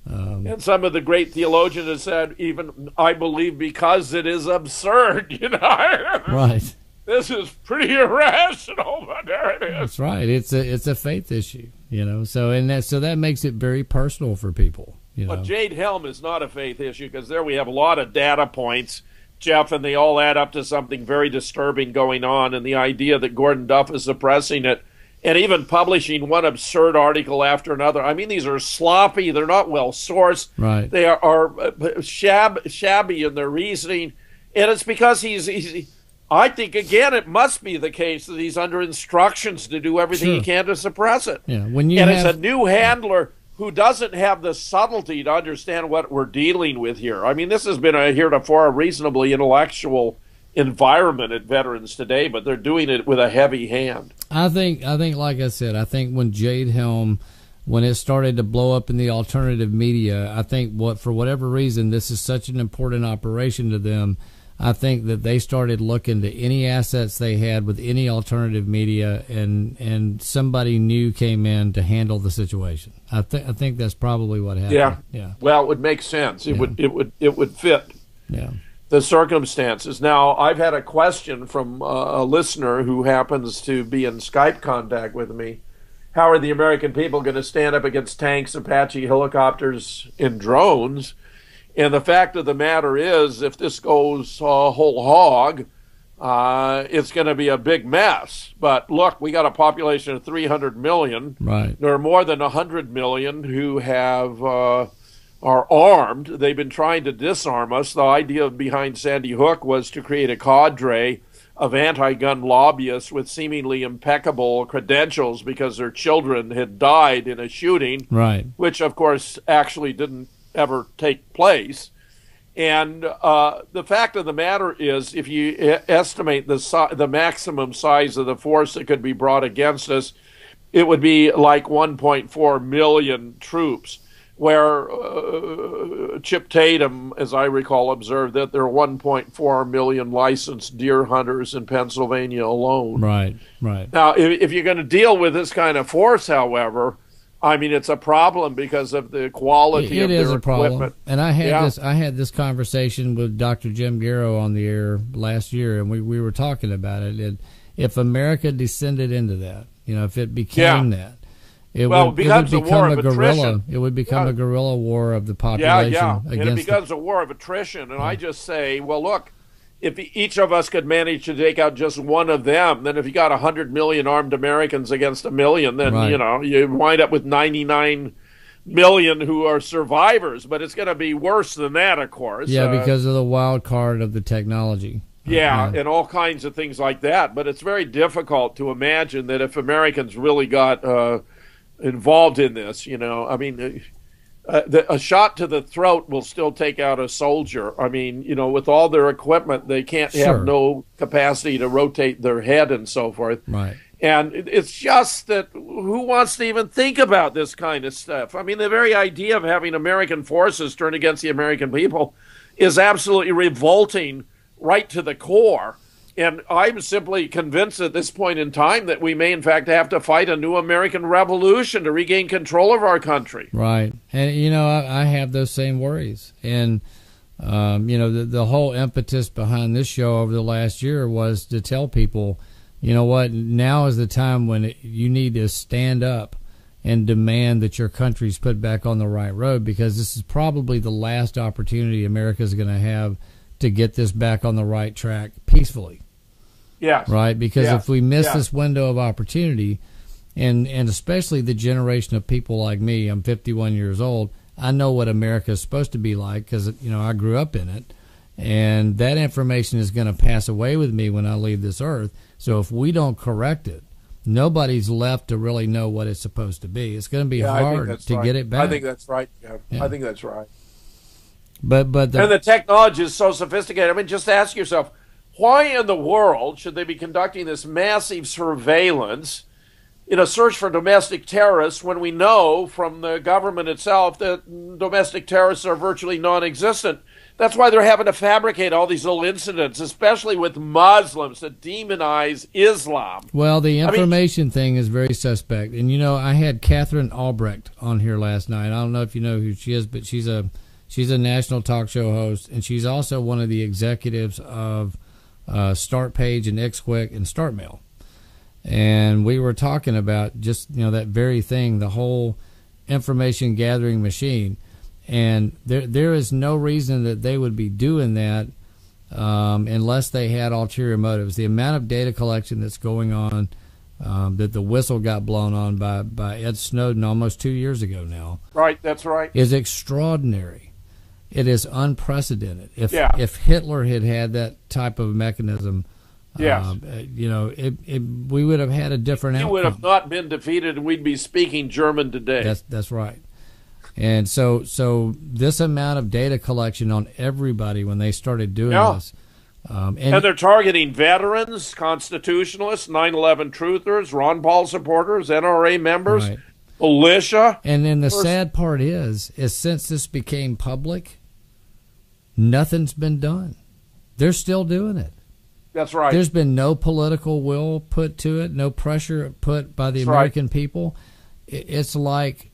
And some of the great theologians have said, even I believe because it is absurd, Right. This is pretty irrational, but there it is. That's right. It's a faith issue, So that makes it very personal for people. But Jade Helm is not a faith issue, because there we have a lot of data points, Jeff, and they all add up to something very disturbing going on. And the idea that Gordon Duff is suppressing it and even publishing one absurd article after another. I mean, these are sloppy. They're not well sourced. Right. They are shabby in their reasoning, and it's because he's I think, again, it must be the case that he's under instructions to do everything he can to suppress it. Yeah, it's a new handler who doesn't have the subtlety to understand what we're dealing with here. I mean, this has been heretofore a reasonably intellectual environment at Veterans Today, but they're doing it with a heavy hand. I think, like I said, I think when Jade Helm, when it started to blow up in the alternative media, I think for whatever reason, this is such an important operation to them. I think that they started looking to any assets they had with any alternative media, and somebody new came in to handle the situation. I think that's probably what happened. Yeah. Well, it would make sense. It would fit. Yeah. The circumstances. Now, I've had a question from a listener who happens to be in Skype contact with me. How are the American people going to stand up against tanks, Apache helicopters, and drones? And the fact of the matter is, if this goes whole hog, it's going to be a big mess. But look, we got a population of 300 million. Right. There are more than 100 million who have are armed. They've been trying to disarm us. The idea behind Sandy Hook was to create a cadre of anti-gun lobbyists with seemingly impeccable credentials because their children had died in a shooting, right? Which, of course, actually didn't ever take place. And the fact of the matter is, if you estimate the maximum size of the force that could be brought against us, it would be like 1.4 million troops, where Chip Tatum, as I recall, observed that there are 1.4 million licensed deer hunters in Pennsylvania alone. Right. Now, if you're going to deal with this kind of force, however, I mean, it's a problem because of the quality of their equipment. It is a problem. And I had this conversation with Dr. Jim Garrow on the air last year, and we were talking about it. And if America descended into that, if it became that, it would become a guerrilla. It would become a guerrilla war of the population. And it becomes a war of attrition. And I just say, well, look, if each of us could manage to take out just one of them, then if you got 100 million armed Americans against a million, then you wind up with 99 million who are survivors. But it's going to be worse than that, of course. Yeah, because of the wild card of the technology. Yeah, and all kinds of things like that. But it's very difficult to imagine that if Americans really got involved in this, I mean, a shot to the throat will still take out a soldier. I mean, with all their equipment, they can't have no capacity to rotate their head and so forth. Right. And it's just that who wants to even think about this kind of stuff? I mean, the very idea of having American forces turn against the American people is absolutely revolting right to the core. And I'm simply convinced at this point in time that we may, in fact, have to fight a new American revolution to regain control of our country. Right. And, I have those same worries. And, the whole impetus behind this show over the last year was to tell people, you know what, now is the time when you need to stand up and demand that your country's put back on the right road, because this is probably the last opportunity America's going to have to get this back on the right track peacefully. Yes. Right? Because if we miss this window of opportunity, and especially the generation of people like me, I'm 51 years old, I know what America is supposed to be like because, I grew up in it. And that information is going to pass away with me when I leave this earth. So if we don't correct it, nobody's left to really know what it's supposed to be. It's going to be hard to get it back. I think that's right. Yeah. I think that's right. But and the technology is so sophisticated. I mean, just ask yourself, why in the world should they be conducting this massive surveillance in a search for domestic terrorists when we know from the government itself that domestic terrorists are virtually non-existent? That's why they're having to fabricate all these little incidents, especially with Muslims that demonize Islam. Well, the information thing is very suspect. And, I had Catherine Albrecht on here last night. I don't know if you know who she is, but she's a national talk show host, and she's also one of the executives of Start Page and XQuick and StartMail. And we were talking about just, that very thing, the whole information gathering machine. And there is no reason that they would be doing that unless they had ulterior motives. The amount of data collection that's going on, that the whistle got blown on by Ed Snowden almost 2 years ago now. Right, that's right. Is extraordinary. It is unprecedented. If Hitler had that type of mechanism, yes. We would have had a different outcome. He would have not been defeated, and we'd be speaking German today. That's right. And so this amount of data collection on everybody when they started doing this. And they're targeting veterans, constitutionalists, 9/11 truthers, Ron Paul supporters, NRA members, right. militia. And then the sad part is since this became public, nothing's been done. They're still doing it. That's right. There's been no political will put to it, no pressure put by the American people. It's like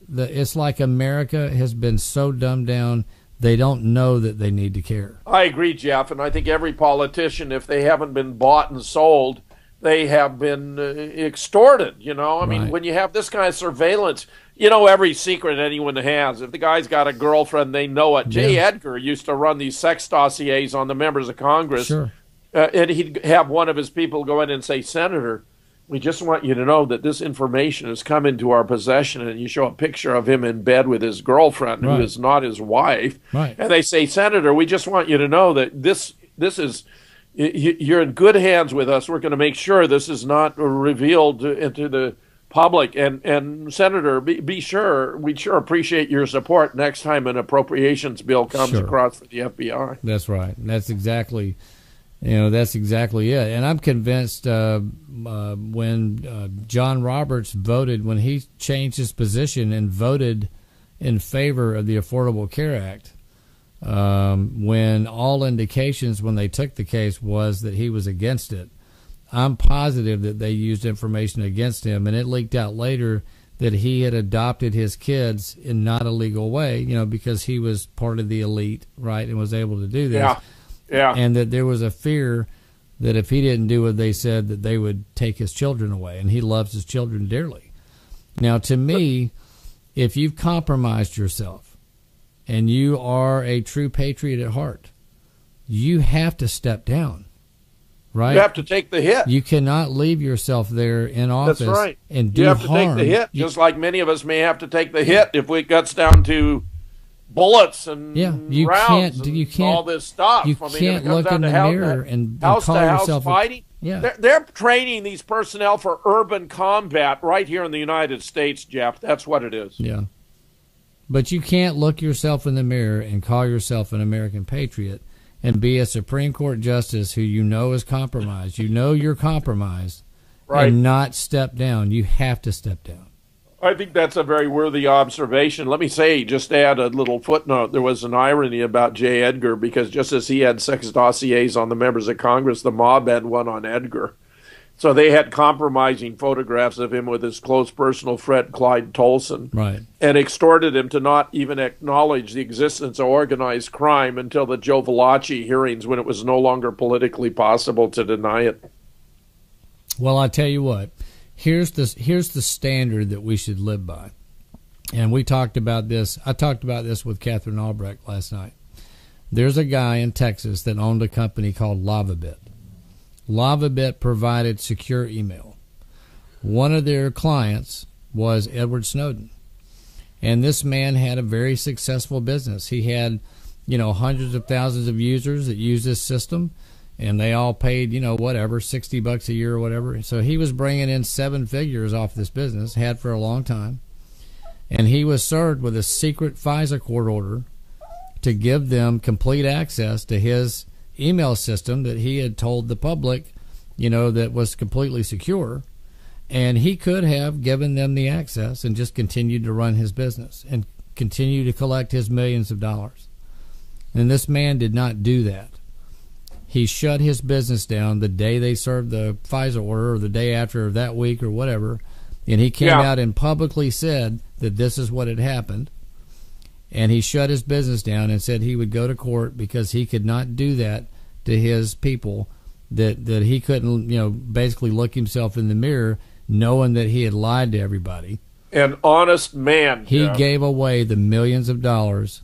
America has been so dumbed down, they don't know that they need to care. I agree, Jeff, and I think every politician, if they haven't been bought and sold, they have been extorted, you know? I mean, when you have this kind of surveillance, you know every secret anyone has. If the guy's got a girlfriend, they know it. J. Edgar used to run these sex dossiers on the members of Congress. Sure. And he'd have one of his people go in and say, Senator, we just want you to know that this information has come into our possession, and you show a picture of him in bed with his girlfriend, who is not his wife. Right. And they say, Senator, we just want you to know that this is, you're in good hands with us. We're going to make sure this is not revealed into the public. And Senator, be sure, we sure appreciate your support next time an appropriations bill comes across the FBI. That's right. That's exactly it. And I'm convinced when John Roberts voted, when he changed his position and voted in favor of the Affordable Care Act, when all indications when they took the case was that he was against it, I'm positive that they used information against him, and it leaked out later that he had adopted his kids in not a legal way, you know, because he was part of the elite, right, and was able to do this. Yeah. And that there was a fear that if he didn't do what they said, that they would take his children away, and he loves his children dearly. Now, to me, if you've compromised yourself and you are a true patriot at heart, you have to step down, right? You have to take the hit. You cannot leave yourself there in office. That's right. And do you have to harm. take the hit, just like many of us may have to take the hit if it gets down to bullets and rounds and all this stuff. You can't look in the mirror and call yourself fighting. They're training these personnel for urban combat right here in the United States, Jeff. That's what it is. Yeah. But you can't look yourself in the mirror and call yourself an American patriot and be a Supreme Court justice who you know is compromised. You know you're compromised, and not step down. You have to step down. I think that's a very worthy observation. Let me say, just add a little footnote. There was an irony about J. Edgar, because just as he had sex dossiers on the members of Congress, the mob had one on Edgar. So they had compromising photographs of him with his close personal friend, Clyde Tolson, and extorted him to not even acknowledge the existence of organized crime until the Joe Valachi hearings, when it was no longer politically possible to deny it. Well, I tell you what. Here's the standard that we should live by, and we talked about this. I talked about this with Catherine Albrecht last night. There's a guy in Texas that owned a company called LavaBit. LavaBit provided secure email. One of their clients was Edward Snowden, and this man had a very successful business. He had, hundreds of thousands of users that use this system. And they all paid, whatever, $60 a year or whatever. So he was bringing in 7 figures off this business, had for a long time. And he was served with a secret FISA court order to give them complete access to his email system that he had told the public, that was completely secure. And he could have given them the access and just continued to run his business and continue to collect his millions of dollars. And this man did not do that. He shut his business down the day they served the FISA order, or the day after, or that week, or whatever. And he came out and publicly said that this is what had happened. And he shut his business down and said he would go to court because he could not do that to his people, that he couldn't, basically look himself in the mirror knowing that he had lied to everybody. An honest man. He gave away the millions of dollars.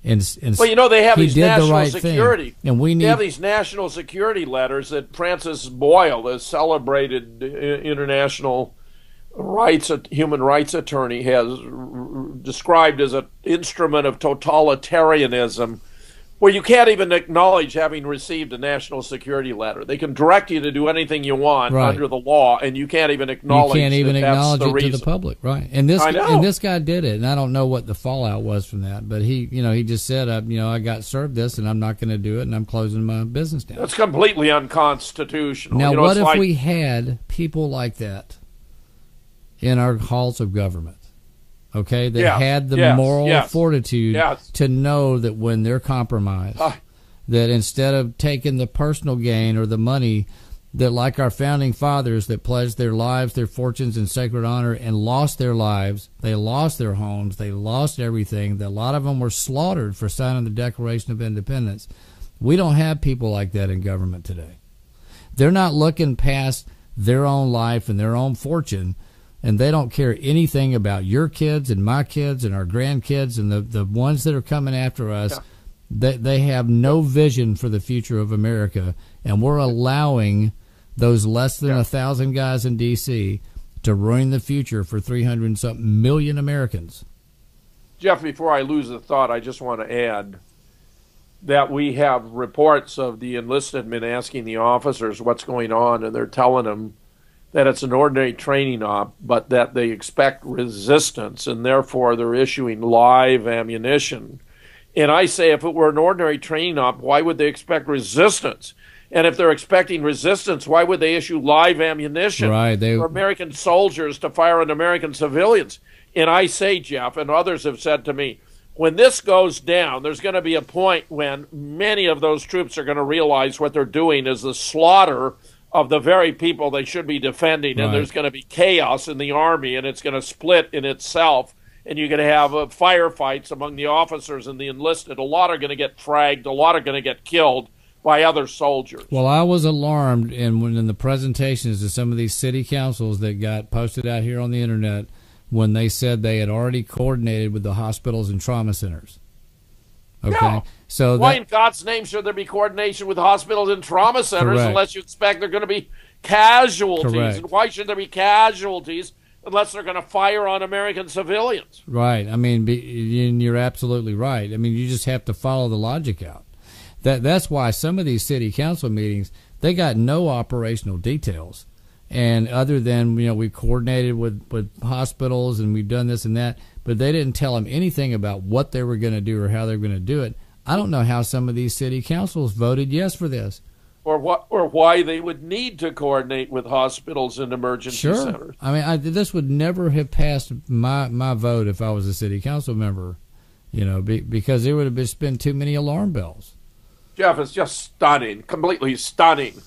And they have these national security. And they have these national security letters that Francis Boyle, the celebrated international human rights attorney, has described as an instrument of totalitarianism, where you can't even acknowledge having received a national security letter. They can direct you to do anything you want under the law, and you can't even acknowledge it reason. to the public, right? And this guy did it, and I don't know what the fallout was from that, but he just said, I got served this, and I'm not going to do it, and I'm closing my business down. That's completely unconstitutional. Now, what if we had people like that in our halls of government? That had the moral fortitude to know that when they're compromised, that instead of taking the personal gain or the money, that like our founding fathers that pledged their lives, their fortunes, and sacred honor and lost their lives, they lost their homes, they lost everything, that a lot of them were slaughtered for signing the Declaration of Independence. We don't have people like that in government today. They're not looking past their own life and their own fortune, and they don't care anything about your kids and my kids and our grandkids and the ones that are coming after us. Yeah. They have no vision for the future of America, and we're allowing those less than 1,000 guys in D.C. to ruin the future for 300-something million Americans. Jeff, before I lose the thought, I just want to add that we have reports of the enlisted men asking the officers what's going on, and they're telling them that it's an ordinary training op, but that they expect resistance, and therefore they're issuing live ammunition. And I say, if it were an ordinary training op, why would they expect resistance? And if they're expecting resistance, why would they issue live ammunition for American soldiers to fire on American civilians? And I say, Jeff, and others have said to me, when this goes down, there's going to be a point when many of those troops are going to realize what they're doing is the slaughter of the very people they should be defending, and there's going to be chaos in the Army, and it's going to split in itself, and you're going to have firefights among the officers and the enlisted. A lot are going to get fragged. A lot are going to get killed by other soldiers. Well, I was alarmed in the presentations to some of these city councils that got posted out here on the internet when they said they had already coordinated with the hospitals and trauma centers. Okay, no. So why in God's name should there be coordination with hospitals and trauma centers unless you expect they're going to be casualties? Correct. And why should there be casualties unless they're going to fire on American civilians? Right. I mean, you're absolutely right. I mean, you just have to follow the logic out. That's why some of these city council meetings, they got no operational details. And other than, we coordinated with hospitals and we've done this and that, but they didn't tell them anything about what they were going to do or how they were going to do it. I don't know how some of these city councils voted yes for this. Or why they would need to coordinate with hospitals and emergency centers. I mean, this would never have passed my vote if I was a city council member, because there would have just been too many alarm bells. Jeff, it's just stunning, completely stunning.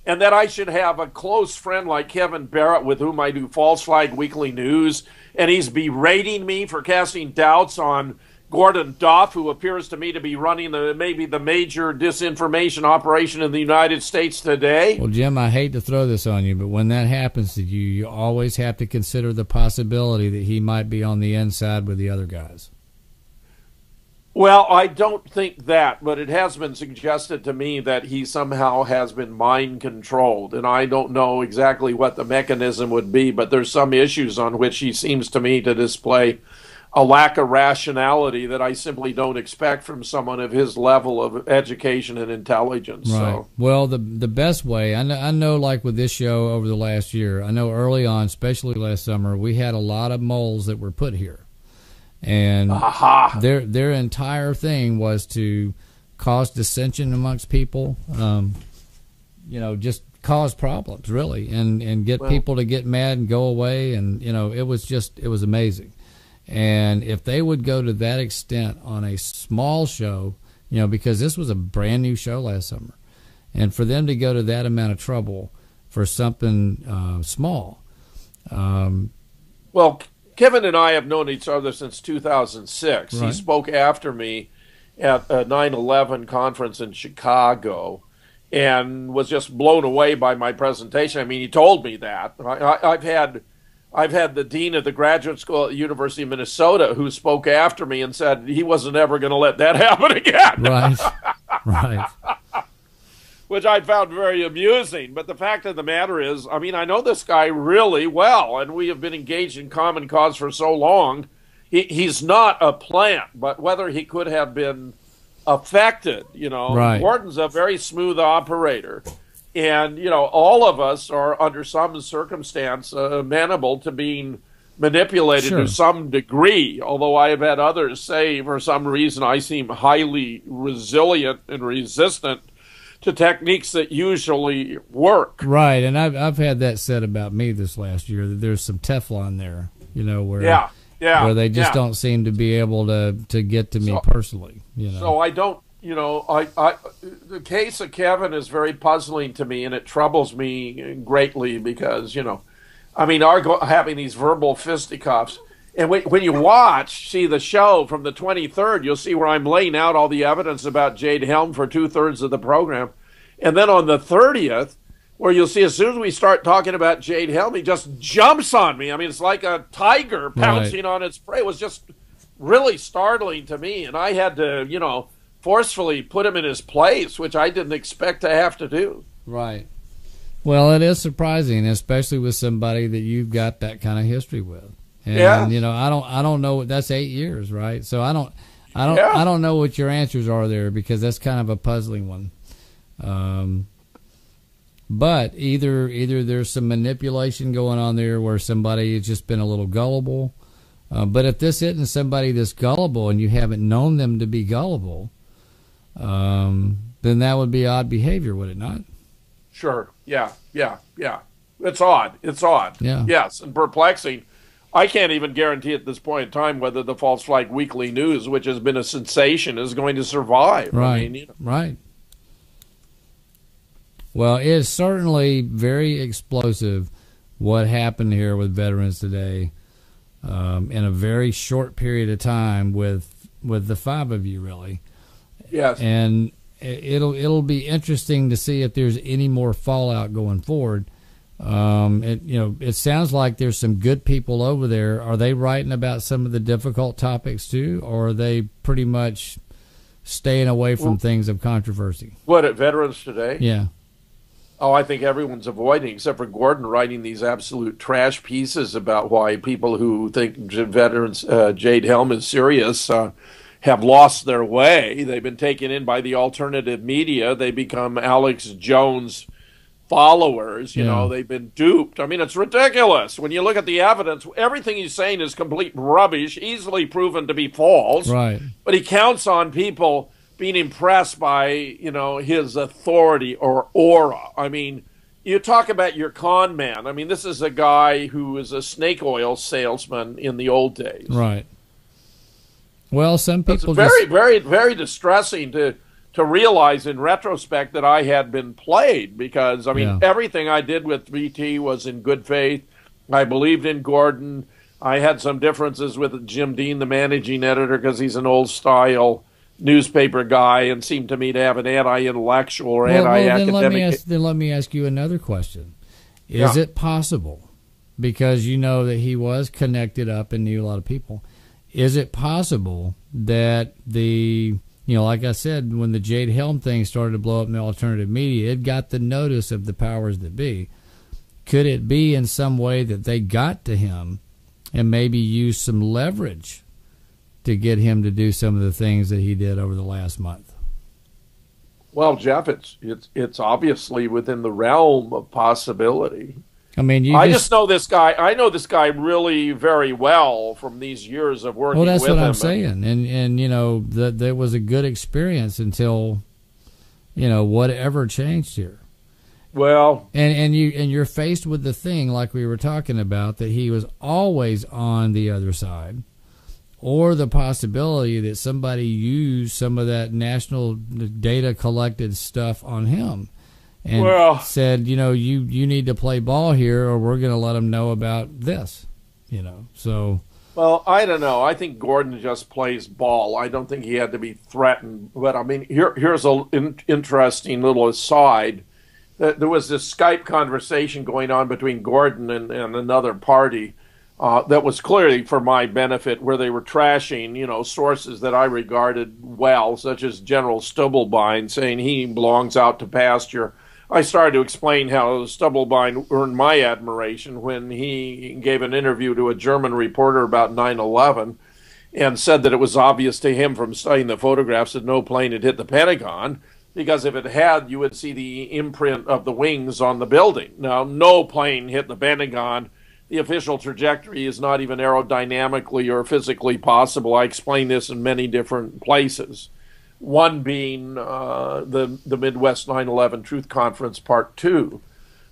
And that I should have a close friend like Kevin Barrett with whom I do False Flag Weekly News, and he's berating me for casting doubts on Gordon Duff, who appears to me to be running maybe the major disinformation operation in the United States today. Well, Jim, I hate to throw this on you, but when that happens to you, you always have to consider the possibility that he might be on the inside with the other guys. Well, I don't think that, but it has been suggested to me that he somehow has been mind-controlled, and I don't know exactly what the mechanism would be, but there's some issues on which he seems to me to display a lack of rationality that I simply don't expect from someone of his level of education and intelligence. Right. So. Well, the best way, I know like with this show over the last year, I know early on, especially last summer, we had a lot of moles that were put here. And their entire thing was to cause dissension amongst people, just cause problems, really, and get people to get mad and go away. And, it was amazing. And if they would go to that extent on a small show, because this was a brand new show last summer, and for them to go to that amount of trouble for something small. Well, Kevin and I have known each other since 2006. Right. He spoke after me at a 9/11 conference in Chicago and was just blown away by my presentation. I mean, he told me that. I've had the dean of the graduate school at the University of Minnesota who spoke after me and said he wasn't ever going to let that happen again. Right. Which I found very amusing. But the fact of the matter is, I mean, I know this guy really well, and we have been engaged in common cause for so long. He's not a plant, but whether he could have been affected, Right. Gordon's a very smooth operator. And, all of us are under some circumstance amenable to being manipulated to some degree, although I have had others say for some reason I seem highly resilient and resistant to techniques that usually work. Right, and I've had that said about me this last year, that there's some Teflon there, where they just don't seem to be able to get to me personally. So I don't The case of Kevin is very puzzling to me, and it troubles me greatly because, having these verbal fisticuffs. And when you see the show from the 23rd, you'll see where I'm laying out all the evidence about Jade Helm for 2/3 of the program. And then on the 30th, where you'll see as soon as we start talking about Jade Helm, he just jumps on me. I mean, it's like a tiger pouncing on its prey. It was just really startling to me. And I had to, forcefully put him in his place, which I didn't expect to have to do. Right. Well, it is surprising, especially with somebody that you've got that kind of history with. And, I don't know. That's 8 years, right? So I don't know what your answers are there, because that's kind of a puzzling one. But either there's some manipulation going on there where somebody has just been a little gullible. But if this isn't somebody that's gullible and you haven't known them to be gullible, then that would be odd behavior, would it not? Sure. Yeah. It's odd. Yeah. Yes, and perplexing. I can't even guarantee at this point in time whether the False Flag Weekly News, which has been a sensation, is going to survive. Right. Right. Well, it's certainly very explosive what happened here with Veterans Today in a very short period of time with the five of you, really. Yes. And it'll be interesting to see if there's any more fallout going forward. It sounds like there's some good people over there. Are they writing about some of the difficult topics too, or are they pretty much staying away from things of controversy? What, at Veterans Today? Yeah. Oh, I think everyone's avoiding, except for Gordon writing these absolute trash pieces about why people who think veterans Jade Helm is serious have lost their way. They've been taken in by the alternative media. They become Alex Jones followers. They've been duped. I mean, it's ridiculous. When you look at the evidence, everything he's saying is complete rubbish, easily proven to be false. Right. But he counts on people being impressed by, his authority or aura. I mean, you talk about your con man. I mean, this is a guy who was a snake oil salesman in the old days. Right. Well, some people it's very, very distressing to realize in retrospect that I had been played, because, everything I did with 3T was in good faith. I believed in Gordon. I had some differences with Jim Dean, the managing editor, because he's an old-style newspaper guy and seemed to me to have an anti-intellectual or anti-academic. Then let me ask you another question. Is it possible, because you know that he was connected up and knew a lot of people, is it possible that like I said, when the Jade Helm thing started to blow up in the alternative media, it got the notice of the powers that be. Could it be in some way that they got to him and maybe used some leverage to get him to do some of the things that he did over the last month? Well, Jeff, it's obviously within the realm of possibility. I mean, I just know this guy. I know this guy really very well from these years of working with him. Well, that's what I'm saying. And that was a good experience until, whatever changed here. Well, and you're faced with the thing, like we were talking about, that he was always on the other side, or the possibility that somebody used some of that national data collected stuff on him. And said, you need to play ball here, or we're going to let them know about this, so. Well, I don't know. I think Gordon just plays ball. I don't think he had to be threatened. But, I mean, here's an interesting little aside. There was this Skype conversation going on between Gordon and another party that was clearly for my benefit, where they were trashing, sources that I regarded well, such as General Stubblebine, saying he belongs out to pasture. I started to explain how Stubblebine earned my admiration when he gave an interview to a German reporter about 9/11 and said that it was obvious to him from studying the photographs that no plane had hit the Pentagon, because if it had, you would see the imprint of the wings on the building. Now, no plane hit the Pentagon. The official trajectory is not even aerodynamically or physically possible. I explain this in many different places. One being the Midwest 9/11 Truth Conference Part 2.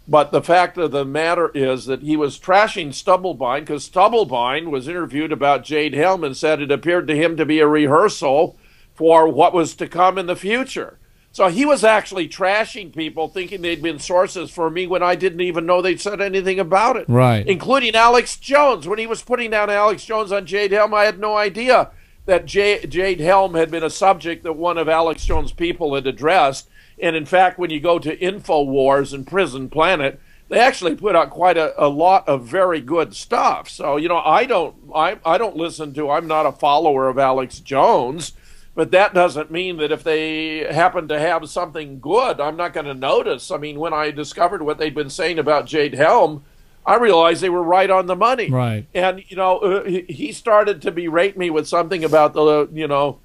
But the fact of the matter is that he was trashing Stubblebine because Stubblebine was interviewed about Jade Helm and said it appeared to him to be a rehearsal for what was to come in the future. So he was actually trashing people, thinking they'd been sources for me when I didn't even know they'd said anything about it. Right. Including Alex Jones. When he was putting down Alex Jones on Jade Helm, I had no idea that Jade Helm had been a subject that one of Alex Jones' people had addressed. And in fact, when you go to InfoWars and Prison Planet, they actually put out quite a lot of very good stuff. So, you know, I don't listen to, I'm not a follower of Alex Jones, but that doesn't mean that if they happen to have something good, I'm not going to notice. I mean, when I discovered what they'd been saying about Jade Helm, I realized they were right on the money. Right. And, you know, he started to berate me with something about the, you know,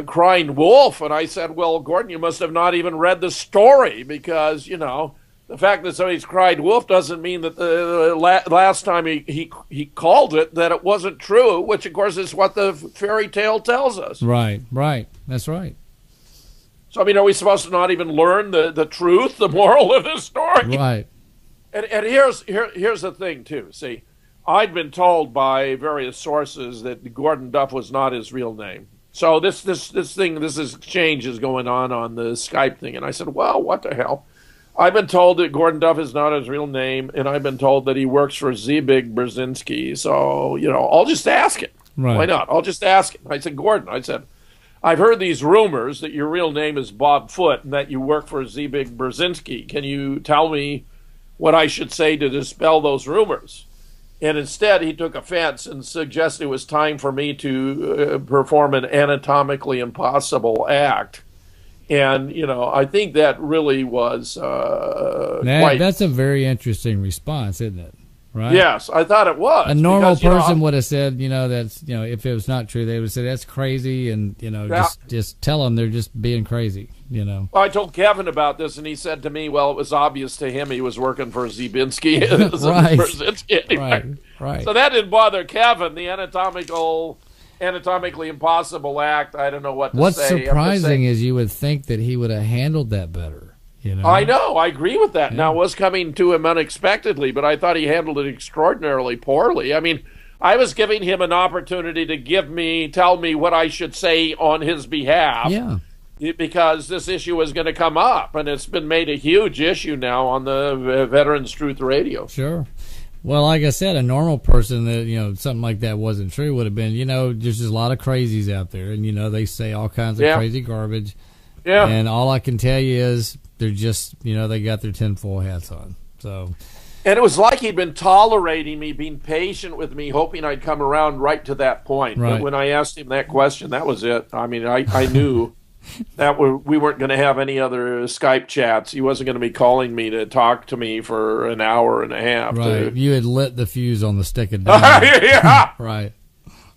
crying wolf. And I said, well, Gordon, you must have not even read the story, because, you know, the fact that somebody's cried wolf doesn't mean that the last time he called it that it wasn't true, which, of course, is what the fairy tale tells us. Right, right. That's right. So, I mean, are we supposed to not even learn the truth, the moral of the story? Right. And here's the thing, too. See, I'd been told by various sources that Gordon Duff was not his real name. So this exchange is going on the Skype thing. And I said, well, what the hell? I've been told that Gordon Duff is not his real name, and I've been told that he works for Zbig Brzezinski. So, you know, I'll just ask him. Right. Why not? I'll just ask him. I said, Gordon, I've heard these rumors that your real name is Bob Foote and that you work for Zbig Brzezinski. Can you tell me what I should say to dispel those rumors? And instead, he took offense and suggested it was time for me to perform an anatomically impossible act. And, you know, I think that really was that's a very interesting response, isn't it? Right? Yes, I thought it was. A normal person would have said, you know, that's, you know, if it was not true, they would say that's crazy, and, you know, just tell them they're just being crazy, you know. Well, I told Kevin about this, and he said to me, well, it was obvious to him he was working for Zbinski. Right. Anyway. Right. So that didn't bother Kevin. The anatomically impossible act, I don't know what to say. What's surprising is you would think that he would have handled that better. You know? I know. I agree with that. Yeah. Now, it was coming to him unexpectedly, but I thought he handled it extraordinarily poorly. I mean, I was giving him an opportunity to tell me what I should say on his behalf. Yeah. Because this issue was going to come up, and it's been made a huge issue now on the Veterans Truth Radio. Sure. Well, like I said, a normal person that, you know, something like that wasn't true would have been, you know, there's just a lot of crazies out there, and, you know, they say all kinds of crazy garbage. Yeah. And all I can tell you is they're just, you know, they got their tinfoil hats on. So. And it was like he'd been tolerating me, being patient with me, hoping I'd come around right to that point. Right. But when I asked him that question, that was it. I mean, I knew that we weren't going to have any other Skype chats. He wasn't going to be calling me to talk to me for an hour and a half. Right. You had lit the fuse on the stick of dynamite. Yeah. Right.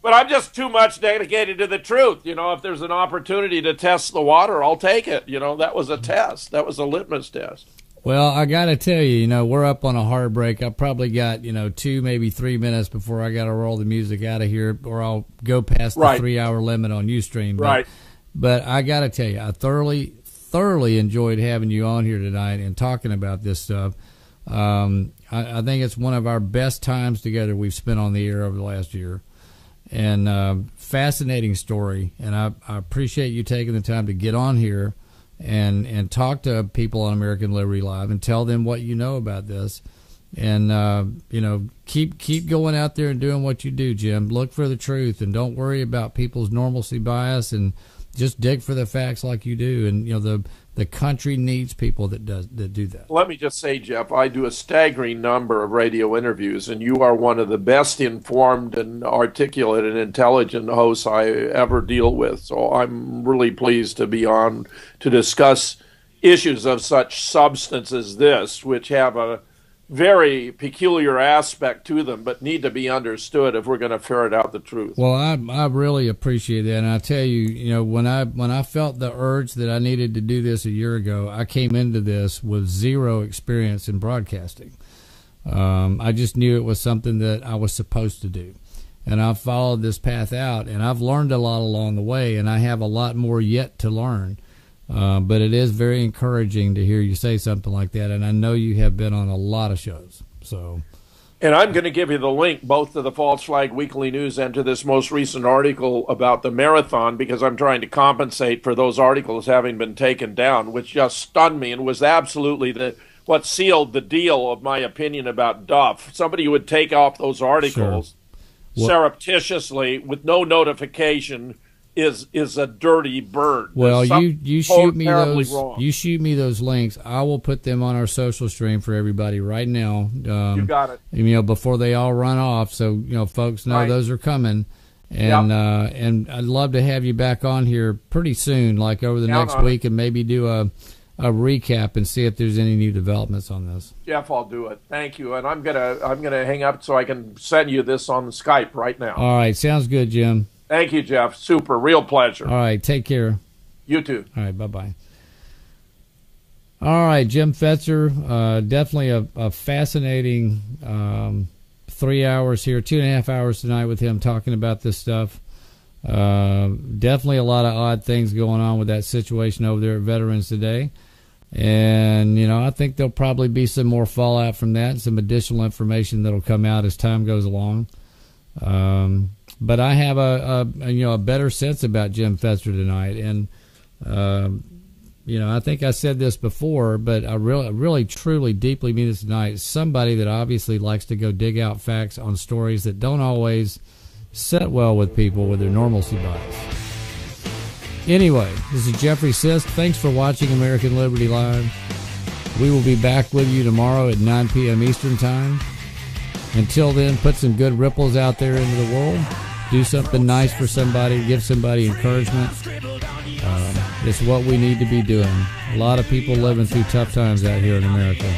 But I'm just too much dedicated to the truth. You know, if there's an opportunity to test the water, I'll take it. You know, that was a test. That was a litmus test. Well, I got to tell you, you know, we're up on a hard break. I probably got, you know, 2, maybe 3 minutes before I got to roll the music out of here, or I'll go past the 3-hour limit on Ustream. Right. But I got to tell you, I thoroughly enjoyed having you on here tonight and talking about this stuff. I think it's one of our best times together we've spent on the air over the last year. And fascinating story, and I appreciate you taking the time to get on here and talk to people on American Liberty Live and tell them what you know about this. And you know, keep going out there and doing what you do, Jim. Look for the truth, and don't worry about people's normalcy bias, and just dig for the facts like you do. And you know, the country needs people that do that. Let me just say, Jeff, I do a staggering number of radio interviews, and you are one of the best informed and articulate and intelligent hosts I ever deal with. So I'm really pleased to be on to discuss issues of such substance as this, which have a very peculiar aspect to them, but need to be understood if we're going to ferret out the truth. Well, I really appreciate that, and I tell you, you know, when I felt the urge that I needed to do this a year ago, I came into this with zero experience in broadcasting. I just knew it was something that I was supposed to do, and I've followed this path out, and I've learned a lot along the way, and I have a lot more yet to learn. But it is very encouraging to hear you say something like that, and I know you have been on a lot of shows. So, And I'm going to give you the link both to the False Flag Weekly News and to this most recent article about the marathon, because I'm trying to compensate for those articles having been taken down, which just stunned me and was absolutely what sealed the deal of my opinion about Duff. Somebody would take off those articles surreptitiously with no notification is a dirty bird. Well, you shoot me those. Wrong. You shoot me those links. I will put them on our social stream for everybody right now. You got it. Before they all run off, so folks know those are coming. And and I'd love to have you back on here pretty soon, like over the next week, and maybe do a recap and see if there's any new developments on this. Jeff, I'll do it. Thank you. And I'm gonna hang up so I can send you this on Skype right now. All right, sounds good, Jim. Thank you, Jeff. Super. Real pleasure. All right. Take care. You too. All right. Bye-bye. All right. Jim Fetzer, definitely a fascinating 3 hours here, 2.5 hours tonight with him talking about this stuff. Definitely a lot of odd things going on with that situation over there at Veterans Today. And, I think there'll probably be some more fallout from that, some additional information that'll come out as time goes along. But I have a better sense about Jim Fetzer tonight, and I think I said this before, but I really, truly, deeply mean this tonight. Somebody that obviously likes to go dig out facts on stories that don't always set well with people with their normalcy bias. Anyway, this is Jeffrey Sisk. Thanks for watching American Liberty Live. We will be back with you tomorrow at 9 p.m. Eastern Time. Until then, put some good ripples out there into the world. Do something nice for somebody. Give somebody encouragement. It's what we need to be doing. A lot of people living through tough times out here in America.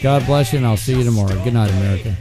God bless you, and I'll see you tomorrow. Good night, America.